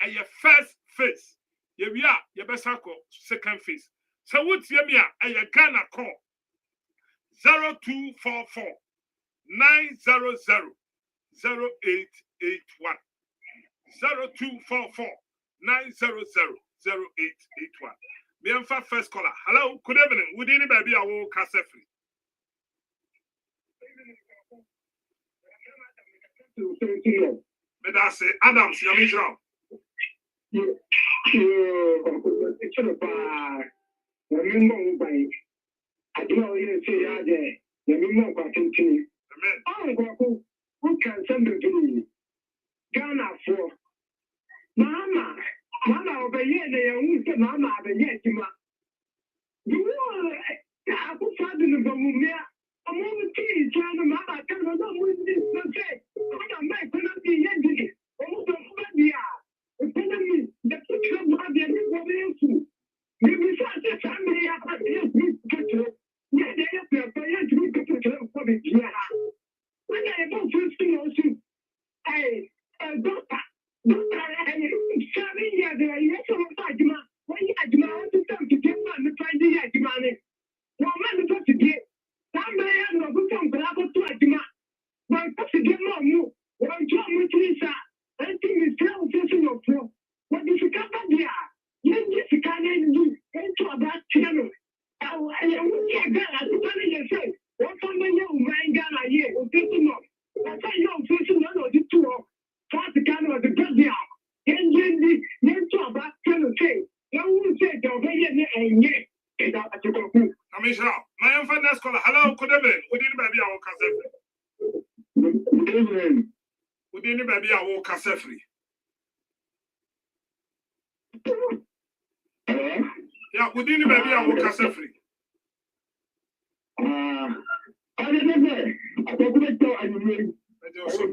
and your first phase ye we are ye besa ko second phase so wutie mi a and your Ghana call 0244 900 0881 0244 900 0881. Me amfa first caller. Hello, good evening. Would any baby I will cast free? But I say Adams, you're Michelle. Mama obeye na ya unse mama abenye tima. Duwo aku fadu no bamumia. Omo ti chana mama kana no mu ndi se. Oda mai kana bi yendi. Omo to fudia. Kana mi da kutra ma bi ni ko be su. Ni bi sa se family ya pa ni kutra. Ni da ya pa ya ni kutra ko be dia. Ana e bo fusti no su. Ai doctor Sorry, yeah, there is a Fajima. When you had my to come to get one, the Friday Yajimani. One man to to get. Somebody has no good from Bravo to Ajima. One to get more move. One job with Lisa. I think it's still facing your floor. What is the company? Yes, you can't do into about channel. I wouldn't get that. I don't know. What somebody you mind Ghana here or 50 more. That's why you're facing one or the two. Fast Ghana the Brazil. Yendi yento aba tell say you won't say the way and yet that you go through. Amisha, my infant caller. Hello, good evening. Would anybody our cassette? Good evening. Would anybody our cassette free? Yeah, would anybody our cassette free? I don't know. I don't know.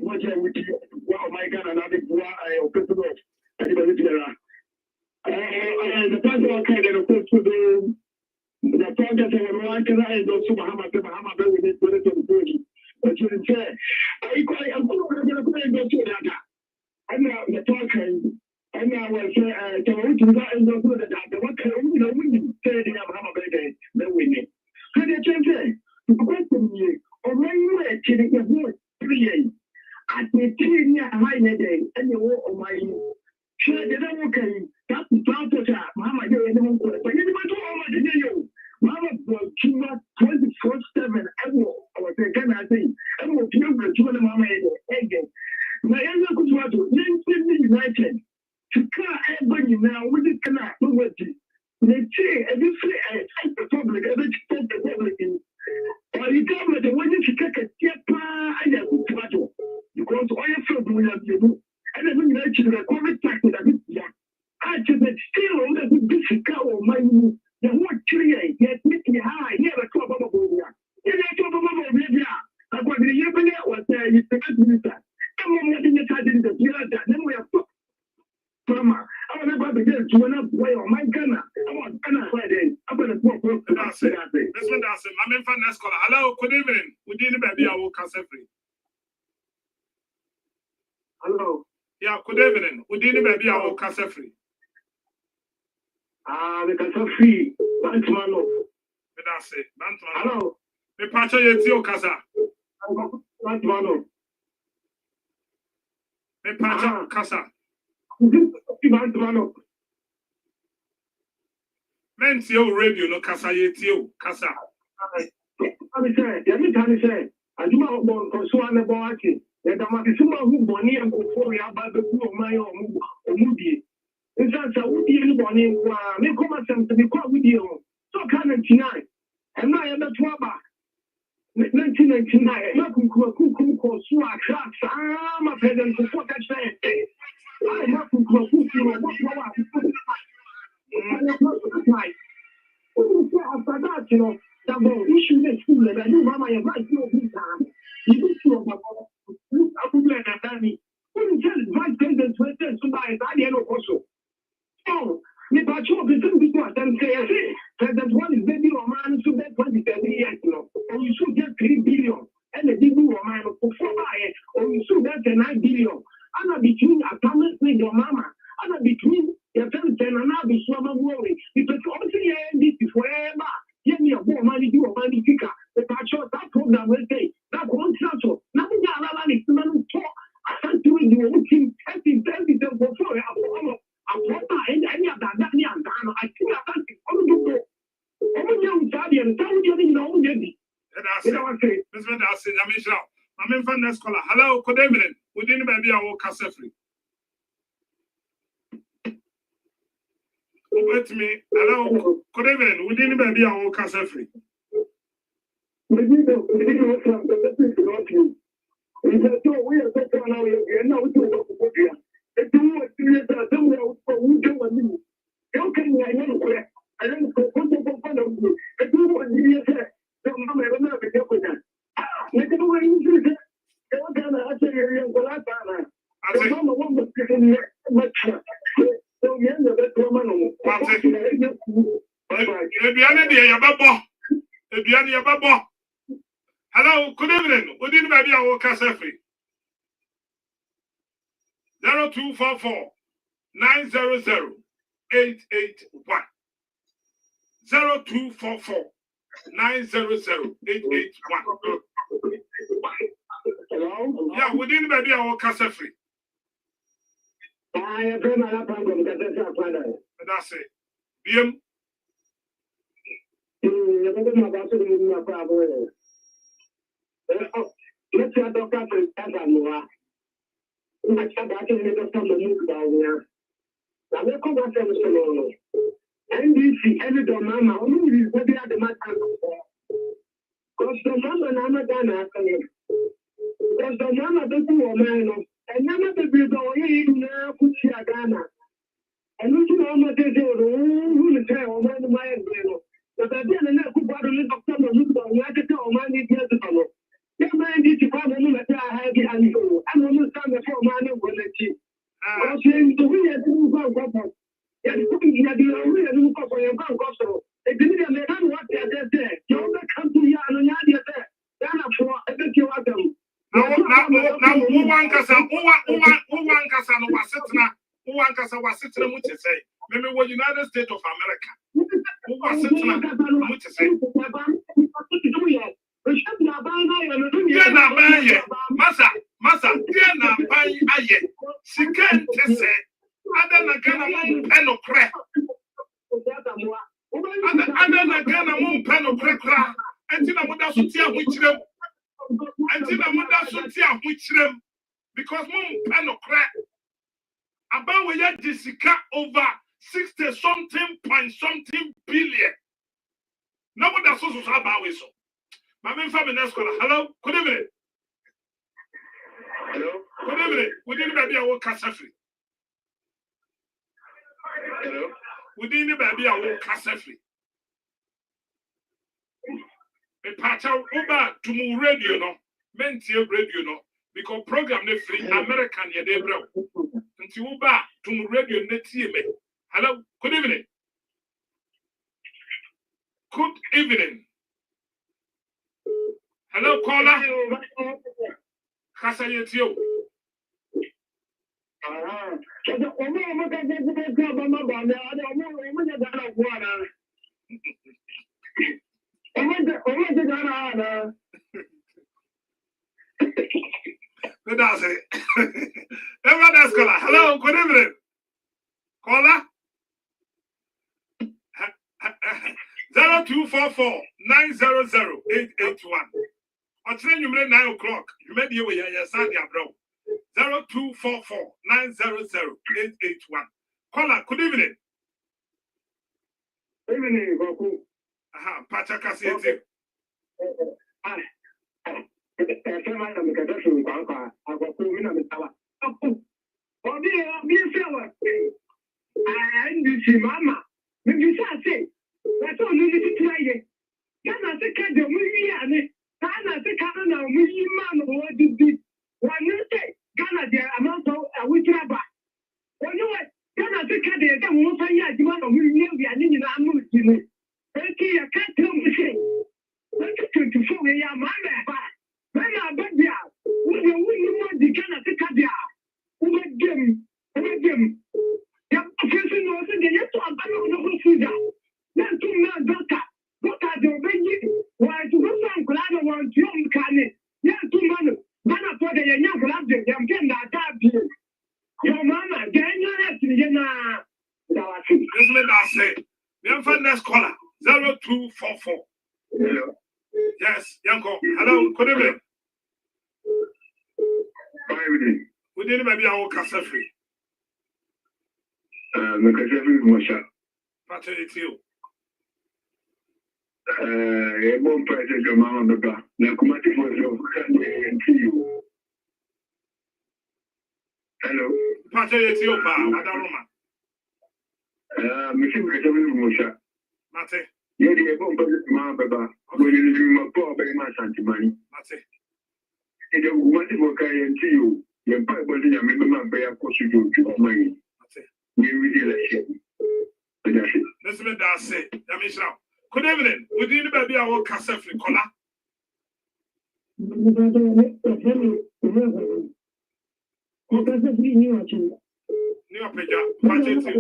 What I would do, well, my God, and I think why I open the door. Anybody there? The person I kind of put to the project of American and also Bahama, we need to put it on the body. But you say, I'm going to go to that. I'm not the talking. And I was to that and go to that. What can we say? Bahama, then we need. Can you change it? see near my day, and you walk on my share the okay. That's the transport. Mama, you're in the moon. But you never told my you. Mama, 24/7. I was thinking, I think, I will be able to the mama again. My young could watch United. To car everybody now, we just cannot do what you. They say, and you say, I the public, I don't take the public in. Or you government, when you take a step, I have to watch you. Because all your film will have you do. And then when you actually the COVID tax that is young. I just still on the big cow of my move. The whole tree, yet making high, never talk about Bonia. And I talk about Bonia. I got the year was there, you said, Minister. I'm not in the side in the Pirata, then we have Mama, I want to be there to run up way on my gunner. I want Ghana Friday. I'm going to walk up to that. This one does it. I'm in fan scholar. Hello, good evening. We didn't baby. I will cancel free. Hello. Yeah, good evening. We didn't baby. I will cancel free. The cancel free. Bantamano. That's it. Bantamano. Hello. The patch of your casa. Bantamano. The patch of casa. Men see your radio, no casa yet you, casa. I say, every time I say, I do not want to so on about it. That I'm a super who bonnie and go for you about the poor my own movie. In fact, I would be bonnie, may come to be quite with you. So can it tonight. And I am a twaba. 1999, not Kwaku, so I cracks. I'm a peasant to what I say. I have to go to after that, you know, that will issue the school and I do Mama and right no big time. You do to look up at Danny. Wouldn't tell vice president to attend somebody at the end of also. So, the patrol between people and say, President one is baby or man to bet 20 years, you know, and you should get 3 billion and the big man for 4 or you should get 9 billion. I'm between a promise with your mama. I'm between your parents and I'll be so worried. Because obviously, this is forever. Give me a more money, do a money kicker. The patrol, that program will say, that contract, nothing allowed is to talk. I can't do it. You're looking at the before I'm any of that. I think I can't do it. I'm young, Saudi, and Saudi, you know, I'm in fan scholar. Hello, good evening. We didn't baby our cassette free. Wait me. Hello, good evening. We didn't baby our cassette free. Hello, good evening. We didn't baby our cassette free. 0244 900 881 0244 900 881. Yeah, we didn't baby our cassette free. I agree, my problem. That's it. BM. Let's have a conference. I can't actually make some move down here. Now, let's come back to the NBC, every mama, only is what they are the matter. Because the mama, Nama Dana, because the mama doesn't know, and Nama the Bido, you now put here Ghana. And you know, I'm not going to tell my but I didn't know who bought a little summer look on the other tell my years ago. Your man did to come and let I have behind you. I'm almost done the 4 man will let you. I was saying the way I do go couple. And looking at the way I do couple and bank also. They didn't let them what they are there. You only come to Yan and Yadia there. Then for I bet you are them. Now, who one Cassan was sitting. Who one Cassan was sitting, which is say, maybe the United States of America. Who was sitting, which is say, Massa, dear na buy man aye. Sikan te say ada na Ghana mo peno kre. Ada na Ghana mo peno kre. Enti na moda so tia ho kirem. Enti na moda so tia ho kirem because mo peno kre. About we had Jessica over 60 something billion. Now what that's also about we so. My main family next caller. Hello, good evening. Hello. Good evening. We didn't baby our casa free. Hello. We didn't baby our casa free. A patch out over to move radio no. Mental radio no. Because program they free American ya they bro. Until Uba to move radio net me. Hello, good evening. Good evening. Hello, caller. Casa you. Good answer. Everyone else caller. Hello, good evening. Caller. 0244 900 881. Or train you 9 o'clock. You made your way, yes, bro. 0244 900 881. Caller, good evening. Evening, Kwaku. Aha, Pachaka City. Mama, maybe say, that's all you need to try. Ghana say can do me and Ghana say can now me man what did be one you say Ghana there amount of we travel. Oh you what Ghana say can there can one say ya demand of me we are in na amu tini. Thank you can't tell me say. 2024 ya mama ba. Mama ba dia. We want the Ghana say can there. We game. Ya afese no say dey to abano no go fuja. Na to na doctor the obey why to go some glad one to can ya to man na for the nya glad dem dem na that your mama get your na This man that say we have next caller 0244. Hello. Yes, Yanko. Hello, good evening. We didn't maybe our casa free. Pato it you. Bon price your mama baba. Na kumati for you. Hello. Pato it you pa, Madam Roma. Monsieur Mosha. Mate. Yeah, the bon price mama baba. When you my poor baby man santimani. Mate. And the kumati for kai you. Your pipe was in your member by a course you do to money. You really like it. Let's make that say. Yamisha. Good evening. We didn't baby our casa free caller. New Peja. Pato it you.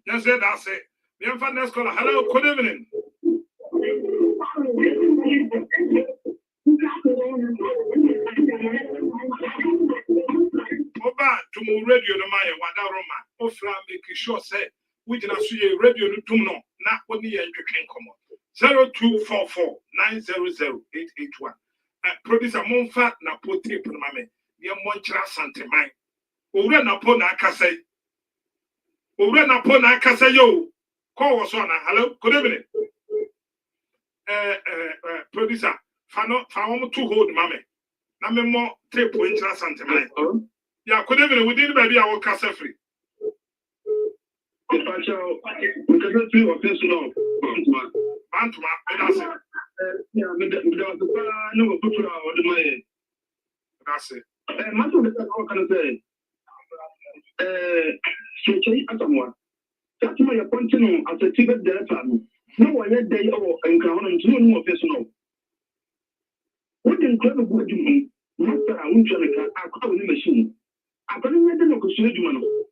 Yes, that's it. We have next caller. Hello, good evening. Oba to move radio no my wada Roma. Ofra make sure say we did not see radio no tum no na oni ye ntwetwen komo. 0244 900 881. Producer Monfa na pote mame. Ye monchra santeman. Owura na po na akasai. Owura na po na akasai yo. Call was on. Hello, good evening. Producer, found to hold mame. Na me mo tape monchra santeman. Yeah, good evening. We did baby our casa free. Pacho, we can see what this law. Bantuma, that's it. Yeah, no, put out the money. That's it. Much of the what can I say? Switching at someone. That's my appointment as a Tibet director. No one yet day or encounter and two more personal. What incredible would you mean? Master, I won't try to call the machine. I can't let them go to you.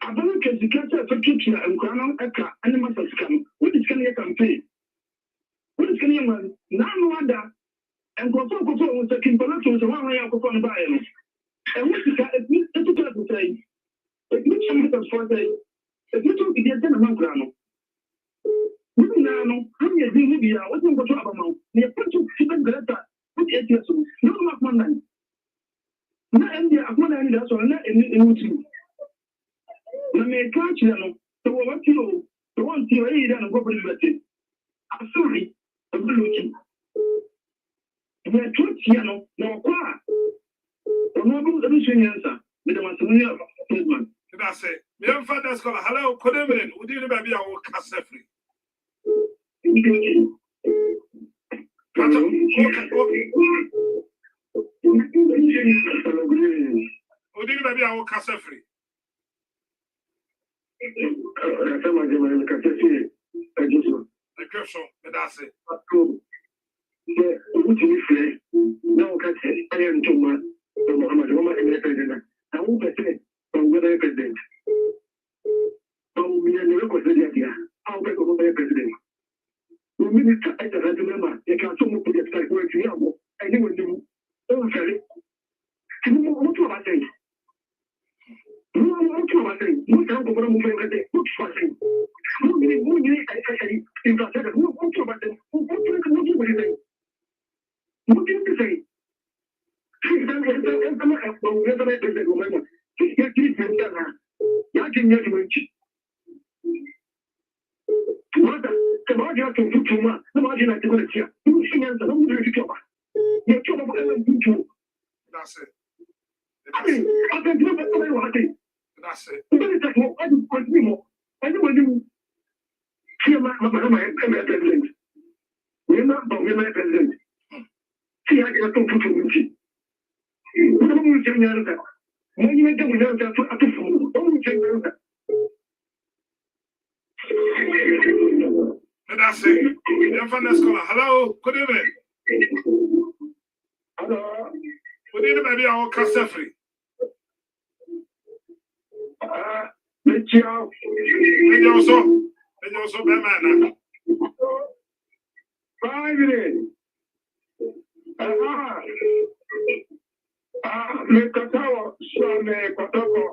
I don't care if you catch a picture and crown eka and must scam. What is can you campaign? What is can you man? Now no other and go for was a Kimberley to one way of on by him. And what is that? It's to say. If you change the for day, if you took the ten amount grano. No, how you do Libya? What's in the trouble amount? The approach to Simon Greta, put 8 years old. No, not one night. Not India, I'm not any that's all, not in you. Na me catch no so what you the one you are there and go for liberty. I'm sorry, I'm looking. We are too no kwa. No go the mission answer. Me the master statement. That's it. Me am father scholar. Hello, good evening. We did baby our casa free. We did baby our casa free. That's it. That's it. Hello, good evening. Hello. We need maybe our casa free. And you also, man. 5 minutes. Mekatawa Swame Kotoko.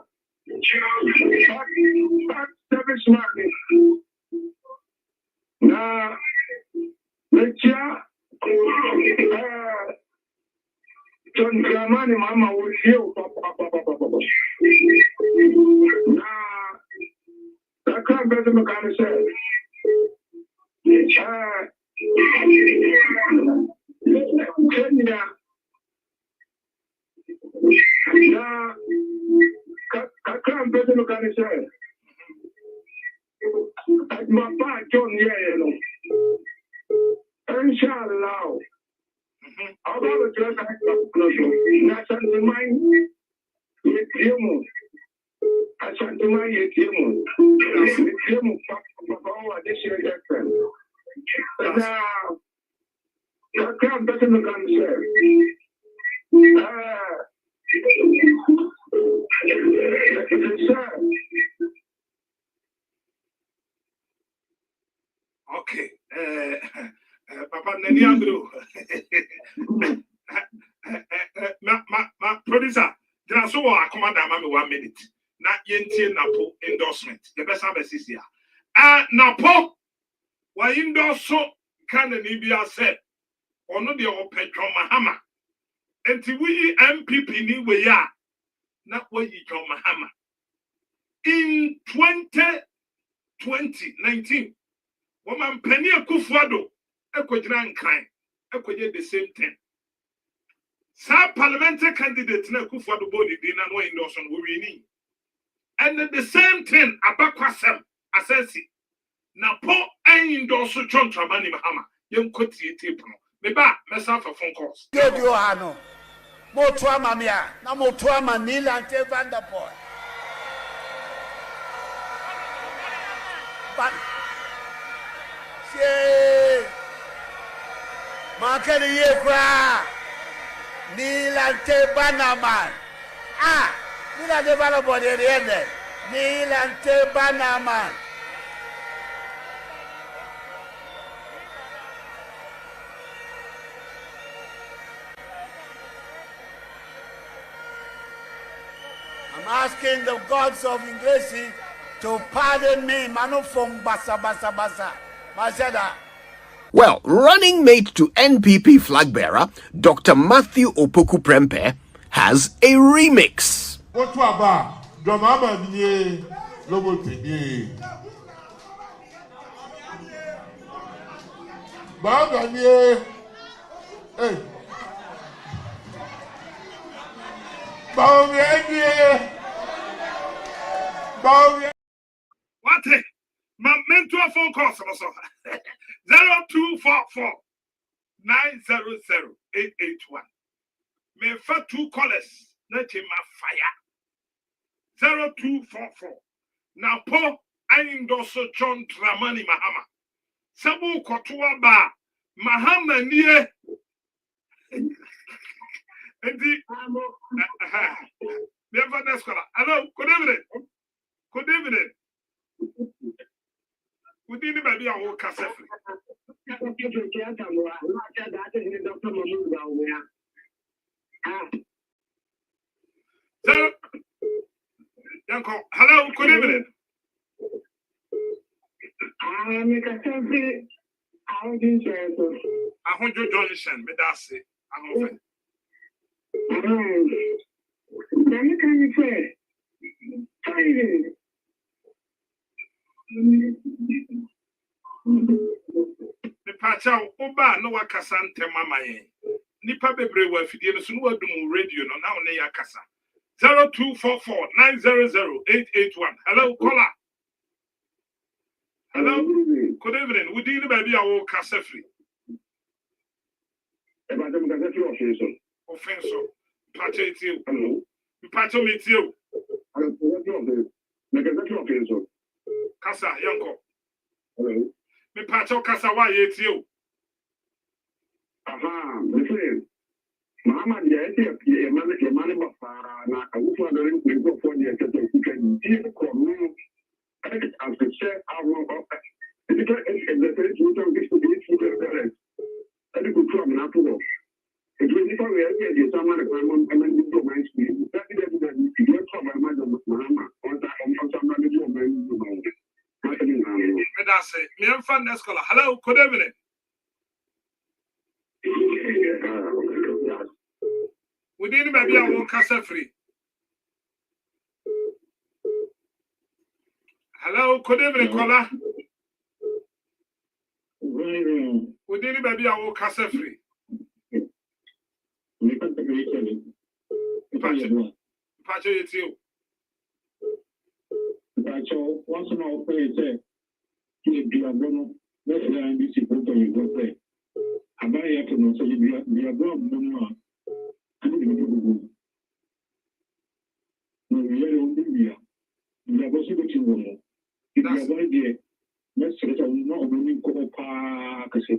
Service man. Na Mecha John Gramani Mama will heal Papa. I can't better mechanic say. Kenya. I can't better mechanic say. My pa John Inshallah. I'll have a dress that's on the mind. I sent to my ATM. Papa, this year, now, I can't better look on the okay. Papa Neniandro. My producer, then I saw a commander, mammy 1 minute. Not Yentie Napo endorsement. The best service is here. Napo, Why indoor so can an Ibia said, or no the open John Mahama. And we MPP ni we ya, not where you John Mahama. In 2019, woman Penny Kufuado, Equidran Klein, Equid the same thing. Some parliamentary candidates na Kufuado body dinner no endorsement we need. And the same thing Abakwasem Assessi. Na po endorse John Dramani Mahama. Young Koti tape. Meba, myself for phone calls. Good you hano. Motua mamia, na motua manila ante Vanderpool. But she Makani Yekra Nilante Banaman. Ah, Nilante Banaman at the end. Nilante Banaman. I'm asking the gods of English to pardon me, Manu from Basa Basa Basa. Masada. Well, running mate to NPP flag bearer, Dr. Matthew Opoku Prempe, has a remix. What about Domama Bie, Lobote? Baganie, eh, What? My mentor phone call 0244 900 881. Me for 2 callers. Let him fire. 0244. Now po I endorse John Dramani Mahama. Sabu Kotua Ba Mahama niye. Hello, good evening. Good evening. Good evening, baby. I will cast it. Hello, good evening. I want you Johnson, but that's it. The Pacha Oba no Wakasante Mama. Nipa Bebre were Fidian Sunu radio no now near Kasa. 0244 900 881. Hello, caller. Hello, good evening. Would you baby our Casa free? Offenso. Pacha it you. Hello. Pacha meet you. Casa, Yanko. Hello. Me Pacha Casa, why it's you? Aha, the same. Mama, the money Bafara, and I would want to go for the as the chef, I will the first root of this to be food and a good problem after all. It will never be someone and then you don't mind me. That is evident. You don't come by Madam Mama on that on somebody to mind. That's it. Me and Fan Escola. Hello, good evening. We didn't maybe I won't cast free. Hello, good evening, caller. We didn't maybe I won't cast free. Pacho, it's you. Pacho, once in our place, you be a bono, let's learn this important you go play. I buy it to know so you be a bono. I didn't know. No, we are on India. We are also going to know. If you are going there, let's say that I'm not only going to park. Let's say,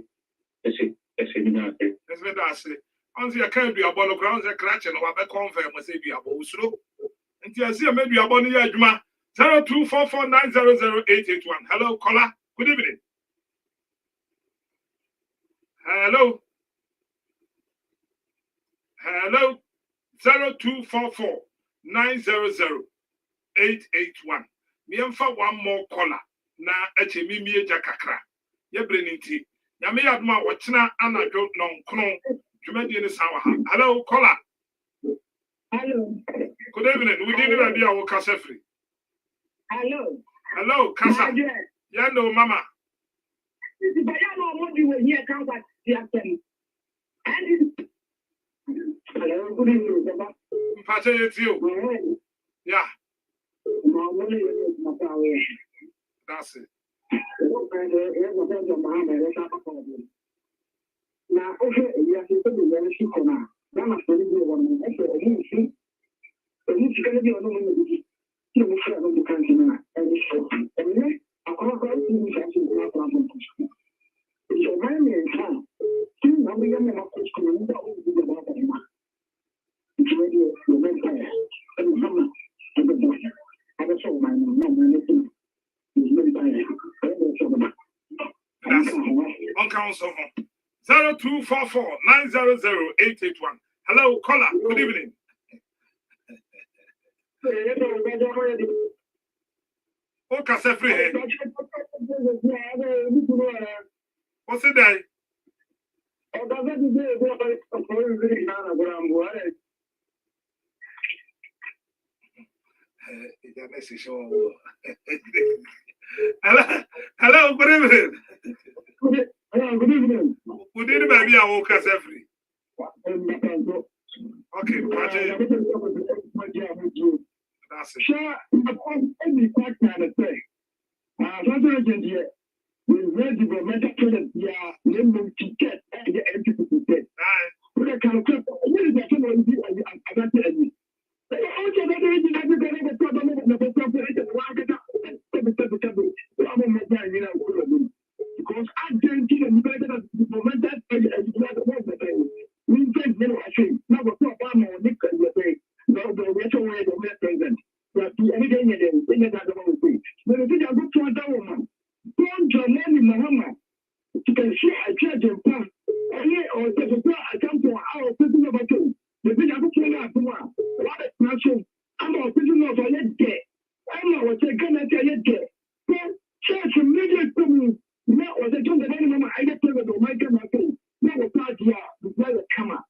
that's it. Once you can't be a ball of grounds, a crash and a confirm, must be a bow slow. And you see, maybe a bonny yajma 0244 900 881. Hello, caller. Good evening. Hello. Hello. 0244 900 881. Me for one more caller. Na HME Jakakra. ye breniti ya me yaduma wochina anadwo nonkono dwumadi ne sawa ha hello caller hello good evening we did be a work free hello kasa ya no mama this but ya no mo di we here kan kwa ti atem and hello good evening baba mpache yetio yeah that's it now okay ya se to be very sure na na so ni go won e so ni si kan bi ono mo ni ti mo fra no kan na e ni so e ni akwa ko ni sa si na kwa mo so my name is ti na mi ya na ko ko ni da o bi da ba ma ti radio no me ta e ni sama e be do I don't know my name no me ni on council 0244 900 881. Hello, caller. Good evening. Okay, say free. What's it day? Hello, good evening. Good evening. Good evening, baby. I woke us every. Okay, that's it. Sure, any question I say. We read the governmental project. Yeah, name ticket and the entity. We can click. What is that? Because I didn't get the moment that we take no action. Now we're talking about Nick and the day. No, the retro way the president. But the anything again, thing that I want to say. When I think I go to a woman, don't join any Muhammad. You can see a church in town. Or there's a come to our prison of a two. The thing I go to a woman. What is natural? I'm a prisoner of a yet day. I'm not what's a gun at a yet day. Church immediate to me. Now, was I told the mama, I get to the mic and my phone. Now, the party, the brother, come up.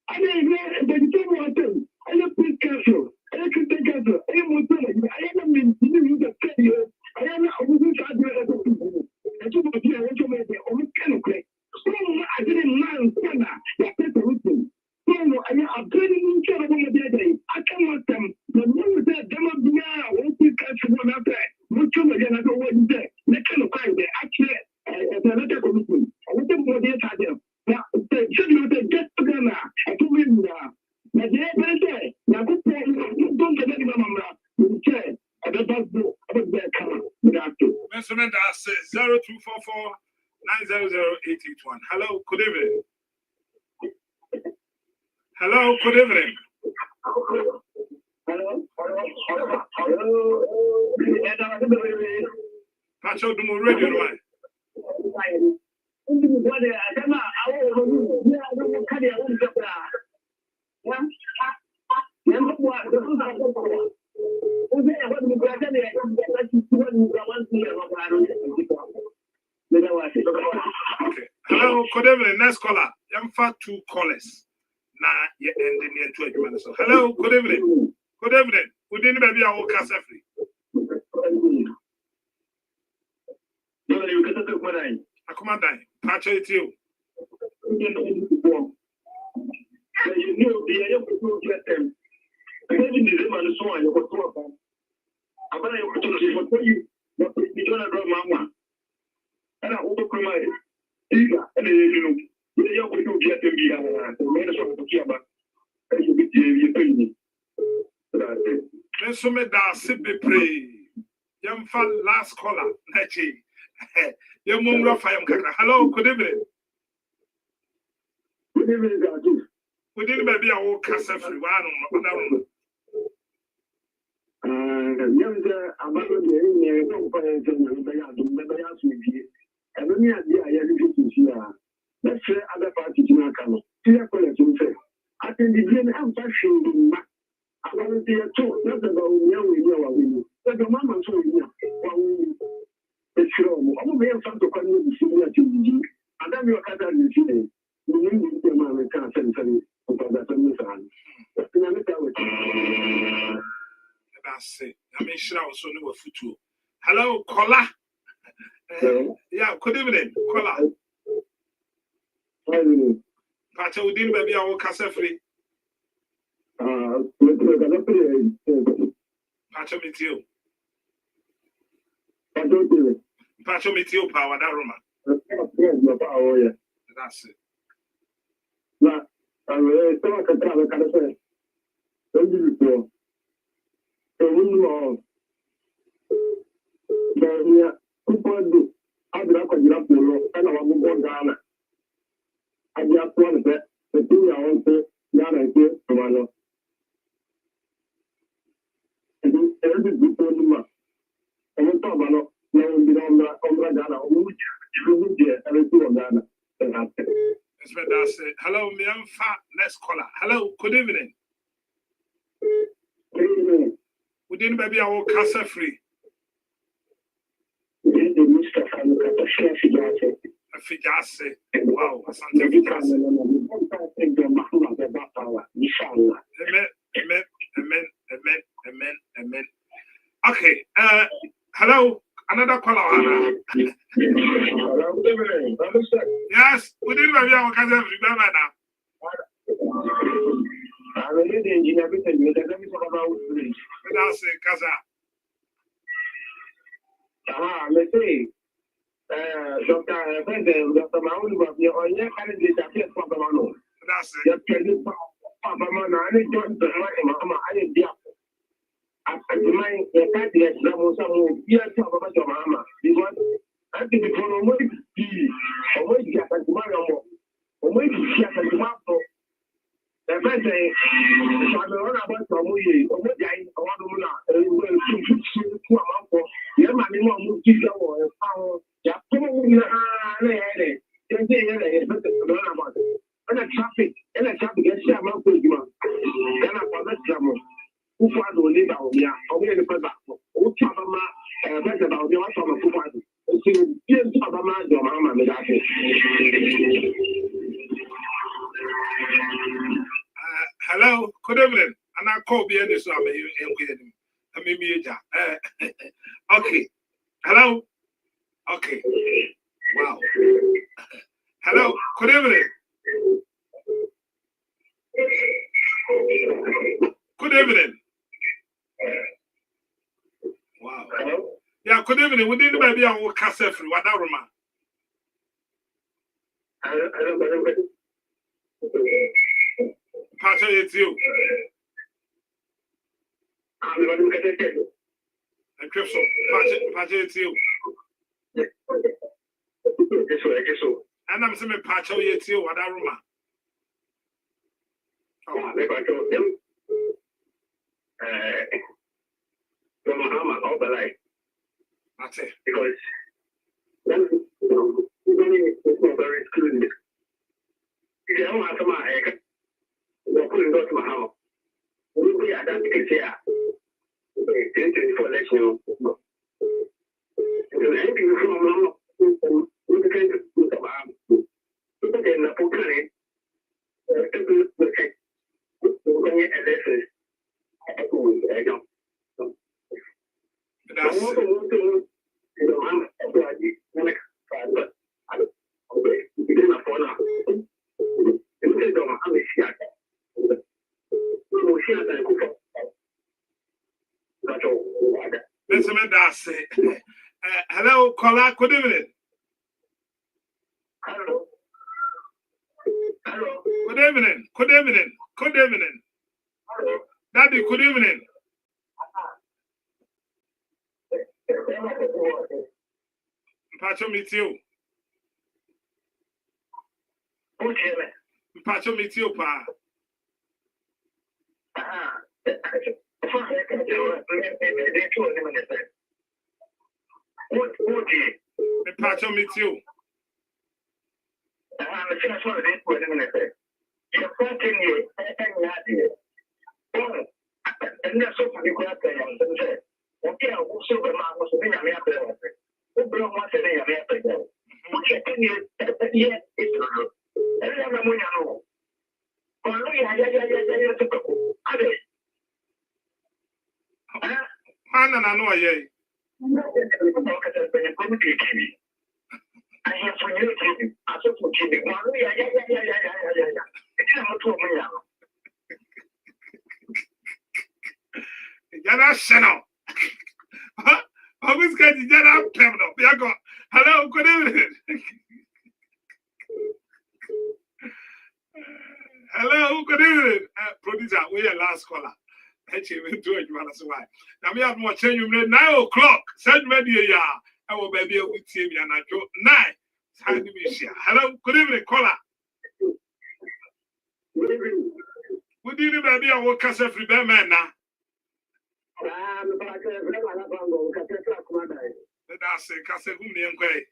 I mean, but you don't want to. I don't think castle. I don't think castle. I am I am in the failure. I am not within the I told my dear, I want to make the only kind of great. So I didn't mind that paper with me. So I am upgrading in care of the day. I cannot them. The moment that them up now, I won't be catching one up there. Much of again, I don't want there. They cannot find the actually another commitment. I want them more data there. Now, they should not get together. I told him that. But they say, now, don't get any number. You say, I don't know about their camera. Mr. Mendes says 0244 900 881. Hello, good evening. Hello, good evening. Hello. Pacho Dumo Radio, right? Okay. Hello, good evening. Next caller. I'm for 2 callers. Nah, you ending near 2 minutes. Hello, good evening. Good evening. Good evening, baby. I will cast free. I come on, die. Patch it you. You know, the area will get them. I live in the river and so on. You go to a bank. I'm going to tell you, but you don't have Mama. And I overcome my eager, and you know, you are going to get them here. The minister of the Kiaba, and you get the opinion. Let's make that simple pray. Young fan last caller, Nachi. Young Mumra Fayam Kaka. Hello, good evening. Good evening, God. Good evening, baby. I will cast a free one. Young, I'm not going to find anything. I don't need to see let's say other parties in our country. I think the game I'm fashion. I want to talk not about the mama told me. It's wrong. I'm going to come to That's it. I mean, sure, I was only a futu. Hello, Kola. Yeah, good evening, Kola. Pacha, we didn't maybe our casa free. Pacha, meet you. Pacha, meet you, power, that Roma. That's it. Now, I'm going to travel. Don't do it. So, we know. There people do. I do not conjure up the law, and I will go down. I just want to the 2 year old Yana and say, Tomano. And every people do not. And we talk about no one be on the Ghana, which you will get everything on Ghana. That's it. Hello, Miamfa. Let's call her. Hello, good evening. Good evening. We didn't maybe our casa free. Fijase. Wow, asante Fijase. Amen. Okay. Hello. Another caller. Yes, we didn't maybe our casa free. Remember now. I'm a leading engineer. That's it, casa. Let's say, Dr. Maul was the only candidate that is Papa Mano. That's it. Just tell you, Papa Mano, I don't know Mama, I didn't get after the mind, the party has some years of Mama. Because I think it's one of my tea, or what you have to marry more, or what you have to marry. The first day, I don't know about some way, or what I want to know. Yeah, my name is Mujiga or Power. Yeah, probably and a traffic, gets share my good. Then I found that drama. Who was the leader of me? Or the brother. Who talk about the awesome of Kuwait. So, you talk about your mama, hello, good evening. And I call me any so I mean, okay. Hello. Okay. Wow. Hello. Good evening. Good evening. Wow. Yeah, good evening. We didn't maybe I will cast free. What that Roma? Pacha, it's you. And Cripso, Pacha, it's you. And I'm saying, Pacha, it's you. What that Roma? That's it. Because then, very excluded. If you don't have to my we're putting go to my house. We are that because here. Okay, for election. Anything from we can do about in the Pukari. Hello, caller. Good evening. Hello. Good evening. Good evening. Good evening. Daddy, good evening. Pacho meet you. Pacho meet you, pa. Pacho meet you. Hana na no ye. Jana Shano. I was getting Jana Pemno. Yago. Hello, good evening. Hello, good evening. Producer, we are last caller. Actually, do it, you want to why. Now we have more change. You 9 o'clock. Send me the I will be with TV and I do 9. Hello, good evening, caller. Good evening, baby. I will cast every man now. That's it. Cast whom the inquiry.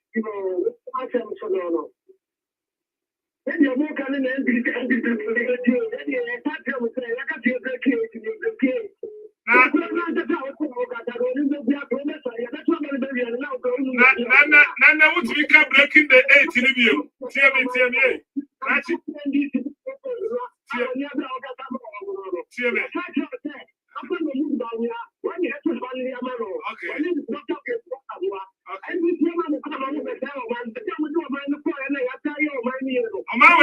Nana, what we can breaking the 8 in the view. TMA. On my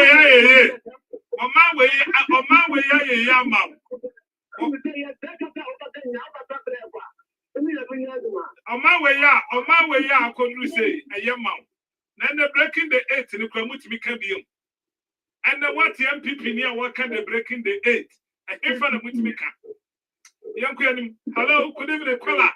way, I couldn't say a young man. Then they're breaking the 8 in the Kramuti Mikabium. And then what the MPP near what can they breaking the 8? And if I'm with me, young Queen, hello, good evening, caller.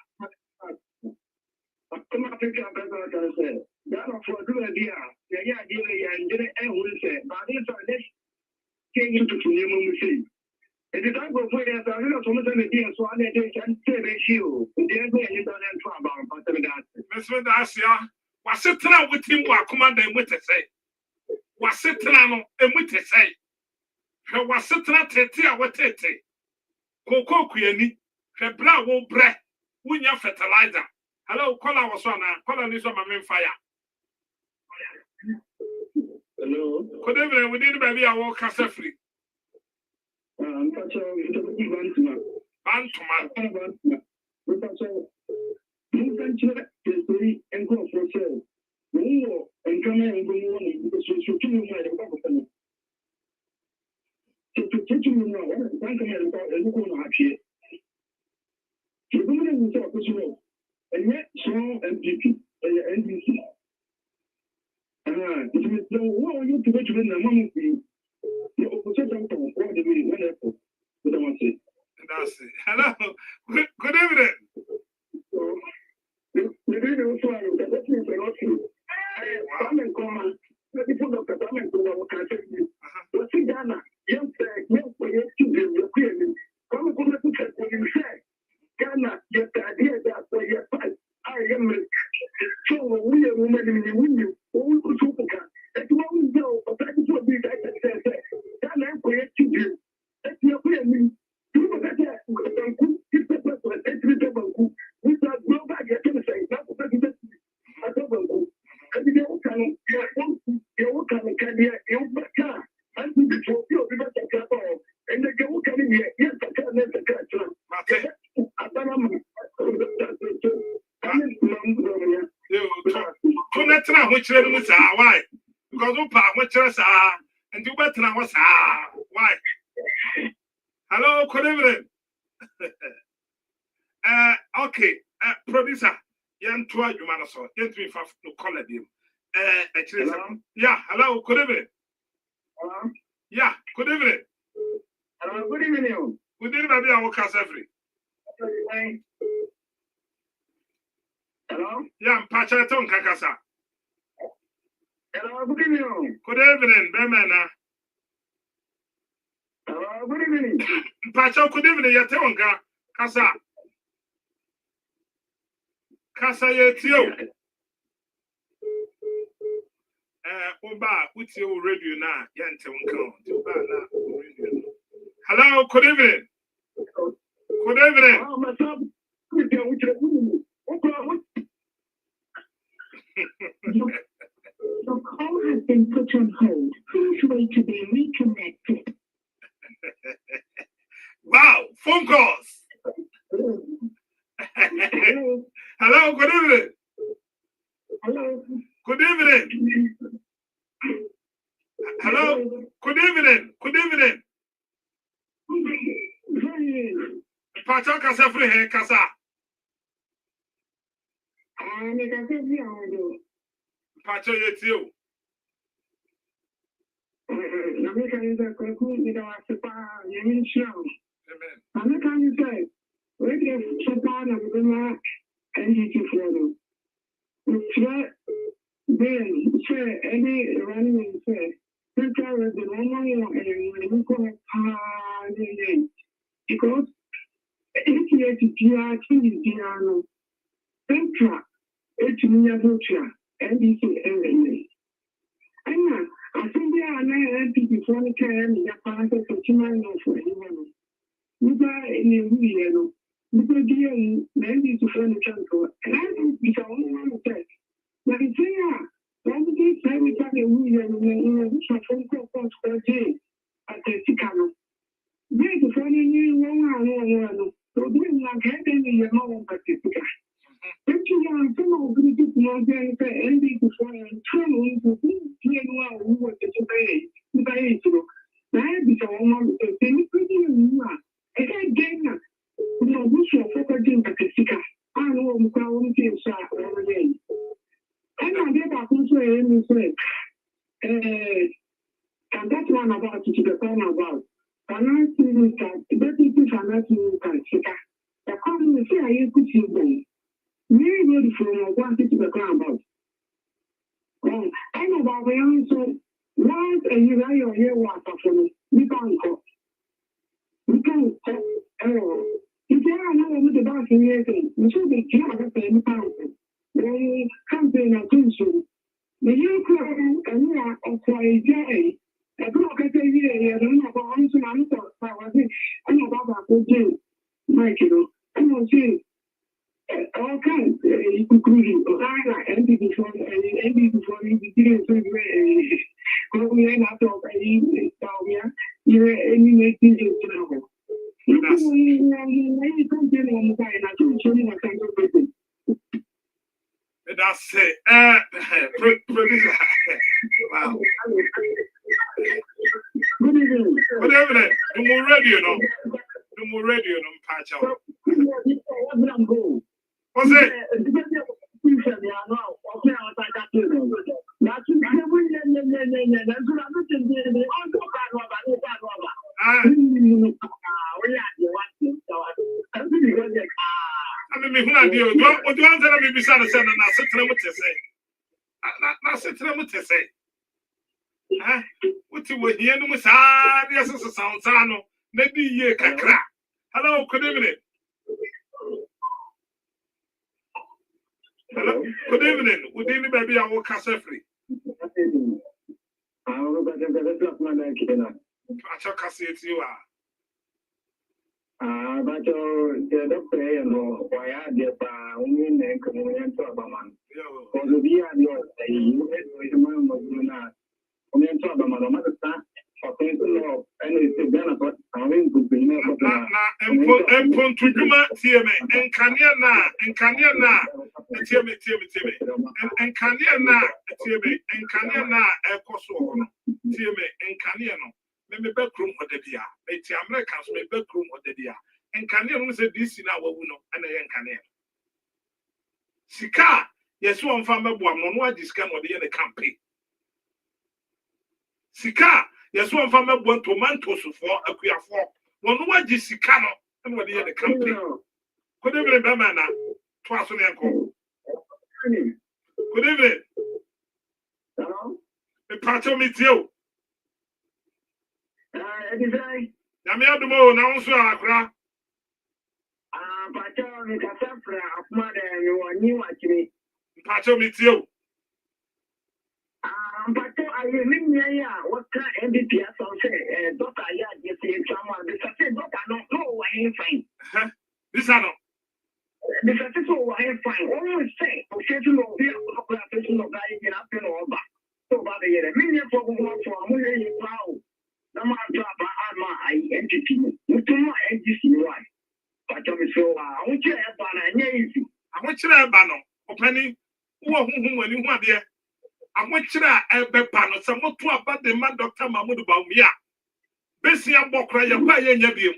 It is time for a point that I don't know so much idea, so I can say they shield. There's no any done and trouble about that. Mr. Dacia was sitting out with him while commanding with a say. Was sitting on and with a say. She was sitting at Tetia with Tete. Coco Queenie, her brow won't breath, when your fertilizer. Hello, caller was on caller is on my main fire. Hello. Good evening, we need baby, I walk us free. That's it. Hello. Good evening. Why? Because and you better know what's why? Hello, good evening. Okay, producer, young try you man so get me for to call him. Actually, yeah, hello, good evening. Yeah, good evening. Hello, good evening. Good evening, baby. I will cast every. Hello? Yeah, Pachaton Kakasa. Hello, good evening. Good evening, Bemana. Hello, good evening. Pacho, good evening, Yatonga. Kasa. Kasa Yetio. Oba, what's your radio now? Yantonga. Hello, good evening. Good evening. Your call has been put on hold. Please wait to be reconnected. phone calls. Hello, good evening. Hello. Good evening. Hello, good evening. Good evening. Pacha kasa free hair kasa. Pacha yetio. Because it's here to piano. Entra, it's me as well, and this is everything. And I think there are 9 people before the can, the parents of Chiman for anyone. You buy in a wheel, because you maybe to find a transport, and I don't be the only one to say. But it's here, don't be every time a wheel in a phone call for a day at the Sicano. There's a funny new one. So doing like having your mom participate. If you are some of the people who are going to end it before and training to be who was to pay it. That is our mom. So, you pretty new. Again, we should focus on Pacifica. I know I'm going to say again. And I get up to say, and that's one about to the point about. Financial deputy financial minister. The company say I could see them. Very ready for wanted to the ground about. Oh, I know about my answer. Once a year, I hear what for me. We can't go. We can't go. Oh, if there are no with the back in anything, we should be careful for any power. They come to an attention. The year and we are of a day. I broke a year, I don't know about answer. I know about the Mike, I don't see all kinds of conclusion. I ended before you didn't say, go in after you're anything to know. That's it. Producer. Wow. Good evening. Good evening. No more radio, no. No more radio, no patch out. What's it? I mean, who are you? What do you want to be beside the sender? Now, sit down with say. Now, sit down with say. What you were here, no, Miss yes, it's a sound, Sano. Maybe ye kakra. Hello, good evening. Hello, good evening. Would any baby I will cast free? I will go to the I shall cast it you are. But the doctor, you know, why I get women and communion to a man. For the year, you had to remember. Communion to a man, no matter that. For people, and it's done about having to be and put to Juma, TM, and Kanyana, and Kanyana, and TM, and Kanyana, TM, and Kanyana, and Koso, TM, and Kanyano. Maybe backroom or the dia, the Americans may backroom or the dia, and Kanyano said this in our window, and a young Kanyano. Sika, yes, one farmer, one more discount or the other campaign. Sika. Yes, one farmer bought tomatoes for a queer for one word Jessicano and what the other company. Good evening, Bamana. Twice on the uncle. Good evening. Hello? The part of me, too. Yamia Dumo, now, so I Pacho, it's a safra of mother, you are new actually. Pacho, me too. But I mean, what can NDP say? Doctor, yeah, just someone. This is doctor, no, I ain't fine. This I know. This is so I ain't fine. Always say, okay, to know here, operation of dying in up and over. So, by the year, million for one for a million pound. No matter about my entity, you do not exist in life. ebano opani wo huhu ani hu ade amokyere a ebeba no se moto aba de ma Dr. Mahmoud Bawumia besi ambokra ye kwa ye nya biem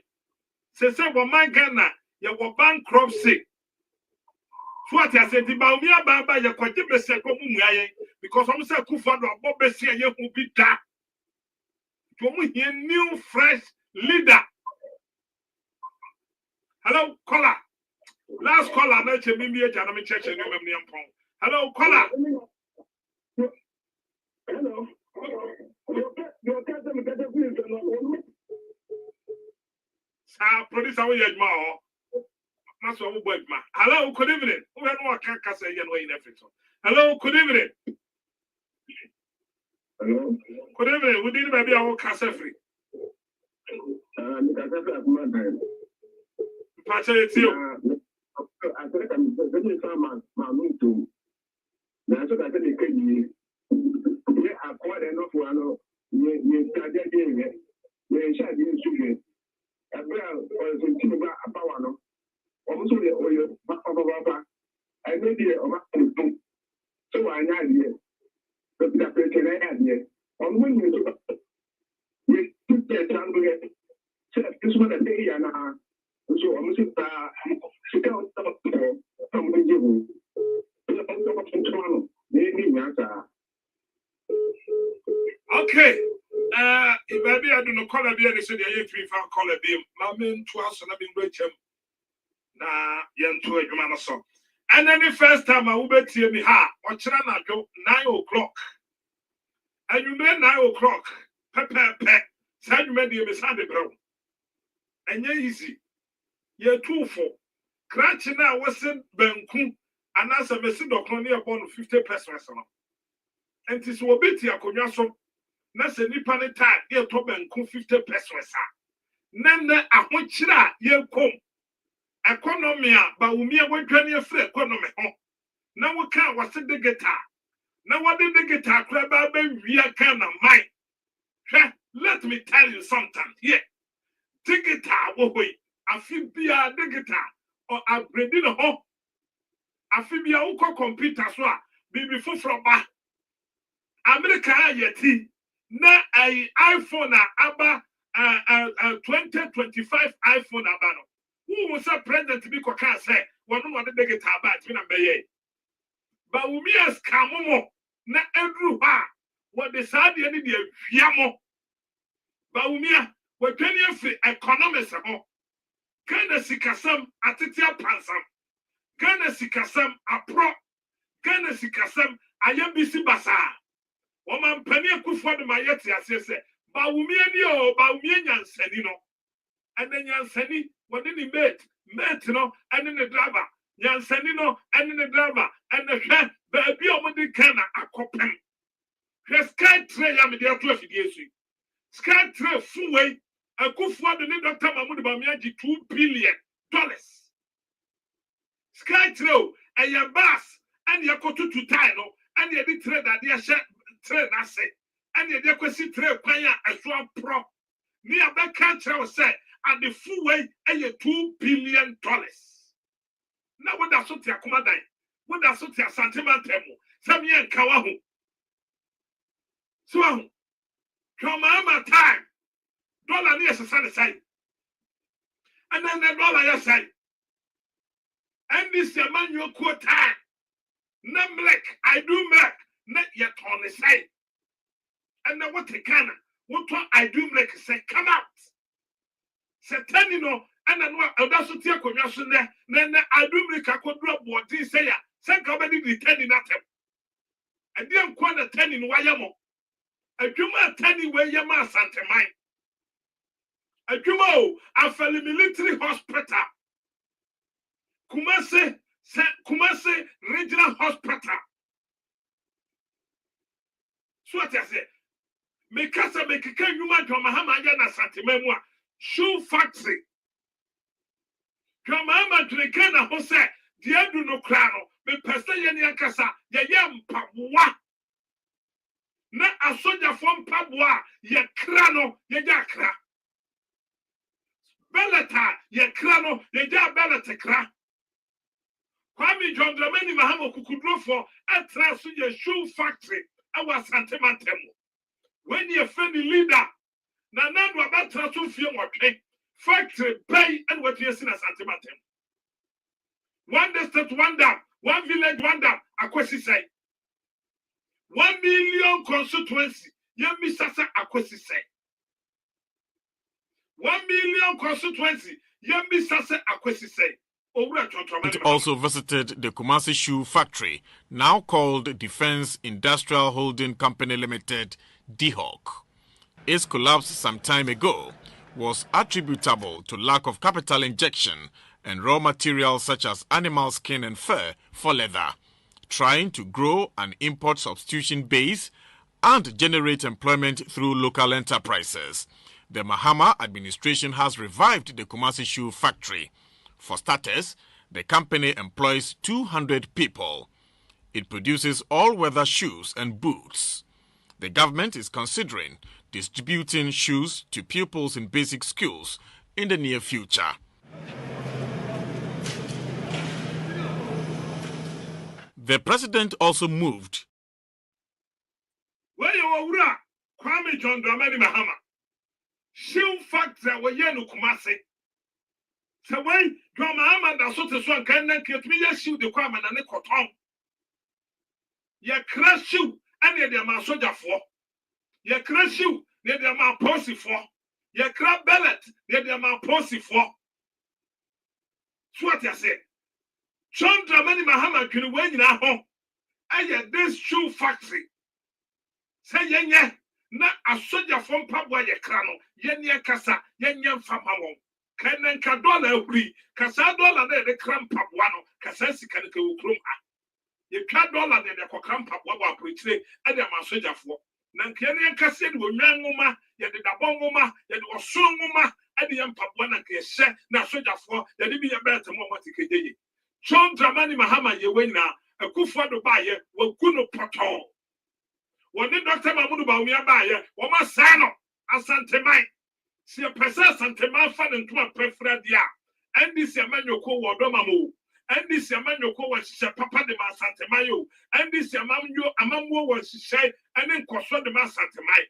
se wo man Ghana ye wo bankruptcy so what I said Bawumia baba ye kwaje besi ko mu ayen because I'm say Kufa do abo besi ye hu bi da to mu here new fresh leader. Hello caller, last caller na che mimi e jana me cheche no memni ampon. Hello caller. Hello. Producer we yedma o. Maso we boy ma. Hello, good evening. We no kan kasa ye no in Africa. Hello, good evening. Hello. Good evening. We did baby our kasa free. Kasa free akuma time. Pacha etio. I think I'm very far man to. Na so that they can ye acquired enough for no ye started here. Ye shall be sugar. Abel or something about a power no. Also the oil papa. I made the so I know here. But the person I had here. On when you took that time to get this one a day and so I'm going to count from you. Okay. If baby I do not call a beer, they said they three fan call a beer. My main twice and I've been rich. Na yen to a man so. And then the first time I will bet you me ha, or China go 9 o'clock. And you made 9 o'clock. Pepper. Said you made the Sunday bro. And ye easy. Ye 2-4. Cratching now wasn't Benku. And as a message of only upon 50 pesos. And this will be your conyaso. Nasa nipa ne time ye to Benku 50 pesos. Nene a hunchira ye come. Economy Bawumia wadwane afre economy ho na wo kan wase de guitar na wade de guitar kra ba wia kan na mai let me tell you something here de guitar wo hoy afi bia de guitar or upgrade no ho afi bia wo computer so a bibi foforo ba America yeti na iPhone aba 2025 iPhone aba no who was a president to be coca say one of the guitar bat in a bay. But we as Camomo, na Andrew Ha, what the Saudi any dear Fiamo. Baumia, what can you free economists? Can a sikasam atitia pansam? Can a sikasam a pro? Can a sikasam a yabisi basa? Woman Penia Kufad Mayeti as you say, Baumia nio, Baumian Senino. And then Yanseni, what did he mate, no, and in the driver, Yansenino, and in the driver, and the head, baby, over the canna, a copen. The sky tray, I'm the 12 years. Sky tray, full way, a good for the name Dr. Mahmoud Bawumia, $2 billion. Sky tray, and your bass, and your cotu to tile, and your trade that they share trade, I say, and your decosi tray, paya, a swamp pro. Near that country was said. At the full way, $2 billion. Now, what does Sotia Kumadai? What does Sotia Santimantemo? Some year Kawahu. So, come on, time. Dollar near Sasana side. And then the dollar side. And this man you quote time. Namlek, I do make, not yet on the side. And then what the canna? What I do make say, come out. Setanino and then what that's what you're coming there. Then I do make a quadruple what this say. Say, somebody returning at him. I didn't quite attend in Wayamo. A Juma attending where Yama Santa Mine. A Juma, I fell in military hospital. Kumase Regional Hospital. So what I say? Make us make a can you man to Mahama Yana Santa Memoir. Shoe factory. Kamama to the Ghana Jose, the Edu no crano, me pesta yani akasa, ya yam pabwa. Na asoja from pabwa, ya crano, ya jakra. Beleta, ya crano, ya ja beleta kra. Kwame John Dramani Mahama Kukudro for a Trasuya shoe factory. I was Santemantemo. When you're friendly leader, Nana about Trasu Fium or factory pay and what you're seeing as Santemantemo. One district, one dam, one village, one dam, Akwesi say. 1 million constituency, Yemi Sasa Akwesi say. 1 million constituency, Yemi Sasa Akwesi say. It also visited the Kumasi Shoe Factory, now called Defense Industrial Holding Company Limited, DHOC. Its collapse some time ago was attributable to lack of capital injection and raw materials such as animal skin and fur for leather, trying to grow an import substitution base and generate employment through local enterprises. The Mahama administration has revived the Kumasi Shoe Factory. For starters, the company employs 200 people. It produces all-weather shoes and boots. The government is considering distributing shoes to pupils in basic schools in the near future. The president also moved. Where you are, Kwame John Dramani Mahama. Shoe factory where you Kumasi. So when John Mahama da so te so an kan nan ke tumi ya shoe de kwa ma na ne koton. Ye crash shoe and ye de ma soja for. Ye crash shoe ye de ma posi for. Ye crash bellet ye de ma posi for. So what you say? John Dramani Mahama kiri we nyina ho. Aye this shoe factory. Say yenye na asoja for mpabwa ye kra no. Yenye kasa yenye mfama won. Kenen ka dollar free. Kasa dollar na de kra mpabwa no. Kasa sika ne ke wukrum ha. Ye ka dollar de ko kra mpabwa wa preachre ade ma asoja for. Na nkene kasa de wonwan ngoma ye de dabon ngoma ye de oso ngoma ade ye mpabwa na ke hye na asoja for ye de bi ye bete mo matikejeje. John Dramani Mahama ye wena akufo do ba ye waguno poto. Woni Dr. Mahmoud Bawumia ba ye wo ma sa no asanteman. Si e pese asanteman fa ne ntuma prefra dia. NDC amanyoko wo do mamo. NDC amanyoko wo hihye papa de ma asanteman yo. NDC amamwo wo hihye ene nkoso de ma asanteman.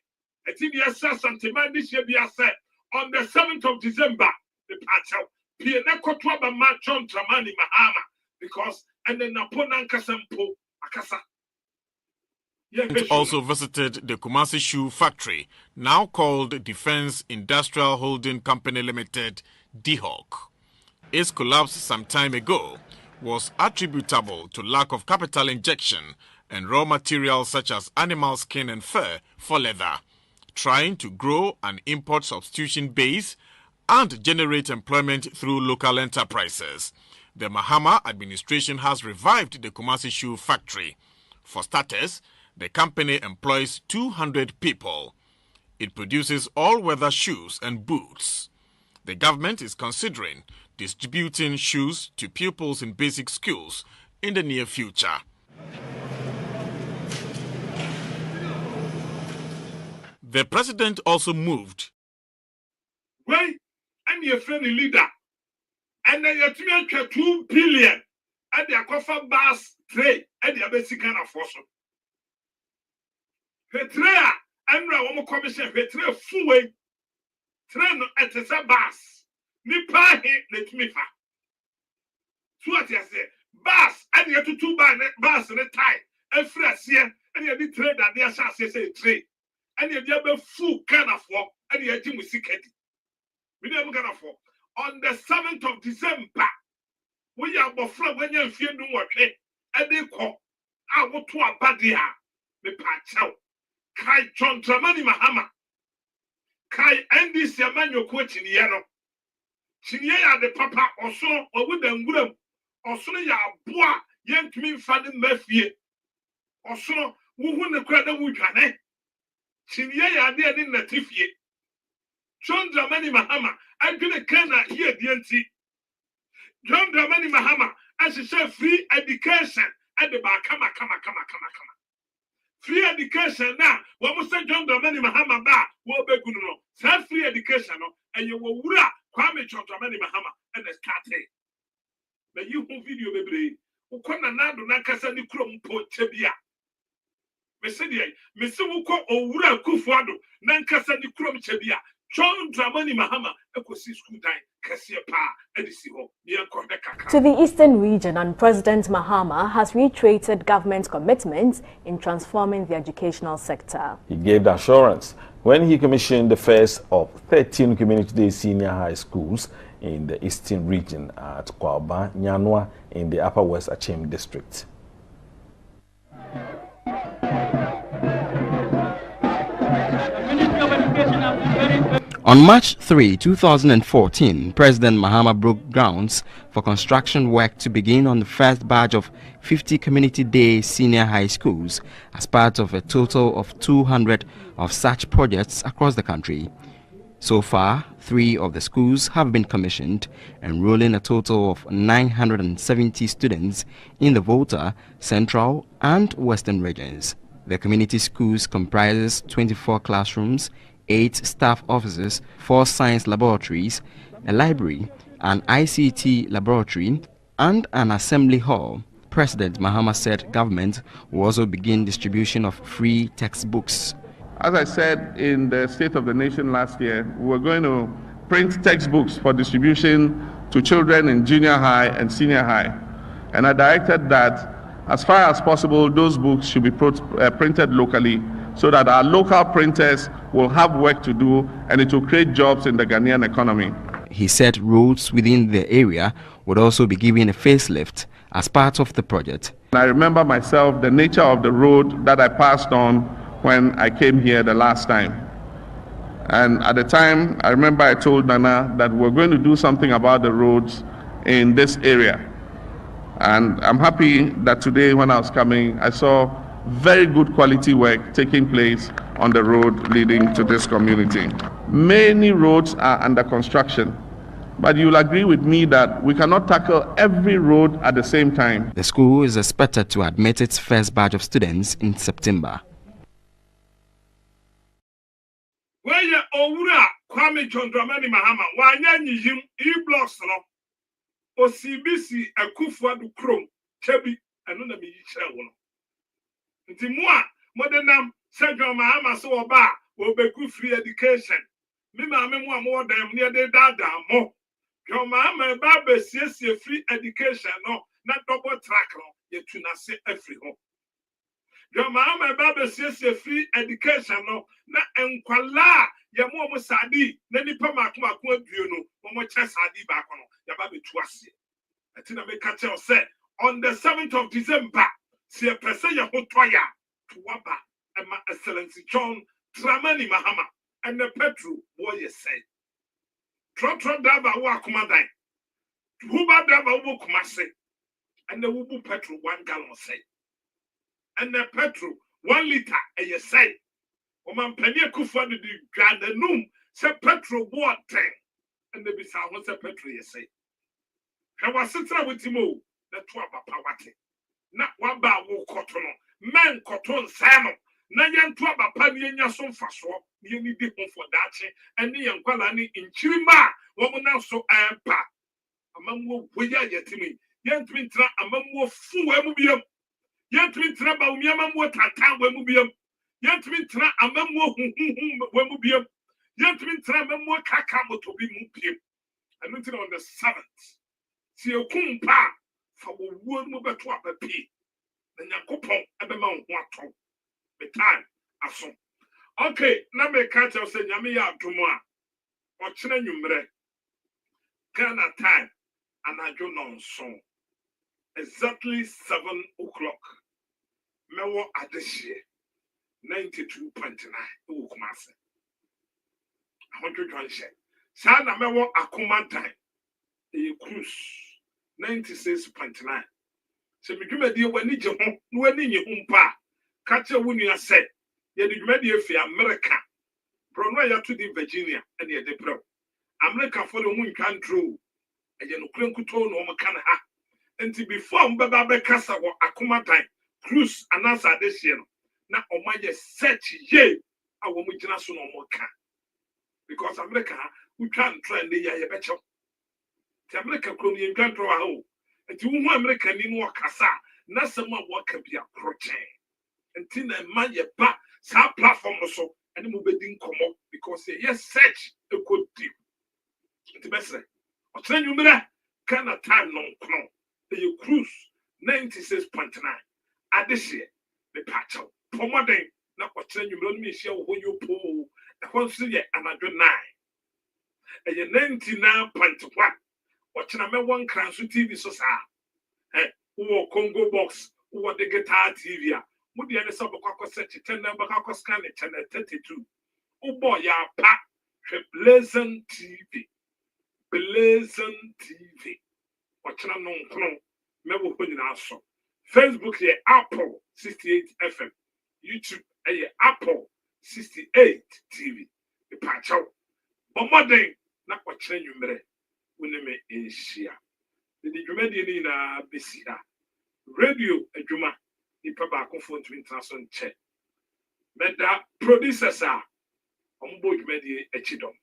Eti bi asa asanteman this year bi asa on the 7th of December the pacho. John Dramani Mahama because and then Naponan Kasampo Akasa. It also visited the Kumasi Shoe Factory, now called Defense Industrial Holding Company Limited, DHOC. Its collapse some time ago was attributable to lack of capital injection and raw materials such as animal skin and fur for leather, trying to grow an import substitution base and generate employment through local enterprises. The Mahama administration has revived the Kumasi Shoe Factory. For starters, the company employs 200 people. It produces all-weather shoes and boots. The government is considering distributing shoes to pupils in basic schools in the near future. The president also moved. Wait, and your friendly leader. And then you make 2 billion at the Akofa bus tray at the Abesikan of Fosso. Petrea, and Rawomo Commission, Petrea Fuwe, train at the bus. Nipa hit let me fa. So what you say? Bus, and you have to 2 bus in a tie, and fresh here, and you have trade that their chassis say trade. And you have a full can of work, and you have to see Ketty. We never gonna afford. On the 7th of December, we are before when you feel no work, and they call out to a badia, the patch. Kai John Dramani Mahama. Kai NDC Amanyo coach in yellow. Chinya the papa or so, or with them group, or so ya bois, young to me finding Murphy, or so, who won the credit with Jane. Chinya did in the Tiffy. John Dramani Mahama, I'm gonna cannot hear DNT. John Dramani Mahama, as you say, free education at the back. Come. Free education now. What was say John Dramani Mahama ba? Wo be good no. Say free education no. And you will wura Kwame John Dramani Mahama and the start. But you who video baby. ukona nado na kasa ni kurom po chebia mesedi mesi wuko owura kufuado na kasa ni kurom chebia John Dramani Mahama ekosi school time kase pa edisi ho ye nkonde kaka. To the Eastern region, and President Mahama has reiterated government's commitment in transforming the educational sector. He gave the assurance when he commissioned the first of 13 community-day senior high schools in the Eastern region at Kwaba, Nyanwa in the Upper West Achim district. On March 3, 2014, President Mahama broke grounds for construction work to begin on the first batch of 50 community day senior high schools as part of a total of 200 of such projects across the country. So far, 3 of the schools have been commissioned, enrolling a total of 970 students in the Volta, Central and Western regions. The community schools comprises 24 classrooms, 8 staff offices, 4 science laboratories, a library, an ICT laboratory, and an assembly hall. President Mahama said government will also begin distribution of free textbooks. As I said in the State of the Nation last year, we're going to print textbooks for distribution to children in junior high and senior high. And I directed that as far as possible, those books should be printed locally so that our local printers will have work to do and it will create jobs in the Ghanaian economy. He said roads within the area would also be given a facelift as part of the project. I remember myself the nature of the road that I passed on when I came here the last time. And at the time, I remember I told Nana that we're going to do something about the roads in this area. And I'm happy that today when I was coming, I saw very good quality work taking place on the road leading to this community. Many roads are under construction, but you'll agree with me that we cannot tackle every road at the same time. The school is expected to admit its first batch of students in September. Where you Owura Kwame John Dramani Mahama, wanya nyihim e-blocks no, OCBC Akufo-Addo Krom, Chebi, anu na mi yichire wo no. Nti mo modernam John Mahama so oba obegu free education. Me maame mo mo dam ne de dada mo. John Mahama ba be siesie free education no, na double track no, ye tuna se every home. John Mahama ba be siesie free education no, na enkwala ye mo sadi na nipa makoma ko aduo no, mo che sadi ba ko no, ya ba be tuase. Atina me ka tell say on the 7th of December, si a person ya hotoya to waba Emma Excellency John Dramani Mahama and the Petro boy say. Trotro driver wa kumadan. Huba driver wo kumase. And the wubu petrol 1 gallon say. And the petrol 1 liter a say. Oman penye Akufo-Addo di grande num se petrol board 10. And the bisa won se petrol ye say. Kawa sitra with timo na to abapa wate. Na waba wo kotono. Men koton sano. Na yentu abapa ni enya so mfaso. Ni ni di for dache. And ni yenkwala ni inchirima. Wamuna so empa. Amamwo boya yetimi. Yentumi tra amamwo fu wemu biyam. Yentumi tra ba umi amamwo tatan wemu biyam. Yentumi tra amamwo wemu biyam. Yentumi tra amamwo kaka motobi mu biyam. And until on the 7th. Si okumpa fa wo mu beto apapi. Na Nyankopon ebema wo ho ato. The time aso. Okay, na me ka tell say nyame ya adomo a. O kire nwumre. Ghana time anajo nonso. Exactly 7 o'clock. Mewo adehye 92.9 wo Kumase. Ahonjo Johnson. Sa na mewo akoma time. A cruise 96.9. Se me dwumadi wani je ho no wani nye ho mpa ka che wo nua se ye de dwumadi efi America Brono ya to di Virginia and ye de pro America for the moon control e ye no krenkuto no mo kan ha enti before mbaba be kasa wo akoma time cruise anasa this year na o ma ye search ye a wo mo gina so no mo ka because America we can trend ye be cho America krom ye control ha o nti wo America ni no kasa na sema wo ka bia krochen nti na ma ye ba sa platform so ani mo bedi nkomo because yes search e go deep nti besre o tren numera kana time no kono e cruise 96.9 adehye the patcho pomoden na o tren numera no me hia wo yo po e ho so ye anadwo 9 e 99.1 Ochina me one Kransu TV so sa. Wo Congo box, wo digital TV a. Mudi ene so bokwa search 10 number ka scan channel 32. Ubo ya pa Blazing TV. Blazing TV. Ochina no nkono me wo ho nyina so. Facebook ye Apple 68 FM. YouTube ye Apple 68 TV. E pa chaw. Bomodin na ochina nwumere. Uneme Asia. The Jumedi na Bessia. Radio Juma, the Papa phone to international check. Meda producers are on board Medi Echidom.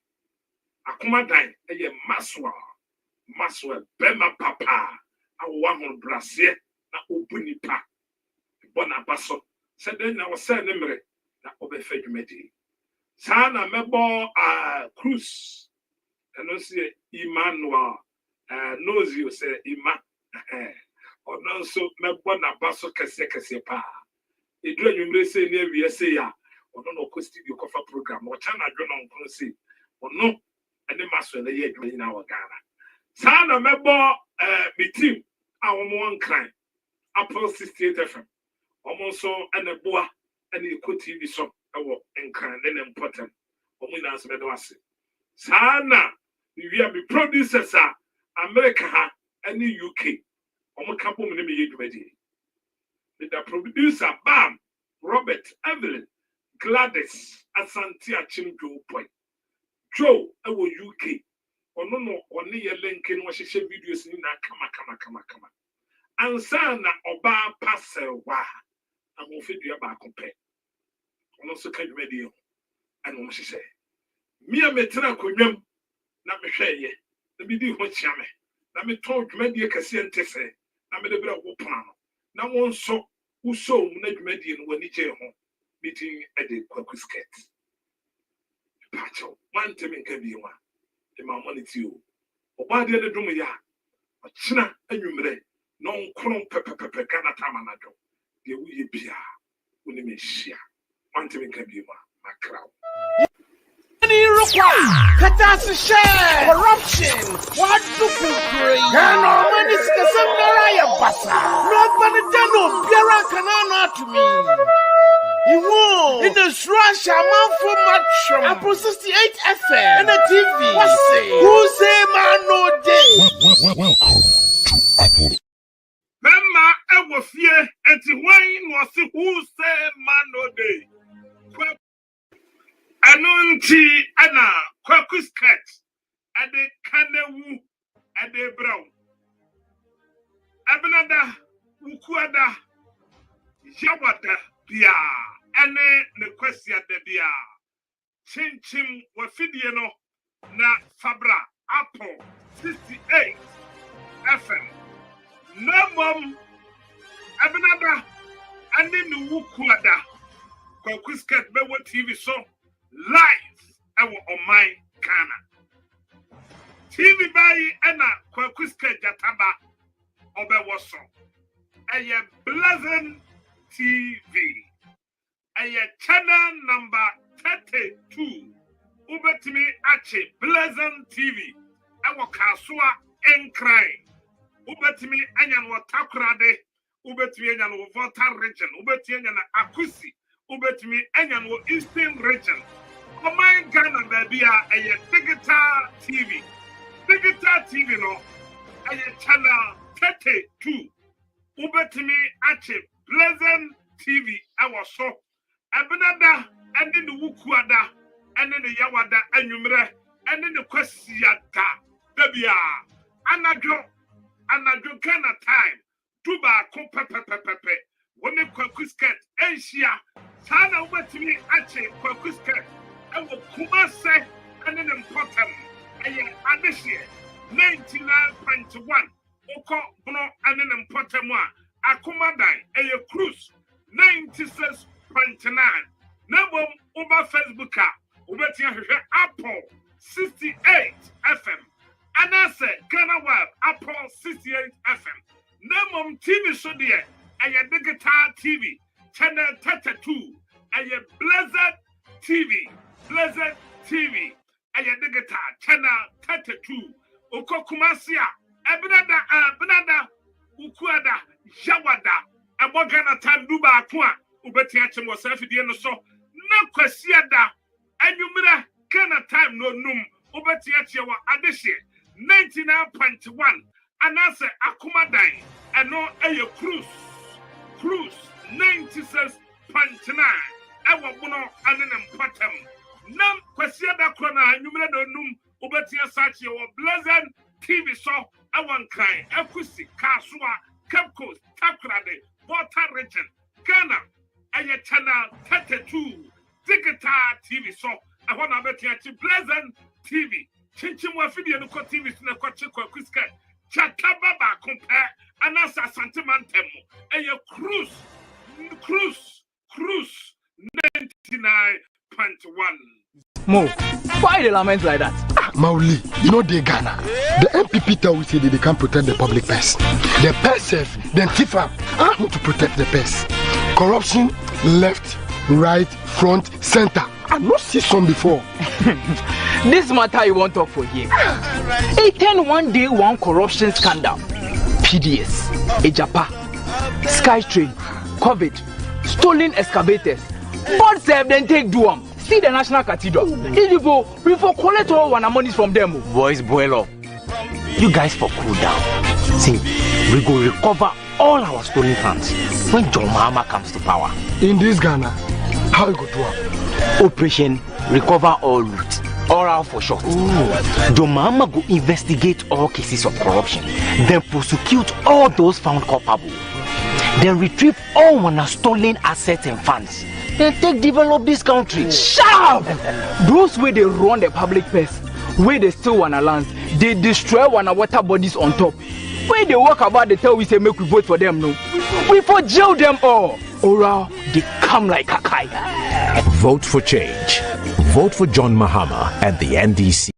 Akumadan, a Maswell, Bema Papa, and 100 Brassier, na Ubunipa. Bonabasso, said then I was sending me that Obefed Medi. Sana Mebo Cruise. And also Emmanuel knows you say Ima or no so me bona baso kese pa e do anwumre say na wi say ya ono no ko studio kofa program o chana dwo no nko say ono ene maso na ye adwuma na wa Ghana sa na mebo me team a wo mo nkran Apple 68 FM omo so ene boa ene ko TV so e wo nkran ne important omo ina so me do ase sana we are the producers America and the UK. Omo kampo me me yedwadi. The producer Bam, Robert, Evelyn, Gladys, Asante Achimjo Point. Joe ewo UK. Ono no oni ye link no hye videos ni na kama. Ansa na oba pasel wa. Amofedua ba kompe. Ono so kadwadi ho. Ano mo hye. Me a metra konwam na me hweye na me di ho chia me na me to dwumadie kase ntese na me de bra wo pon no na won so uso mu na dwumadie no wani je ho meeting at the Kwaku skirt pacho one time nka bi wa e ma money ti o oba de ne dum ya ochina anwumre no nkron pepepepe kana tama na do de wuye bia woni me hia one time nka bi wa makraw corruption. What do you create? No man is the same Naraya Basa. Nobody no Biara Canana to me. He won in the Srash Amount for Matchum. Apple 68 FM and the TV. What's it? Who say man no day? Welcome to Apple. Mema ewo fie enti wan no se who say man no day. Anunti ana Kwaku skirt ade kanewu ade brown abnada ukuada yawada bia ene ne kwasia da bia chinchim wafidie no na fabra Apple 68 FM namom abnada ane ne ukuada Kwaku skirt be what TV so live on my Ghana. TV by Anna Kwakuska Jataba Obewaso. A Blazing TV. A channel number 32. Ubetimi Ache Blazing TV. Our Kasua Enkrai. Ubetimi Anyan Watakrade. Ubetimi Anyan Volta region. Ubetimi Anyan Akusi. Ubetimi Anyan Eastern region. Oh my Ghana baby, a digital TV. Digital TV no, a channel 32. Ubetimi Ache Pleasant TV. I was so. Abinada and then the Wukuada and then the Yawada and Yumre and then the Kwesiata. Babia. Anadro Ghana time. Tuba Kompepepepepe. When the Kwaku skirt, Asia. Sana Ubetimi Ache Kwaku skirt. I will Kumase and an important. I am this year 99.1 Oko Bono and an Importamwa, Akumadai, a cruise 96.9. Nabom over Facebook, Ubetia Apple 68 FM. And I said, Ghana Web, Apple 68 FM. Nabom TV show there, and your digital TV, channel 32, and your Blessed TV, and your digital channel 32. Oko Kumasia, Benada, Ukuada, Jawada, and what Ghana Tanduba Aqua, Ubetia Chimosafi Dianoso, no Quasiada, and you mira Ghana time no num, Ubetia Chiwa Adeshe, 99.1, and I say Akumadai, and no a cruise 96.9, I want Bono and an Empatam. Nam Quasiada Crona, and you mira no num, Ubetia Sachi or Blessed TV so I want kind Equisi, Kasua, Kepco, Takrade, Water Region, Ghana, and your channel 32, Digital TV so I want to bet you Pleasant TV, Chinchimwa Video TV, Sinakochi Kwaku, Chatababa compare, and answer Santimantemo, and your cruise 99.1. Mo, why the lament like that? Mauli, you know they Ghana. The MPP tell we say they can't protect the public purse. The purse, then TIFA, how to protect the purse. Corruption, left, right, front, center. I not see some before. This matter you want to talk for here. 1 day one corruption scandal. PDS, Ejapa, Skytrain, COVID, stolen excavators. God save them take do them. See the National Cathedral. We for collect all one money from them. Boys, boil up. You guys for cool down. See, we go recover all our stolen funds when John Mahama comes to power. In this Ghana, how you go do it? Operation Recover All Loot. Oral for short. John Mahama go investigate all cases of corruption, then prosecute all those found culpable, then retrieve all one stolen assets and funds. Then take develop this country. Shut up! Those way they run the public purse, where they steal one land, they destroy one water bodies on top. Where they walk about, they tell we say make we vote for them, no. We for jail them all. Or they come like a kite. Vote for change. Vote for John Mahama and the NDC.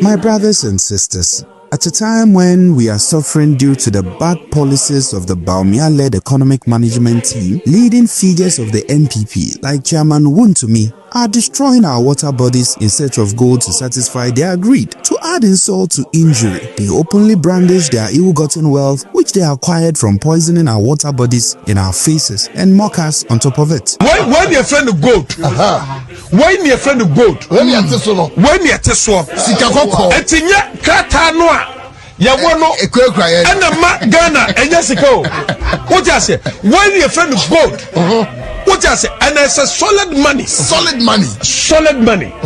My brothers and sisters, at a time when we are suffering due to the bad policies of the Baumia-led economic management team, leading figures of the NPP like Chairman Wontumi are destroying our water bodies in search of gold to satisfy their greed. To add insult to injury, they openly brandish their ill-gotten wealth which they acquired from poisoning our water bodies in our faces and mock us on top of it. When your friend of gold, when your friend of gold, when you're Tesla, Sikakoko, Etinya Katanoa. Yawono and the Ghana and Jessica. What I say? When your friend of gold, what I say? And it's a solid money.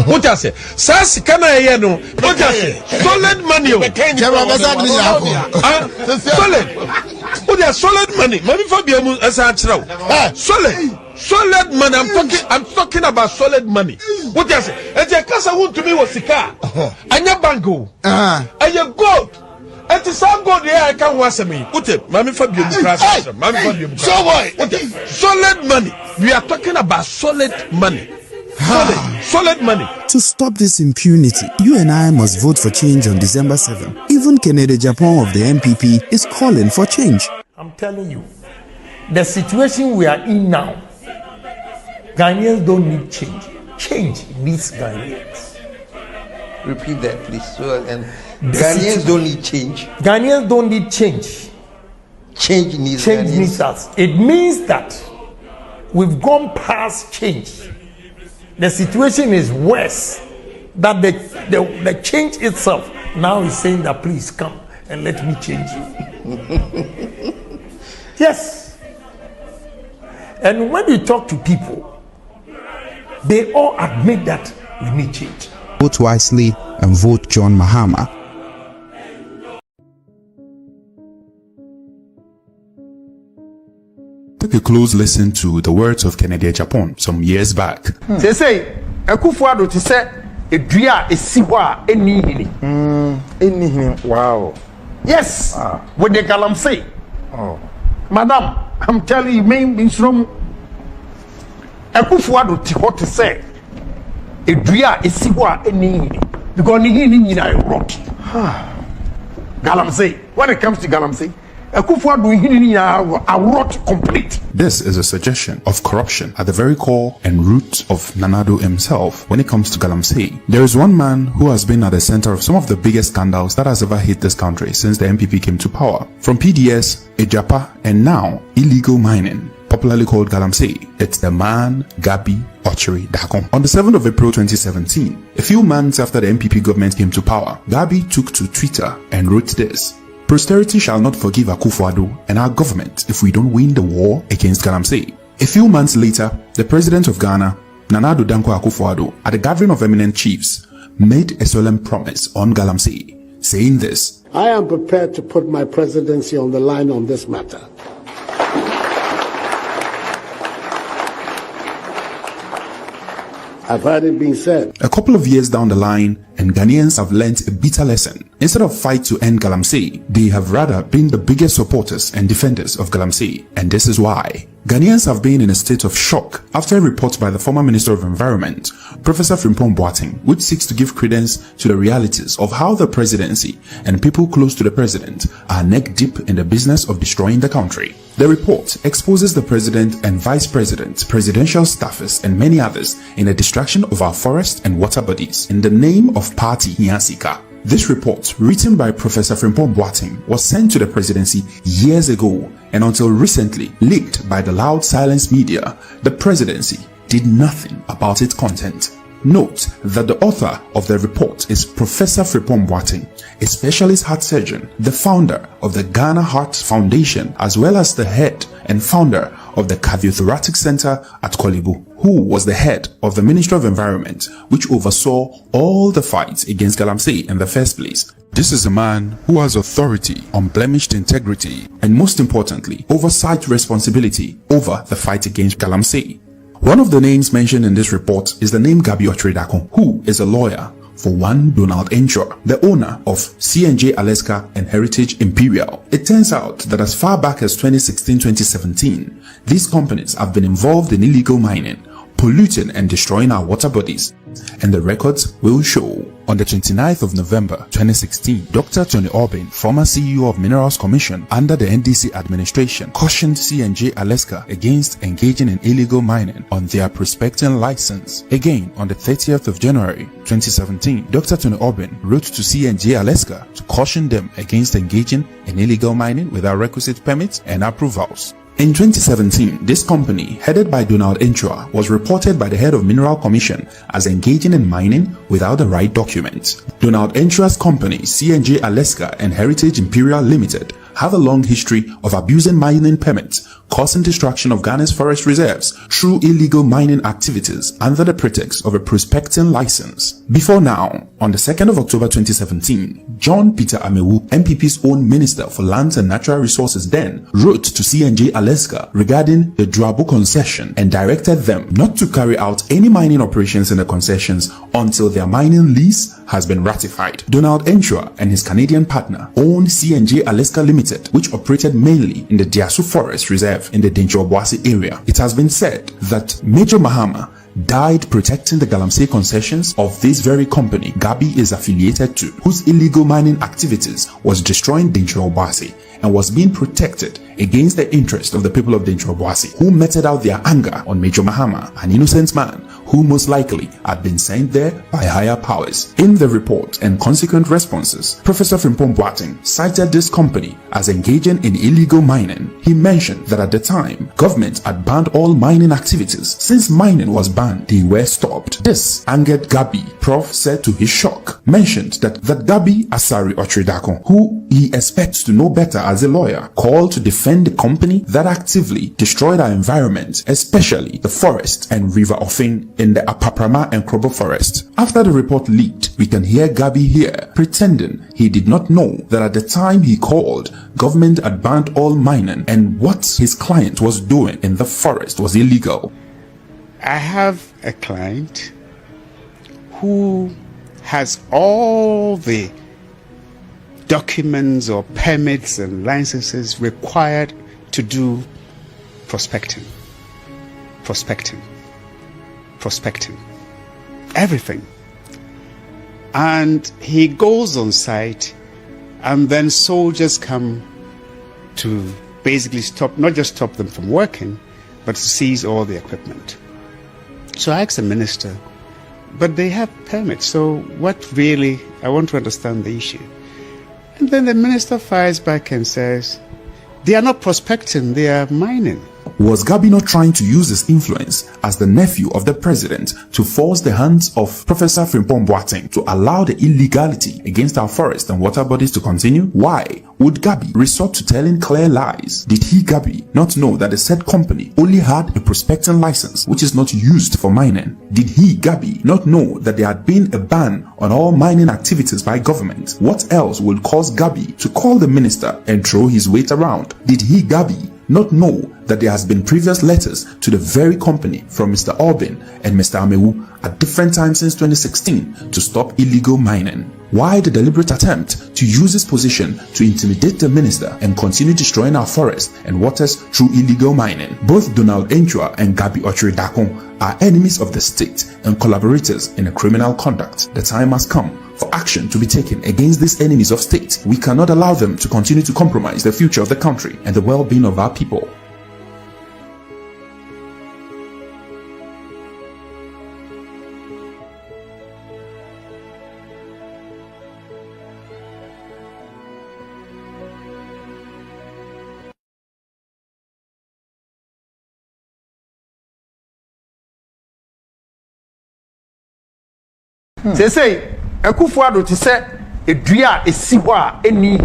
What I say? Sas Kana Yano. What I say? Solid money. Solid. What are solid money? Maybe for Biamu as a solid money. I'm talking about solid money. What I say? And your casa want to me was Sika. And your bango. And your gold. And to some God there I can watch me. Put it, Mammy Fabian class. Mammy Fabian. So why? Solid money. We are talking about solid money. Solid money. To stop this impunity, you and I must vote for change on December 7. Even Kennedy Japan of the MPP is calling for change. I'm telling you, the situation we are in now, Ghanaians don't need change. Change needs Ghanaians. Repeat that, please. So, and Ghanaians don't need change. Ghanaians don't need change. Change needs us. It means that we've gone past change. The situation is worse. That the change itself now is saying that please come and let me change you. Yes. And when you talk to people, they all admit that we need change. Vote wisely and vote John Mahama. Take a close listen to the words of Kennedy Japan some years back. Say, Akufo-Addo to say edua esi ho a eni hini. Wow. Yes. With the galamsey. Oh. Madam, I'm telling you, main from Akufo-Addo to what to say edua esi ho a eni hini because ni hini nyina rot. Galamsey. When it comes to galamsey, complete. This is a suggestion of corruption at the very core and root of Nana Addo himself when it comes to galamsey. There is one man who has been at the center of some of the biggest scandals that has ever hit this country since the MPP came to power. From PDS, Ejapa, and now illegal mining, popularly called galamsey. It's the man Gabi Ochiri Dakon. On the 7th of April 2017, a few months after the MPP government came to power, Gabi took to Twitter and wrote this: "Posterity shall not forgive Akufo-Addo and our government if we don't win the war against galamsey." A few months later, the president of Ghana, Nana Addo Dankwa Akufo-Addo, at a gathering of eminent chiefs, made a solemn promise on galamsey, saying this: "I am prepared to put my presidency on the line on this matter. I've heard it being said." A couple of years down the line, and Ghanaians have learnt a bitter lesson. Instead of fight to end galamsey, they have rather been the biggest supporters and defenders of galamsey. And this is why. Ghanaians have been in a state of shock after a report by the former Minister of Environment, Professor Frimpong Boateng, which seeks to give credence to the realities of how the presidency and people close to the president are neck deep in the business of destroying the country. The report exposes the president and vice president, presidential staffers, and many others in the destruction of our forest and water bodies in the name of Party Hiasika. This report, written by Professor Frimpong Boateng, was sent to the presidency years ago, and until recently leaked by the loud silence media, the presidency did nothing about its content. Note that the author of the report is Professor Frimpong Boateng, a specialist heart surgeon, the founder of the Ghana Heart Foundation, as well as the head and founder of the Cardiothoracic Center at Kolebu, who was the head of the Ministry of Environment, which oversaw all the fights against galamsey in the first place. This is a man who has authority, unblemished integrity, and most importantly, oversight responsibility over the fight against galamsey. One of the names mentioned in this report is the name Gabi Ochiri Dakon, who is a lawyer for one Donald Ensure, the owner of C&J Alaska and Heritage Imperial. It turns out that as far back as 2016-2017, these companies have been involved in illegal mining, polluting and destroying our water bodies. And the records will show. On the 29th of November 2016, Dr. Tony Orbin, former CEO of Minerals Commission under the NDC administration, cautioned C&J Alaska against engaging in illegal mining on their prospecting license. Again, on the 30th of January 2017, Dr. Tony Orbin wrote to C&J Alaska to caution them against engaging in illegal mining without requisite permits and approvals. In 2017, this company, headed by Donald Ensure, was reported by the head of Mineral Commission as engaging in mining without the right documents. Donald Ensure's company, C&J Alaska and Heritage Imperial Limited, have a long history of abusing mining permits, causing destruction of Ghana's forest reserves through illegal mining activities under the pretext of a prospecting license. Before now, on the 2nd of October 2017, John Peter Amewu, MPP's own Minister for Lands and Natural Resources then, wrote to C&J Alaska regarding the Drabo concession and directed them not to carry out any mining operations in the concessions until their mining lease has been ratified. Donald Ensure and his Canadian partner owned C&J Alaska Limited, which operated mainly in the Diasu Forest Reserve in the Dencho-Obuasi area. It has been said that Major Mahama died protecting the galamsey concessions of this very company Gabi is affiliated to, whose illegal mining activities was destroying Dencho-Obuasi and was being protected against the interest of the people of Dencho-Obuasi, who meted out their anger on Major Mahama, an innocent man who most likely had been sent there by higher powers. In the report and consequent responses, Professor Frimpong Boateng cited this company as engaging in illegal mining. He mentioned that at the time, government had banned all mining activities. Since mining was banned, they were stopped. This angered Gabi. Prof said to his shock, mentioned that Gabi Asari Ochiri Dakon, who he expects to know better as a lawyer, called to defend the company that actively destroyed our environment, especially the forest and river offing in the Apaprama and Krobo forest. After the report leaked, we can hear Gabi here pretending he did not know that at the time he called, government had banned all mining and what his client was doing in the forest was illegal. I have a client who has all the documents or permits and licenses required to do prospecting. Everything. And he goes on site, and then soldiers come to basically not just stop them from working, but to seize all the equipment. So I asked the minister, but they have permits, so what really, I want to understand the issue. And then the minister fires back and says, they are not prospecting, they are mining. Was Gabi not trying to use his influence as the nephew of the president to force the hands of Professor Frimpong Boateng to allow the illegality against our forests and water bodies to continue? Why would Gabi resort to telling clear lies? Did he, Gabi, not know that the said company only had a prospecting license which is not used for mining? Did he, Gabi, not know that there had been a ban on all mining activities by government? What else would cause Gabi to call the minister and throw his weight around? Did he, Gabi, not know that there has been previous letters to the very company from Mr. Orbin and Mr. Amewu at different times since 2016 to stop illegal mining? Why the deliberate attempt to use his position to intimidate the minister and continue destroying our forests and waters through illegal mining? Both Donald Enchua and Gabi Ochiri-Dakon are enemies of the state and collaborators in a criminal conduct. The time has come for action to be taken against these enemies of state. We cannot allow them to continue to compromise the future of the country and the well-being of our people. Say Akufo-Addo to say edua esi ho a eni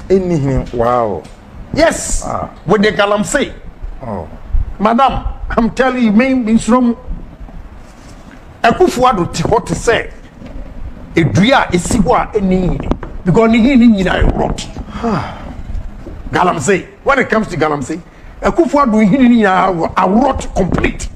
hini. Wow. Yes. With the galamsey. Oh. Madam, I'm telling you, main from Akufo-Addo to what to say edua esi ho a eni hini, because ni hini nyina rot. Galamsey. When it comes to galamsey, Akufo-Addo hini nyina a rot complete.